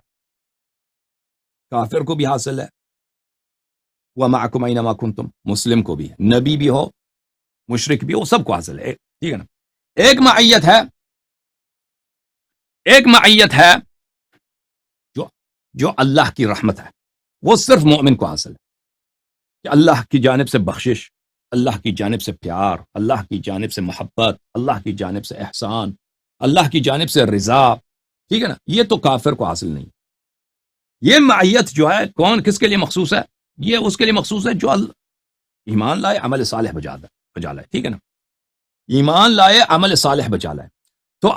Speaker 1: کافر کو بھی حاصل ہے، وَمَعَكُمْ أَيْنَمَا كُنْتُمْ، مسلم کو بھی ہے، نبی بھی ہو، مشرک بھی ہو، سب کو حاصل ہے. ٹھیک ہے نا. ایک معیت ہے جو اللہ کی رحمت ہے، وہ صرف مومن کو حاصل ہے، کہ اللہ کی جانب سے بخشش، اللہ کی جانب سے پیار، اللہ کی جانب سے محبت، اللہ کی جانب سے احسان، اللہ کی جانب سے رضا. ٹھیک ہے نا، یہ تو کافر کو حاصل نہیں. یہ معیت جو ہے کس کے لیے مخصوص ہے؟ یہ اس کے لیے مخصوص ہے جو ایمان لائے، عمل صالح بجا لائے. ٹھیک ہے نا، ایمان لائے، عمل صالح بجا لائے. تو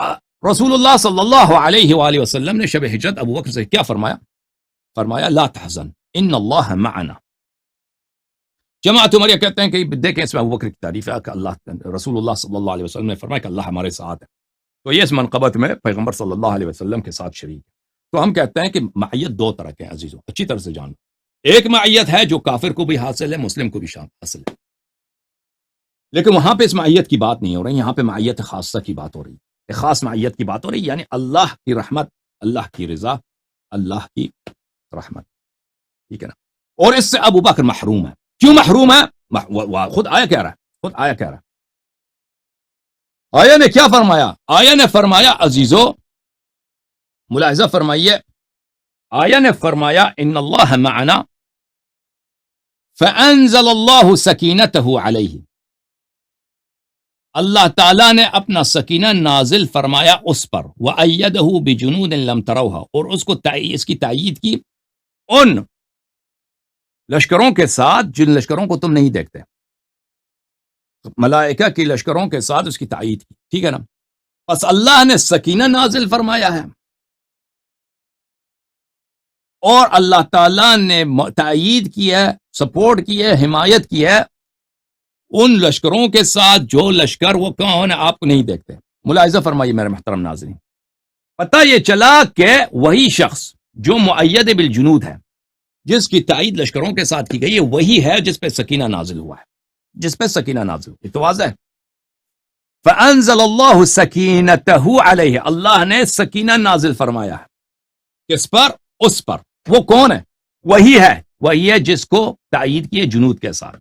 Speaker 1: رسول اللہ صلی اللہ علیہ وآلہ وسلم نے شب ہجرت ابو بکر سے کیا فرمایا لا تحزن ان اللہ معنا. جماعت عمریہ کہتے ہیں کہ دیکھیں اس میں ابو بکر کی تعریف ہے کہ رسول اللہ صلی اللہ علیہ وسلم نے فرمایا کہ اللہ ہمارے ساتھ ہے. تو یہ اس منقبت میں پیغمبر صلی اللہ علیہ وسلم کے ساتھ شریک ہے. تو ہم کہتے ہیں کہ معیت 2 طرح کے ہیں عزیزوں، اچھی طرح سے جانو. ایک معیت ہے جو کافر کو بھی حاصل ہے، مسلم کو بھی حاصل ہے، لیکن وہاں پہ اس معیت کی بات نہیں ہو رہی، یہاں پہ معیت خاصہ کی بات ہو رہی ہے، خاص معیت کی بات ہو رہی ہے، یعنی اللہ کی رحمت، اللہ کی رضا، اللہ کی رحمت. ٹھیک ہے نا. اور اس سے ابو بکر محروم ہے. کیوں محروم ہے؟ خود آیا کہہ رہا ہے. آیا نے کیا فرمایا؟ آیا نے فرمایا عزیزو، ملاحظہ فرمائیے، آیا نے فرمایا ان اللہ معنا فانزل اللہ سکینتہ علیہ، اللہ تعالیٰ نے اپنا سکینہ نازل فرمایا اس پر، وَأَيَّدَهُ بِجُنُودٍ لَمْ تَرَوْهَا، اور اس کی تائید کی ان لشکروں کے ساتھ جن لشکروں کو تم نہیں دیکھتے، ملائکہ کی لشکروں کے ساتھ اس کی تائید کی. ٹھیک ہے نا. پس اللہ نے سکینہ نازل فرمایا ہے، اور اللہ تعالیٰ نے تائید کی ہے، سپورٹ کی ہے، حمایت کی ہے ان لشکروں کے ساتھ جو لشکر وہ کون ہے آپ کو نہیں دیکھتے. ملاحظہ فرمائیے میرے محترم ناظرین، پتہ یہ چلا کہ وہی شخص جو مؤید بالجنود ہے، جس کی تائید لشکروں کے ساتھ کی گئی ہے، وہی ہے جس پہ سکینہ نازل ہوا ہے، جس پہ سکینہ نازل ہوا. تو واضح ہے. فانزل اللہ سکینتہ علیہ، اللہ نے سکینہ نازل فرمایا ہے کس پر؟ اس پر. وہ کون ہے؟ وہی ہے جس کو تائید کی ہے جنود کے ساتھ.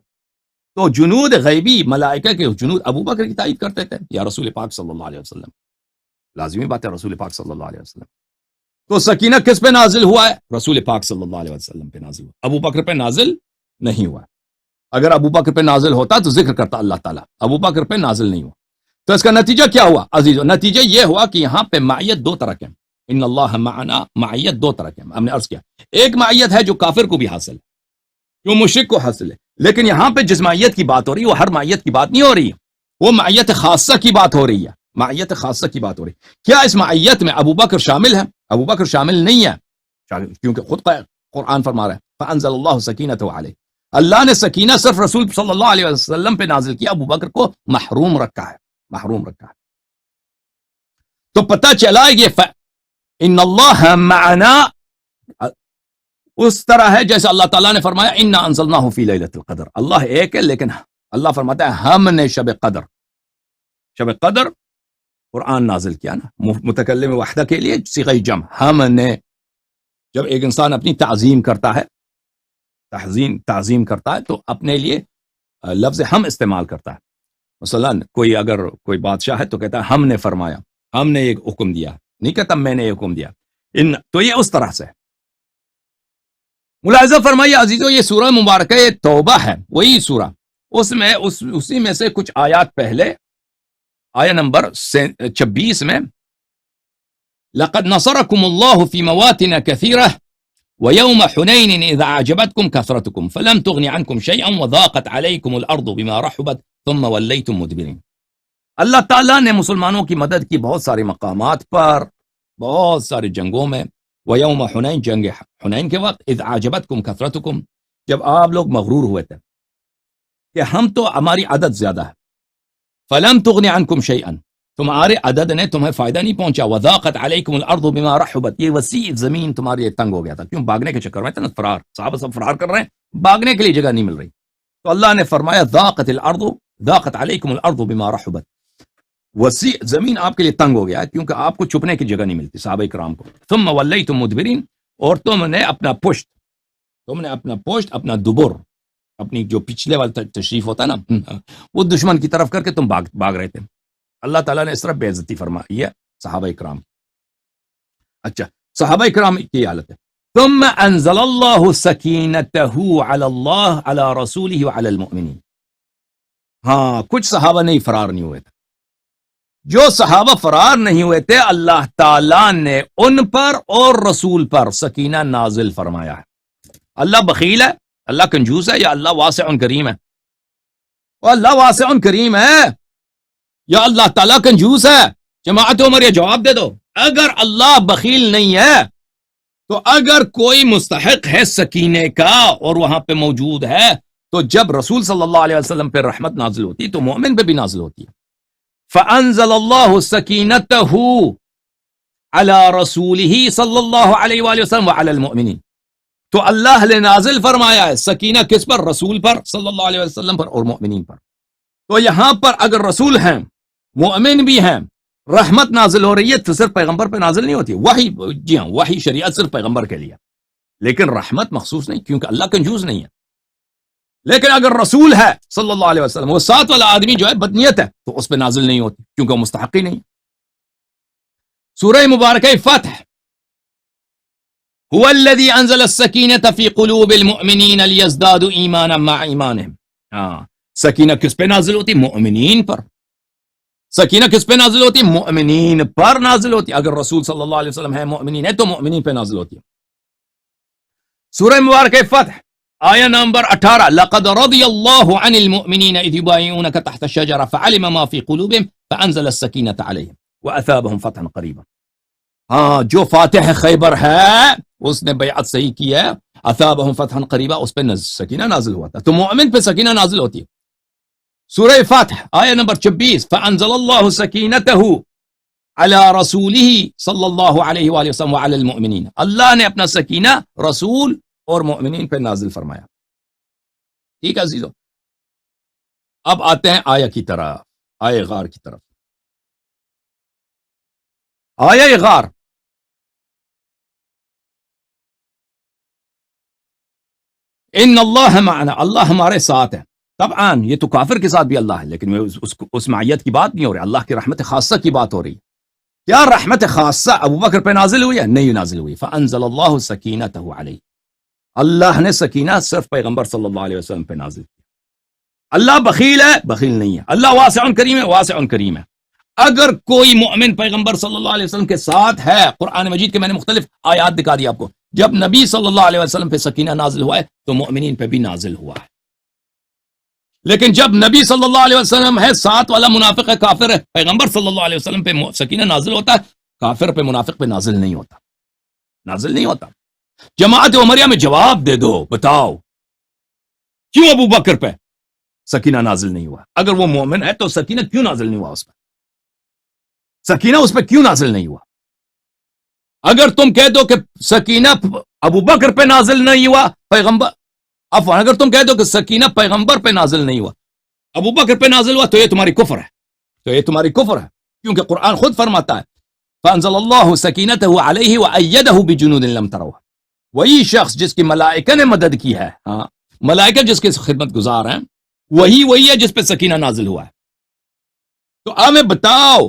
Speaker 1: تو جنود غیبی، ملائکہ کے جنود ابو بکر کی تائید کرتے تھے یا رسول پاک صلی اللہ علیہ وسلم. لازمی بات ہے رسول پاک صلی اللہ علیہ وسلم. تو سکینہ کس پہ نازل ہوا ہے؟ رسول پاک صلی اللہ علیہ وسلم پہ نازل ہوا، ابو بکر پہ نازل نہیں ہوا. اگر ابو بکر پہ نازل ہوتا تو ذکر کرتا اللہ تعالیٰ، ابو بکر پہ نازل نہیں ہوا. تو اس کا نتیجہ کیا ہوا عزیزو؟ نتیجہ یہ ہوا کہ یہاں پہ معیت 2 طرح کے، ان اللہ معنا، معیت 2 طرح کے ہم نے عرض کیا. ایک معیت ہے جو کافر کو بھی حاصل ہے، جو مشرک کو حاصل ہے، لیکن یہاں پہ جس معیت کی بات ہو رہی ہے وہ ہر معیت کی بات نہیں ہو رہی ہے، وہ معیت خاصہ کی بات ہو رہی ہے. معیت خاصہ کی بات ہو رہی ہے. کیا اس معیت میں ابو بکر شامل ہے؟ ابو بکر شامل نہیں ہے، کیونکہ خود قرآن فرما رہا ہے فانزل اللہ سکینتہ علیہ، اللہ نے سکینہ صرف رسول صلی اللہ علیہ وسلم پہ نازل کیا، ابو بکر کو محروم رکھا ہے. تو پتہ چلا یہ ان اللہ معنا اس طرح ہے جیسے اللہ تعالیٰ نے فرمایا انا انزلناہ فی لیلۃ القدر. اللہ ایک ہے، لیکن اللہ فرماتا ہے ہم نے شب قدر شب قدر قرآن نازل کیا نا متکلم وحدہ کے لیے صیغہ جمع ہم نے. جب ایک انسان اپنی تعظیم کرتا ہے تعظیم کرتا ہے تو اپنے لیے لفظ ہم استعمال کرتا ہے. مثلا اگر کوئی بادشاہ ہے تو کہتا ہے ہم نے فرمایا، ہم نے ایک حکم دیا، نہیں کہتا میں نے حکم دیا. تو یہ اس طرح سے ملاحظہ فرمائیے عزیزو، یہ سورہ مبارکہ توبہ ہے، وہی سورہ. اسی میں سے کچھ آیات پہلے آیہ نمبر 26 میں لقد نصركم الله في مواطن كثيرة ويوم حنين إذا أعجبتكم كثرتكم فلم تغن عنكم شيئا وضاقت عليكم الأرض بما رحبت ثم وليتم مدبرين. اللہ تعالیٰ نے مسلمانوں کی مدد کی بہت سارے مقامات پر، بہت سارے جنگوں میں. وَيَوْمَ حُنَيْن، جنگ حنین کے وقت، اذ اعجبتکم کثرتکم، جب آپ لوگ مغرور ہوئے تھے کہ ہم تو ہماری عدد زیادہ ہے. فَلَمْ تُغْنِ عَنْكُمْ شَيْئًا، تمہارے عدد نے تمہیں فائدہ نہیں پہنچا. وَضَاقَتْ عَلَيْكُمُ الْأَرْضُ بِمَا رَحُبَتْ، یہ وسیع زمین تمہارے لیے تنگ ہو گیا تھا. کیوں؟ بھاگنے کے چکر میں تھا نا، فرار، صحابہ سب فرار کر رہے ہیں، بھاگنے کے لیے جگہ نہیں مل رہی. تو اللہ نے فرمایا ضاقت الارض، ضاقت علیکم الارض بما رحبت، وسیع زمین آپ کے لیے تنگ ہو گیا ہے کیونکہ آپ کو چھپنے کی جگہ نہیں ملتی صحابہ کرام کو. ثم ولیتم مدبرین، اور تم نے اپنا پشت، اپنا دبر، اپنی جو پچھلے والا تشریف ہوتا ہے نا، وہ دشمن کی طرف کر کے تم بھاگ رہے تھے. اللہ تعالیٰ نے اس طرح بے عزتی فرمائی ہے صحابہ کرام. اچھا، صحابہ کرام کی حالت ہے. ثم انزل اللہ سکینتہ علی اللہ علی رسولہ وعلی المؤمنین. ہاں، کچھ صحابہ نہیں فرار نہیں ہوئے تھے. جو صحابہ فرار نہیں ہوئے تھے اللہ تعالیٰ نے ان پر اور رسول پر سکینہ نازل فرمایا ہے. اللہ بخیل ہے، اللہ کنجوس ہے، یا اللہ واسع کریم ہے؟ اللہ واسع کریم ہے یا اللہ تعالیٰ کنجوس ہے؟ جماعت عمر یہ جواب دے دو. اگر اللہ بخیل نہیں ہے تو اگر کوئی مستحق ہے سکینے کا اور وہاں پہ موجود ہے تو جب رسول صلی اللہ علیہ وسلم پہ رحمت نازل ہوتی تو مومن پہ بھی نازل ہوتی ہے. فَأَنزَلَ اللَّهُ سَكِينَتَهُ عَلَى رَسُولِهِ صلی اللہ علیہ وآلہ وسلم وعلی المؤمنین. تو اللہ نے نازل فرمایا ہے سکینہ کس پر؟ رسول پر صلی اللہ علیہ وسلم پر اور مؤمنین پر. تو یہاں پر اگر رسول ہیں، مؤمن بھی ہیں، رحمت نازل ہو رہی ہے تو صرف پیغمبر پہ نازل نہیں ہوتی. وحی، جی ہاں، وحی شریعت صرف پیغمبر کے لیے، لیکن رحمت مخصوص نہیں کیونکہ اللہ کنجوس نہیں ہے. لیکن اگر رسول ہے صلی اللہ علیہ وسلم، وہ ساتھ والا آدمی جو ہے بدنیت ہے تو اس پہ نازل نہیں ہوتی کیونکہ وہ مستحق ہی نہیں. سورہ مبارکہ فتح، هو الذي انزل السکینة فی قلوب المؤمنین لیزدادوا ایمانا مع ایمانهم. سکینہ کس پہ نازل ہوتی؟ مؤمنین پر. سکینہ کس پہ نازل ہوتی؟ مؤمنین پر نازل ہوتی. اگر رسول صلی اللہ علیہ وسلم ہے، مؤمنین ہے، تو مؤمنین پہ نازل ہوتی ہے. سورہ مبارکہ فتح آیہ نمبر 18، لقد رضی اللہ عن المؤمنین اذ یبایعونک تحت الشجرہ فعلم ما فی قلوبہم فانزل السکینۃ علیہم واثابہم فتحا قریبا. ہاں، جو فاتح خیبر ہے اس نے بیعت صحیح کی ہے، اثابہم فتحا قریبا، اس پہ سکینہ نازل ہوا تھا. تو مومن پہ سکینہ نازل ہوتی ہے. سورہ فتح آیہ نمبر 26، فانزل اللہ سکینتہ علی رسولہ صلی اللہ علیہ وآلہ وسلم وعلی المؤمنین. اللہ نے اپنا سکینہ رسول اور مؤمنین پہ نازل فرمایا. ٹھیک ہے عزیزو، اب آتے ہیں آیہ کی طرف، آیہ غار کی طرف. آیہ غار، ان اللہ معنا، اللہ ہمارے ساتھ ہے. طبعا یہ تو کافر کے ساتھ بھی اللہ ہے، لیکن اس معیت کی بات نہیں ہو رہی، اللہ کی رحمت خاصہ کی بات ہو رہی. کیا رحمت خاصہ ابو بکر پہ نازل ہوئی ہے؟ نہیں نازل ہوئی. فانزل اللہ سکینتہ علیہ، اللہ نے سکینہ صرف پیغمبر صلی اللہ علیہ وسلم پہ نازل کیا. اللہ بخیل ہے؟ بخیل نہیں ہے. اللہ واسع کریم ہے؟ واسع کریم ہے. اگر کوئی مؤمن پیغمبر صلی اللہ علیہ وسلم کے ساتھ ہے، قرآن مجید کے میں نے مختلف آیات دکھا دی آپ کو، جب نبی صلی اللہ علیہ وسلم پہ سکینہ نازل ہوا ہے تو مؤمنین پہ بھی نازل ہوا ہے. لیکن جب نبی صلی اللہ علیہ وسلم ہے، ساتھ والا منافق ہے، کافر ہے، پیغمبر صلی اللہ علیہ وسلم پہ سکینہ نازل ہوتا ہے، کافر پہ، منافق پہ نازل نہیں ہوتا، نازل نہیں ہوتا. جماعت عمریہ میں جواب دے دو، بتاؤ کیوں ابو بکر پہ سکینہ نازل نہیں ہوا؟ اگر وہ مومن ہے تو سکینہ کیوں نازل نہیں ہوا اس پہ؟ سکینہ اس پہ کیوں نازل نہیں ہوا؟ اگر تم کہہ دو کہ سکینہ ابو بکر پہ نازل نہیں ہوا، پیغمبر، افوان، اگر تم کہہ دو کہ سکینہ پیغمبر پہ نازل نہیں ہوا، ابو بکر پہ نازل ہوا، تو یہ تمہاری کفر ہے، تو یہ تمہاری کفر ہے، کیونکہ قرآن خود فرماتا ہے فَأَنزَلَ اللَّهُ سَكِينَتَهُ عَلَيْهِ وَأَيَّدَهُ بِجُنُودٍ لَمْ تَرَوْهَا، وہی شخص جس کی ملائکہ نے مدد کی ہے، ہاں ملائکہ جس کے خدمت گزار ہیں، وہی ہے جس پہ سکینہ نازل ہوا ہے۔ تو ہمیں بتاؤ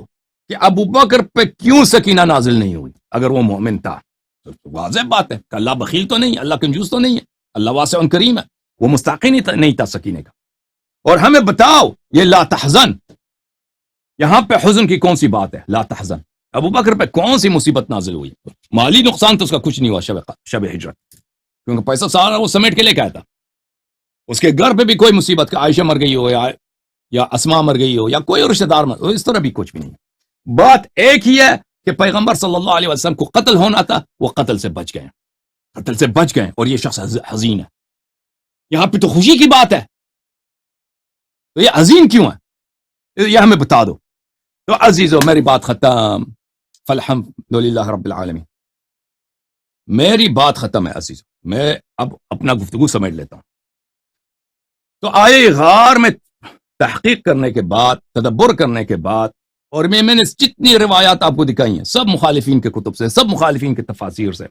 Speaker 1: کہ ابو بکر پہ کیوں سکینہ نازل نہیں ہوئی اگر وہ مومن تھا؟ تو واضح بات ہے کہ اللہ بخیل تو نہیں ہے، اللہ کنجوس تو نہیں ہے، اللہ واسع کریم ہے، وہ مستحق ہی نہیں تھا سکینے کا۔ اور ہمیں بتاؤ یہ لا تحزن، یہاں پہ حزن کی کون سی بات ہے؟ لا تحزن، ابو بکر پہ کون سی مصیبت نازل ہوئی؟ مالی نقصان تو اس کا کچھ نہیں ہوا شب ہجرت، کیونکہ پیسہ سارا وہ سمیٹ کے لے کے آیا تھا۔ اس کے گھر پہ بھی کوئی مصیبت کہ عائشہ مر گئی ہو یا اسما مر گئی ہو یا کوئی رشتہ دار مر، اس طرح بھی کچھ بھی نہیں۔ بات ایک ہی ہے کہ پیغمبر صلی اللہ علیہ وسلم کو قتل ہونا تھا، وہ قتل سے بچ گئے، اور یہ شخص حزین ہے۔ یہاں پہ تو خوشی کی بات ہے، تو یہ حزین کیوں ہے؟ یہ ہمیں بتا دو۔ تو عزیزو میری بات ختم، فالحمد للہ رب العالمین، میری بات ختم ہے عزیزو، میں اب اپنا گفتگو سمیٹ لیتا ہوں۔ تو آئے غار میں تحقیق کرنے کے بعد، تدبر کرنے کے بعد، اور میں نے جتنی روایات آپ کو دکھائی ہیں سب مخالفین کے کتب سے، سب مخالفین کے تفاسیر سے،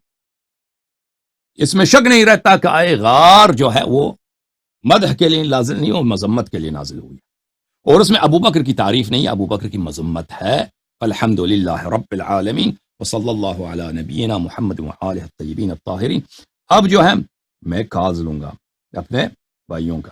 Speaker 1: اس میں شک نہیں رہتا کہ آئے غار جو ہے وہ مدح کے لیے نازل نہیں، اور مذمت کے لیے نازل ہوئی، اور اس میں ابو بکر کی تعریف نہیں، ابو بکر کی مذمت ہے۔ الحمد للہ رب العالمین وصلی اللہ علی نبینا محمد وآلہ الطیبین الطاہرین۔ اب جو ہے میں کاز لوں گا اپنے بھائیوں کا۔